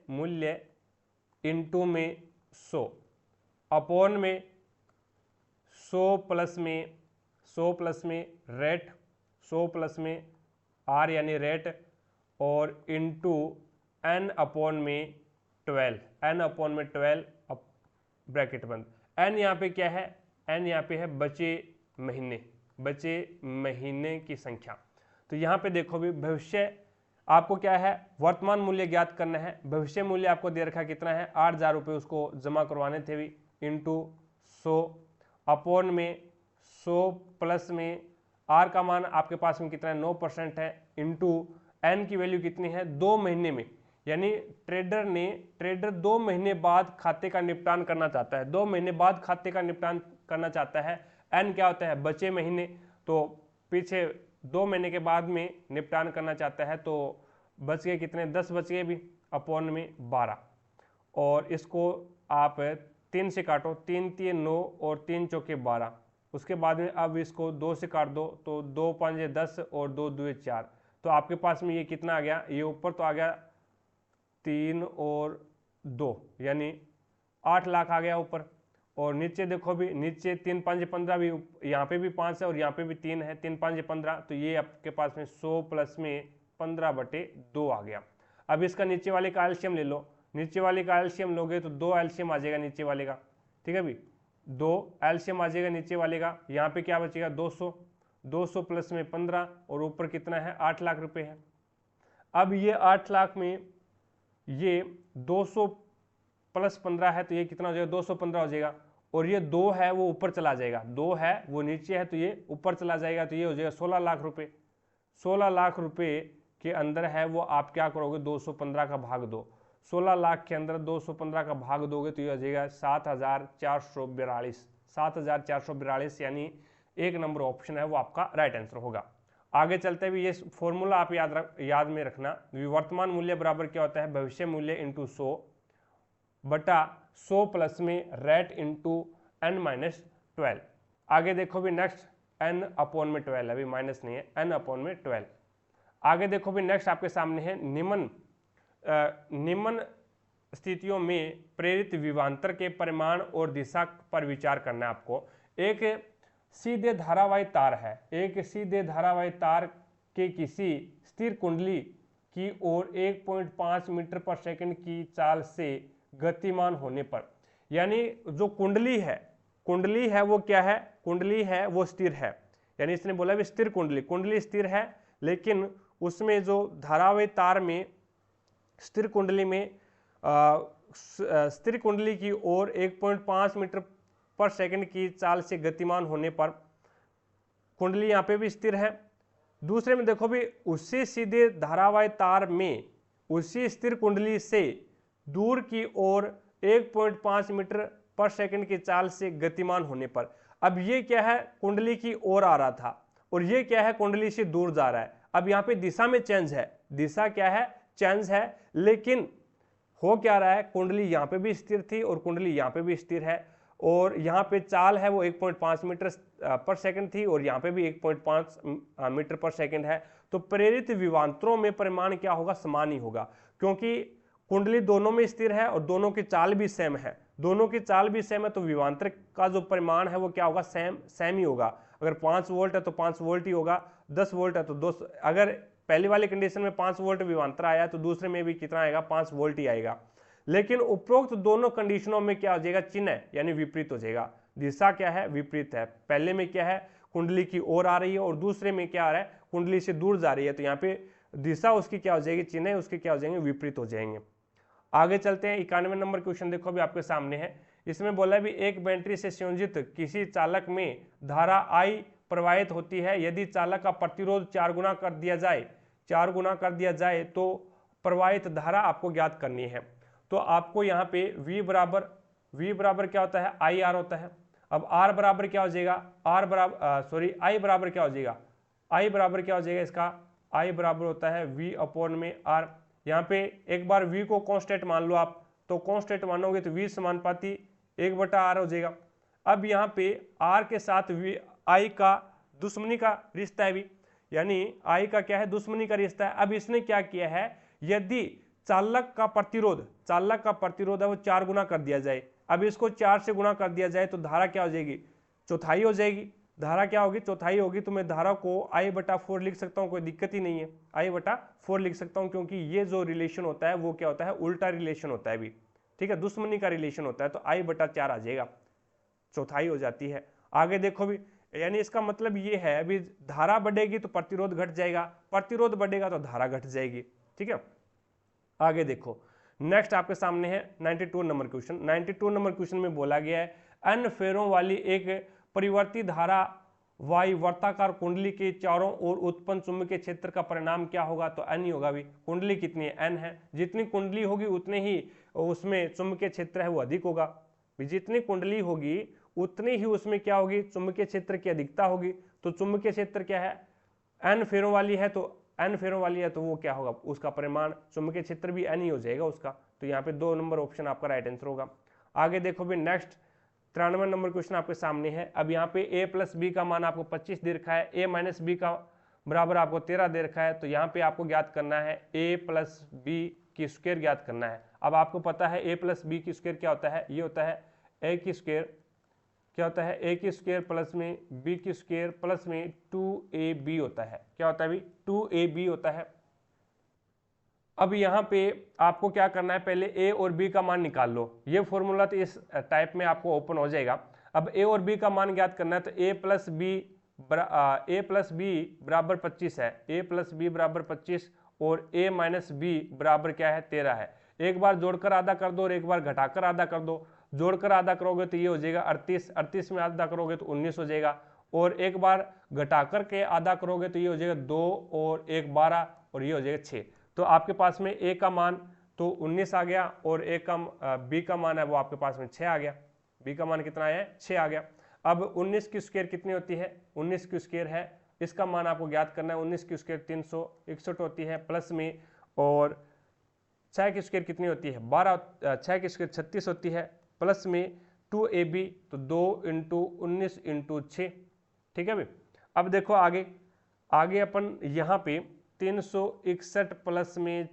मूल्य इनटू में 100 अपॉन में 100 प्लस में 100 प्लस में रेट, 100 प्लस में आर यानी रेट, और इनटू n अपॉन में 12, n अपॉन में 12 ब्रैकेट बंद। n यहाँ पे क्या है, n यहाँ पे है बचे महीने, बचे महीने की संख्या। तो यहाँ पे देखो भी भविष्य आपको क्या है, वर्तमान मूल्य ज्ञात करना है। भविष्य मूल्य आपको दे रखा कितना है, 8,000 रुपये उसको जमा करवाने थे भी, इंटू 100 अपॉन में 100 प्लस में आर का मान आपके पास में कितना है, 9% है, इंटू एन की वैल्यू कितनी है, 2 महीने में, यानी ट्रेडर 2 महीने बाद खाते का निपटान करना चाहता है, 2 महीने बाद खाते का निपटान करना चाहता है। एन क्या होता है, बचे महीने, तो पीछे 2 महीने के बाद में निपटान करना चाहता है, तो बच गए कितने, 10 बच गए भी, अपॉन में 12, और इसको आप 3 से काटो, 3 3 9 और 3 चौके 12, उसके बाद में अब इसको 2 से काट दो, तो 2 5 10 और 2 2 4, तो आपके पास में ये कितना आ गया, ये ऊपर तो आ गया 3 और 2 यानी 8 लाख आ गया ऊपर, और नीचे देखो भी, नीचे 3 5 15 भी, यहाँ पे भी 5 है और यहाँ पे भी 3 है, 3 5 15, तो ये आपके पास में 100 प्लस में 15/2 आ गया। अब इसका नीचे वाले का एलसीएम ले लो, नीचे वाले का एलसीएम लोगे तो 2 एलसीएम आ जाएगा नीचे वाले का, ठीक है भी, 2 एलसीएम आ जाएगा नीचे वाले का। यहाँ पे क्या बचेगा, 200, 200 प्लस में 15, और ऊपर कितना है, 8 लाख रुपए है। अब ये 8 लाख में ये 200 प्लस 15 है, तो ये कितना हो जाएगा, 215 हो जाएगा, और ये 2 है वो ऊपर चला जाएगा, 2 है वो नीचे है तो ये ऊपर चला जाएगा, तो ये हो जाएगा 16 लाख रुपए। 16 लाख रुपए के अंदर है वो आप क्या करोगे, 215 का भाग दो, 16 लाख के अंदर 215 का भाग दोगे तो ये हो जाएगा 7,442, 7,442, यानी 1 नंबर ऑप्शन है वो आपका राइट आंसर होगा। आगे चलते हुए ये फॉर्मूला आप याद में रखना, वर्तमान मूल्य बराबर क्या होता है, भविष्य मूल्य इंटू 100 बटा 100 प्लस में रेट इंटू n-12। आगे देखो भी नेक्स्ट n अपॉन में 12, अभी माइनस नहीं है, n अपॉन में 12। आगे देखो भी नेक्स्ट आपके सामने है निम्न स्थितियों में प्रेरित विभवांतर के परिमाण और दिशा पर विचार करना है आपको। एक सीधे धारावाही तार है, एक सीधे धारावाही तार के किसी स्थिर कुंडली की ओर 1.5 मीटर पर सेकंड की चाल से गतिमान होने पर, यानी जो कुंडली है वो क्या है, कुंडली है वो स्थिर है, यानी इसने बोला भी स्थिर कुंडली स्थिर है, लेकिन उसमें जो धारावाही तार में स्थिर कुंडली में स्थिर कुंडली की ओर 1.5 मीटर पर सेकंड की चाल से गतिमान होने पर कुंडली यहाँ पे भी स्थिर है। दूसरे में देखो भी उसी सीधे धारावाही तार में उसी स्थिर कुंडली से दूर की ओर 1.5 मीटर पर सेकंड की चाल से गतिमान होने पर। अब ये क्या है, कुंडली की ओर आ रहा था और ये क्या है, कुंडली से दूर जा रहा है। अब यहाँ पे दिशा में चेंज है, दिशा क्या है, चेंज है, लेकिन हो क्या रहा है, कुंडली यहाँ पे भी स्थिर थी और कुंडली यहाँ पे भी स्थिर है, और यहाँ पे चाल है वो 1.5 मीटर पर सेकंड थी और यहाँ पे भी 1.5 मीटर पर सेकंड है। तो प्रेरित विभवांतरों में परिमाण क्या होगा, समान ही होगा, क्योंकि कुंडली दोनों में स्थिर है और दोनों की चाल भी सेम है, दोनों की चाल भी सेम है, तो विभवांतर का जो परिमाण है वो क्या होगा, सेम ही होगा। अगर 5 वोल्ट है तो 5 वोल्ट ही होगा, 10 वोल्ट है तो 2, अगर पहली वाली कंडीशन में 5 वोल्ट विभवांतर आया तो दूसरे में भी कितना आएगा, 5 वोल्ट ही आएगा। लेकिन उपरोक्त दोनों कंडीशनों में क्या हो जाएगा, चिन्ह यानी विपरीत हो जाएगा। दिशा क्या है, विपरीत है। पहले में क्या है, कुंडली की ओर आ रही है और दूसरे में क्या आ रहा है, कुंडली से दूर जा रही है, तो यहाँ पे दिशा उसकी क्या हो जाएगी, चिन्ह उसके क्या हो जाएंगे, विपरीत हो जाएंगे। आगे चलते हैं, 91 नंबर क्वेश्चन देखो भी आपके सामने है। इसमें बोला भी एक बैटरी से संयोजित किसी चालक में धारा I प्रवाहित होती है, यदि चालक का प्रतिरोध 4 गुना कर दिया जाए तो प्रवाहित धारा आपको ज्ञात करनी है। तो आपको यहाँ पे V बराबर क्या होता है, IR होता है। अब R बराबर क्या हो जाएगा, I बराबर क्या हो जाएगा, I बराबर क्या हो जाएगा इसका, I बराबर होता है V अपॉन में R। यहाँ पे एक बार V को कांस्टेंट मान लो आप, तो कांस्टेंट मानोगे तो V समानुपाती 1/R हो जाएगा। अब यहाँ पे R के साथ I का दुश्मनी का रिश्ता है भी, यानी I का क्या है, दुश्मनी का रिश्ता है। अब इसने क्या किया है, यदि चालक का प्रतिरोध है वो 4 गुना कर दिया जाए, अब इसको 4 से गुना कर दिया जाए तो धारा क्या हो जाएगी, चौथाई हो जाएगी। धारा क्या होगी, चौथाई होगी, तो मैं धारा को I/4 लिख सकता हूँ, कोई दिक्कत ही नहीं है, I/4 लिख सकता हूँ, क्योंकि ये जो रिलेशन होता है वो क्या होता है, उल्टा रिलेशन होता है भी, ठीक है, दुश्मनी का रिलेशन होता है, तो I/4 आ जाएगा, चौथाई हो जाती है। आगे देखो भी, यानी इसका मतलब ये है, अभी धारा बढ़ेगी तो प्रतिरोध घट जाएगा, प्रतिरोध बढ़ेगा तो धारा घट जाएगी, ठीक है। आगे देखो, नेक्स्ट आपके सामने है 92 नंबर क्वेश्चन। 92 नंबर क्वेश्चन में बोला गया है n फेरों वाली एक परिवर्ती धारा वाई वर्ताकार कुंडली के चारों ओर उत्पन्न चुंबकीय क्षेत्र का परिणाम क्या होगा, तो n ही होगा भी, कुंडली कितनी है, n है, जितनी कुंडली होगी उतने ही उसमें चुंबकीय क्षेत्र है वो अधिक होगा, जितनी कुंडली होगी उतनी ही उसमें क्या होगी, चुंबकीय क्षेत्र की अधिकता होगी, तो चुंबकीय क्षेत्र क्या है, n फेरों वाली है, तो n फेरों वाली है तो वो क्या होगा, उसका परिमाण चुंबकीय क्षेत्र भी n ही हो जाएगा उसका, तो यहाँ पे 2 नंबर ऑप्शन आपका राइट आंसर होगा। आगे देखो भी, नेक्स्ट 93 नंबर क्वेश्चन आपके सामने है। अब यहाँ पे a+b का मान आपको 25 दे रखा है, a-b का बराबर आपको 13 दे रखा है, तो यहाँ पे आपको ज्ञात करना है a+b की स्क्वायर ज्ञात करना है। अब आपको पता है a+b की स्क्वायर क्या होता है, ये होता है a की स्क्वायर, क्या होता है, a की स्क्वायर प्लस में b की स्क्वायर प्लस में 2ab होता है, क्या होता है भी, 2ab होता है। अब यहाँ पे आपको क्या करना है, पहले a और b का मान निकाल लो, ये फॉर्मूला तो इस टाइप में आपको ओपन हो जाएगा। अब a और b का मान ज्ञात करना है, तो a+b बराबर 25 है, a+b बराबर 25 और a-b बराबर क्या है, 13 है। एक बार जोड़कर आधा कर दो और एक बार घटाकर आधा कर दो, जोड़कर आधा करोगे तो ये हो जाएगा 38, 38 में आधा करोगे तो 19 हो जाएगा, और एक बार घटाकर के आधा करोगे तो ये हो जाएगा 2 और 1 12 और ये हो जाएगा 6। तो आपके पास में a का मान तो 19 आ गया और a का b का मान है वो आपके पास में 6 आ गया, b का मान कितना है, 6 आ गया। अब 19 की स्क्वायर कितनी होती है, 19 की स्क्वायर है, इसका मान आपको ज्ञात करना है, 19 की स्क्वायर 361 होती है, प्लस में और 6 की स्क्वायर कितनी होती है, 12, 6 की स्क्वायर 36 होती है, प्लस में 2ab, तो 2 × 19 × 6, ठीक है भाई। अब देखो आगे, आगे अपन यहाँ पे 361 प्लस में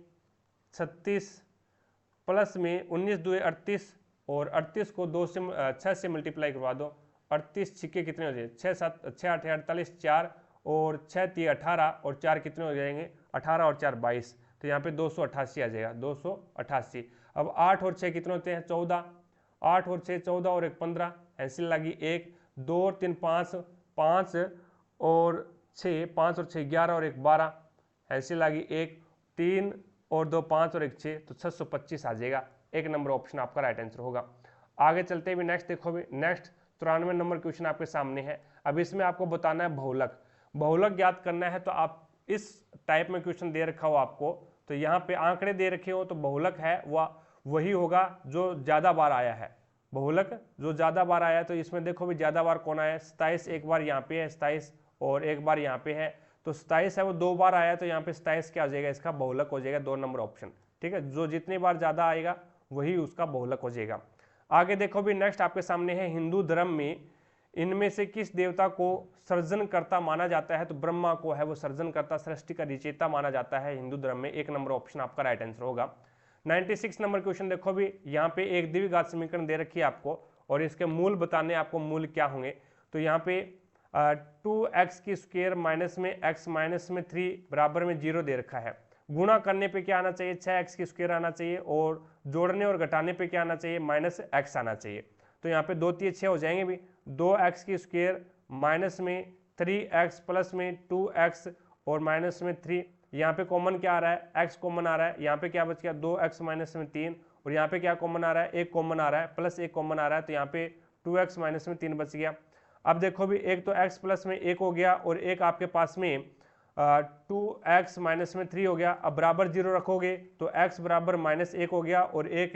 36 प्लस में 19 2 38 और 38 को 6 से मल्टीप्लाई करवा दो, 38 छिक्के कितने हो जाए, 6 7 6 8 48 4 और 6 3 18 और 4 कितने हो जाएंगे, 18 और 4 22, तो यहाँ पे 288 आ जाएगा, 288। अब 8 और 6 कितने होते हैं, 14, 8 और 6 14 और 1 15, एंसिल लगी 1 2 और 3 5, 5 और 6 5 और 6 11 और 1 12, एंसिल लगी 1 3 और 2 5 और 1 6, तो 625 आ जाएगा, 1 नंबर ऑप्शन आपका राइट आंसर होगा। आगे चलते हुए नेक्स्ट देखो भी, नेक्स्ट 93 नंबर क्वेश्चन आपके सामने है। अब इसमें आपको बताना है बहुलक, बहुलक ज्ञात करना है, तो आप इस टाइप में क्वेश्चन दे रखा हो आपको, तो यहाँ पे आंकड़े दे रखे हो, तो बहुलक है वह वही होगा जो ज़्यादा बार आया है, बहुलक जो ज़्यादा बार आया है। तो इसमें देखो भी ज़्यादा बार कौन आया है, 27 एक बार यहाँ पे है 27 और एक बार यहाँ पे है, तो 27 है वो 2 बार आया, तो यहाँ पे 27 क्या हो जाएगा, इसका बहुलक हो जाएगा, 2 नंबर ऑप्शन, ठीक है, जो जितनी बार ज़्यादा आएगा वही उसका बहुलक हो जाएगा। आगे देखो भी, नेक्स्ट आपके सामने है, हिंदू धर्म में इनमें से किस देवता को सृजनकर्ता माना जाता है, तो ब्रह्मा को है वो सृजनकर्ता, सृष्टि का रचयिता माना जाता है हिंदू धर्म में, 1 नंबर ऑप्शन आपका राइट आंसर होगा। 96 नंबर क्वेश्चन देखो भी, यहाँ पे एक द्विघात समीकरण दे रखी है आपको और इसके मूल बताने आपको, मूल क्या होंगे, तो यहाँ पे 2x की स्क्वायर माइनस में x माइनस में 3 बराबर में 0 दे रखा है। गुणा करने पे क्या आना चाहिए, 6x की स्क्वायर आना चाहिए, और जोड़ने और घटाने पे क्या आना चाहिए, -x आना चाहिए। तो यहाँ पे 2 3 6 हो जाएंगे भी, 2x की स्क्वायर माइनस में 3x प्लस में 2x और माइनस में 3, यहाँ पे कॉमन क्या आ रहा है, x कॉमन आ रहा है, यहाँ पे क्या बच गया 2x माइनस में 3, और यहाँ पे क्या कॉमन आ रहा है, 1 कॉमन आ रहा है, प्लस 1 कॉमन आ रहा है, तो यहाँ पे 2x माइनस में 3 बच गया। अब देखो भी, एक तो x प्लस में 1 हो गया और एक आपके पास में 2x माइनस में 3 हो गया। अब बराबर 0 रखोगे तो x बराबर -1 हो गया और एक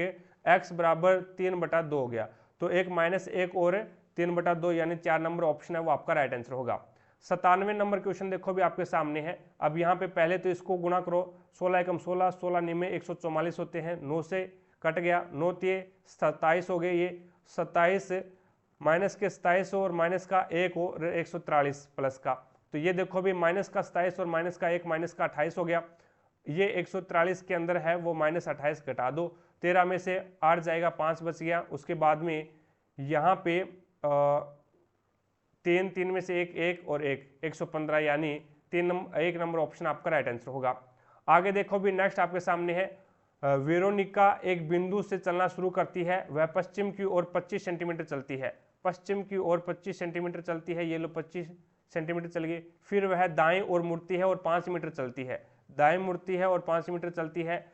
x बराबर 3/2 हो गया, तो एक -1 और 3/2 यानी 4 नंबर ऑप्शन है वो आपका राइट आंसर होगा। 97 नंबर क्वेश्चन देखो भी आपके सामने है। अब यहाँ पे पहले तो इसको गुणा करो, 16 एकम 16, 16 निमे 144 होते हैं, 9 से कट गया, 9 तिये 27 हो गए, ये 27 माइनस के 27 और माइनस का 1 और 143 प्लस का, तो ये देखो भी माइनस का 27 और माइनस का 1 माइनस का 28 हो गया, ये 143 के अंदर है वो -28 घटा दो, 13 में से 8 जाएगा, 5 बच गया। उसके बाद में यहाँ पे तीन में से एक और 115, यानी एक नंबर ऑप्शन आपका राइट आंसर होगा। आगे देखो भी नेक्स्ट आपके सामने है, वेरोनिका एक बिंदु से चलना शुरू करती है, वह पश्चिम की ओर 25 सेंटीमीटर चलती है। पश्चिम की ओर 25 सेंटीमीटर चलती है, ये लो 25 सेंटीमीटर चल गई। फिर वह दाएं ओर मुड़ती है और 5 मीटर चलती है, दाएं मुड़ती है और 5 मीटर चलती है।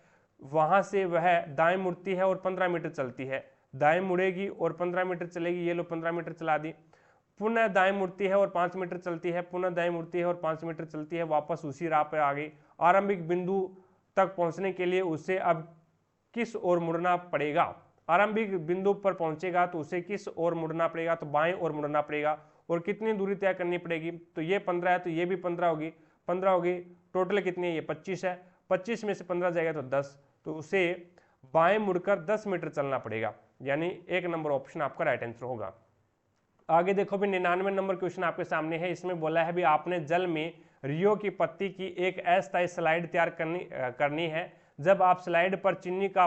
वहां से वह दाएं मुड़ती है और 15 मीटर चलती है, दाएं मुड़ेगी और 15 मीटर चलेगी, ये लो 15 मीटर चला दी। पुनः दाएं मुड़ती है और 5 मीटर चलती है, पुनः दाएं मुड़ती है और 5 मीटर चलती है, वापस उसी राह पर आ गई। आरंभिक बिंदु तक पहुंचने के लिए उसे अब किस ओर मुड़ना पड़ेगा? आरंभिक बिंदु पर पहुंचेगा तो उसे किस ओर मुड़ना पड़ेगा? तो बाएं ओर मुड़ना पड़ेगा। और कितनी दूरी तय करनी पड़ेगी? तो ये 15 है तो ये भी 15 होगी, 15 होगी। टोटल कितनी है? ये 25 है, 25 में से 15 जाएगा तो 10, तो उसे बाएं मुड़कर 10 मीटर चलना पड़ेगा, यानी एक नंबर ऑप्शन आपका राइट आंसर होगा। आगे देखो भी 99 नंबर क्वेश्चन आपके सामने है। इसमें बोला है भी आपने जल में रियो की पत्ती की एक अस्थायी स्लाइड तैयार करनी है। जब आप स्लाइड पर चीनी का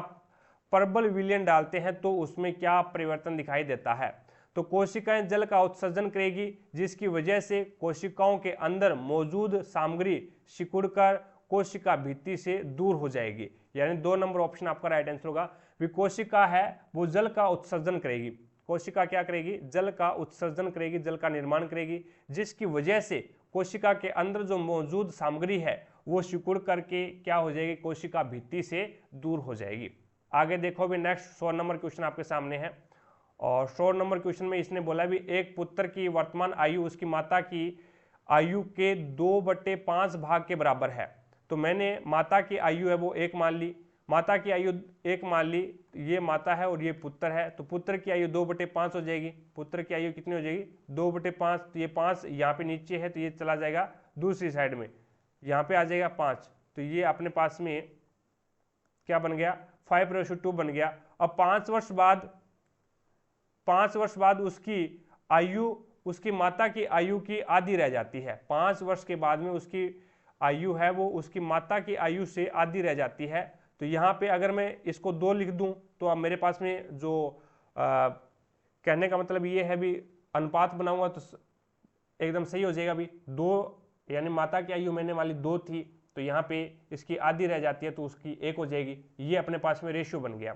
प्रबल विलयन डालते हैं तो उसमें क्या परिवर्तन दिखाई देता है? तो कोशिकाएं जल का उत्सर्जन करेगी, जिसकी वजह से कोशिकाओं के अंदर मौजूद सामग्री सिकुड़कर कोशिका भित्ति से दूर हो जाएगी, यानी 2 नंबर ऑप्शन आपका राइट आंसर होगा। कोशिका है वो जल का उत्सर्जन करेगी, कोशिका क्या करेगी? जल का उत्सर्जन करेगी, जल का निर्माण करेगी, जिसकी वजह से कोशिका के अंदर जो मौजूद सामग्री है वो सिकुड़ करके क्या हो जाएगी? कोशिका भित्ति से दूर हो जाएगी। आगे देखो भी नेक्स्ट 100 नंबर क्वेश्चन आपके सामने है, और 100 नंबर क्वेश्चन में इसने बोला भी एक पुत्र की वर्तमान आयु उसकी माता की आयु के 2/5 भाग के बराबर है। तो मैंने माता की आयु है वो 1 मान ली, माता की आयु 1 मान ली, ये माता है और ये पुत्र है, तो पुत्र की आयु 2/5 हो जाएगी। पुत्र की आयु कितनी हो जाएगी? 2/5, तो ये 5 यहाँ पे नीचे है तो ये चला जाएगा दूसरी साइड में, यहाँ पे आ जाएगा 5, तो ये अपने पास में क्या बन गया? 5:2 बन गया। अब 5 वर्ष बाद उसकी आयु उसकी माता की आयु की आधी रह जाती है। 5 वर्ष के बाद में उसकी आयु है वो उसकी माता की आयु से आधी रह जाती है। तो यहाँ पे अगर मैं इसको 2 लिख दूं तो अब मेरे पास में जो कहने का मतलब ये है भी अनुपात बनाऊंगा तो एकदम सही हो जाएगा भी। 2 यानी माता की आयु मैंने वाली 2 थी, तो यहाँ पे इसकी आधी रह जाती है तो उसकी 1 हो जाएगी। ये अपने पास में रेशियो बन गया।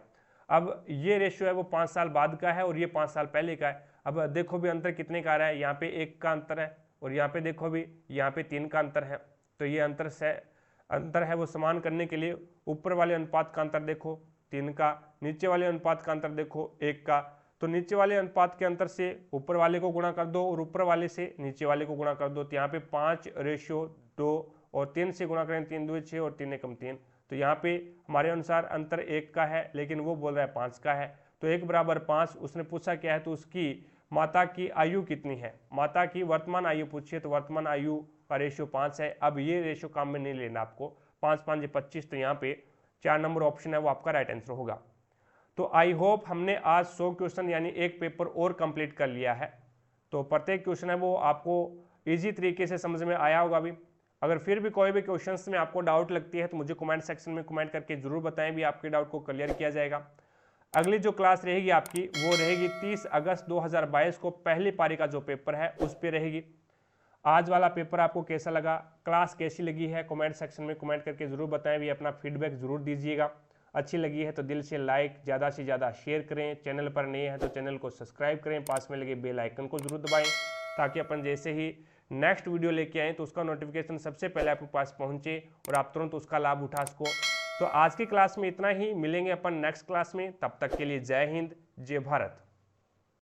अब ये रेशियो है वो 5 साल बाद का है और ये 5 साल पहले का है। अब देखो भी अंतर कितने का आ रहा है? यहाँ पे 1 का अंतर है और यहाँ पे देखो भी यहाँ पे 3 का अंतर है। तो ये अंतर है वो समान करने के लिए ऊपर वाले अनुपात का अंतर देखो 3 का, नीचे वाले अनुपात का अंतर देखो 1 का। तो नीचे वाले अनुपात के अंतर से ऊपर वाले को गुणा कर दो और ऊपर वाले से नीचे वाले को गुणा कर दो, तो यहाँ पे 5:2 और 3 से गुणा करें 3 2 6 और 3 एकम 3। तो यहाँ पे हमारे अनुसार अंतर 1 का है, लेकिन वो बोल रहा है 5 का है। तो 1 बराबर 5 उसने पूछा क्या है? तो उसकी माता की आयु कितनी है? माता की वर्तमान आयु पूछिए, तो वर्तमान आयु का रेशियो 5 है। अब ये रेशियो काम में नहीं लेना आपको, 5 5 25, तो यहाँ पे 4 नंबर ऑप्शन है वो आपका राइट आंसर होगा। तो आई होप हमने आज 100 क्वेश्चन यानी एक पेपर और कंप्लीट कर लिया है। तो प्रत्येक क्वेश्चन है वो आपको ईजी तरीके से समझ में आया होगा भी। अगर फिर भी कोई भी क्वेश्चंस में आपको डाउट लगती है तो मुझे कमेंट सेक्शन में कमेंट करके जरूर बताएं, भी आपके डाउट को क्लियर किया जाएगा। अगली जो क्लास रहेगी आपकी वो रहेगी 30 अगस्त 2022 को पहली पारी का जो पेपर है उस पर रहेगी। आज वाला पेपर आपको कैसा लगा, क्लास कैसी लगी है, कमेंट सेक्शन में कमेंट करके जरूर बताएं, भी अपना फीडबैक जरूर दीजिएगा। अच्छी लगी है तो दिल से लाइक, ज़्यादा से ज़्यादा शेयर करें। चैनल पर नए हैं तो चैनल को सब्सक्राइब करें, पास में लगे बेल आइकन को जरूर दबाएं, ताकि अपन जैसे ही नेक्स्ट वीडियो लेके आएँ तो उसका नोटिफिकेशन सबसे पहले आपके पास पहुँचे और आप तुरंत उसका लाभ उठा सको। तो आज की क्लास में इतना ही, मिलेंगे अपन नेक्स्ट क्लास में, तब तक के लिए जय हिंद, जय भारत।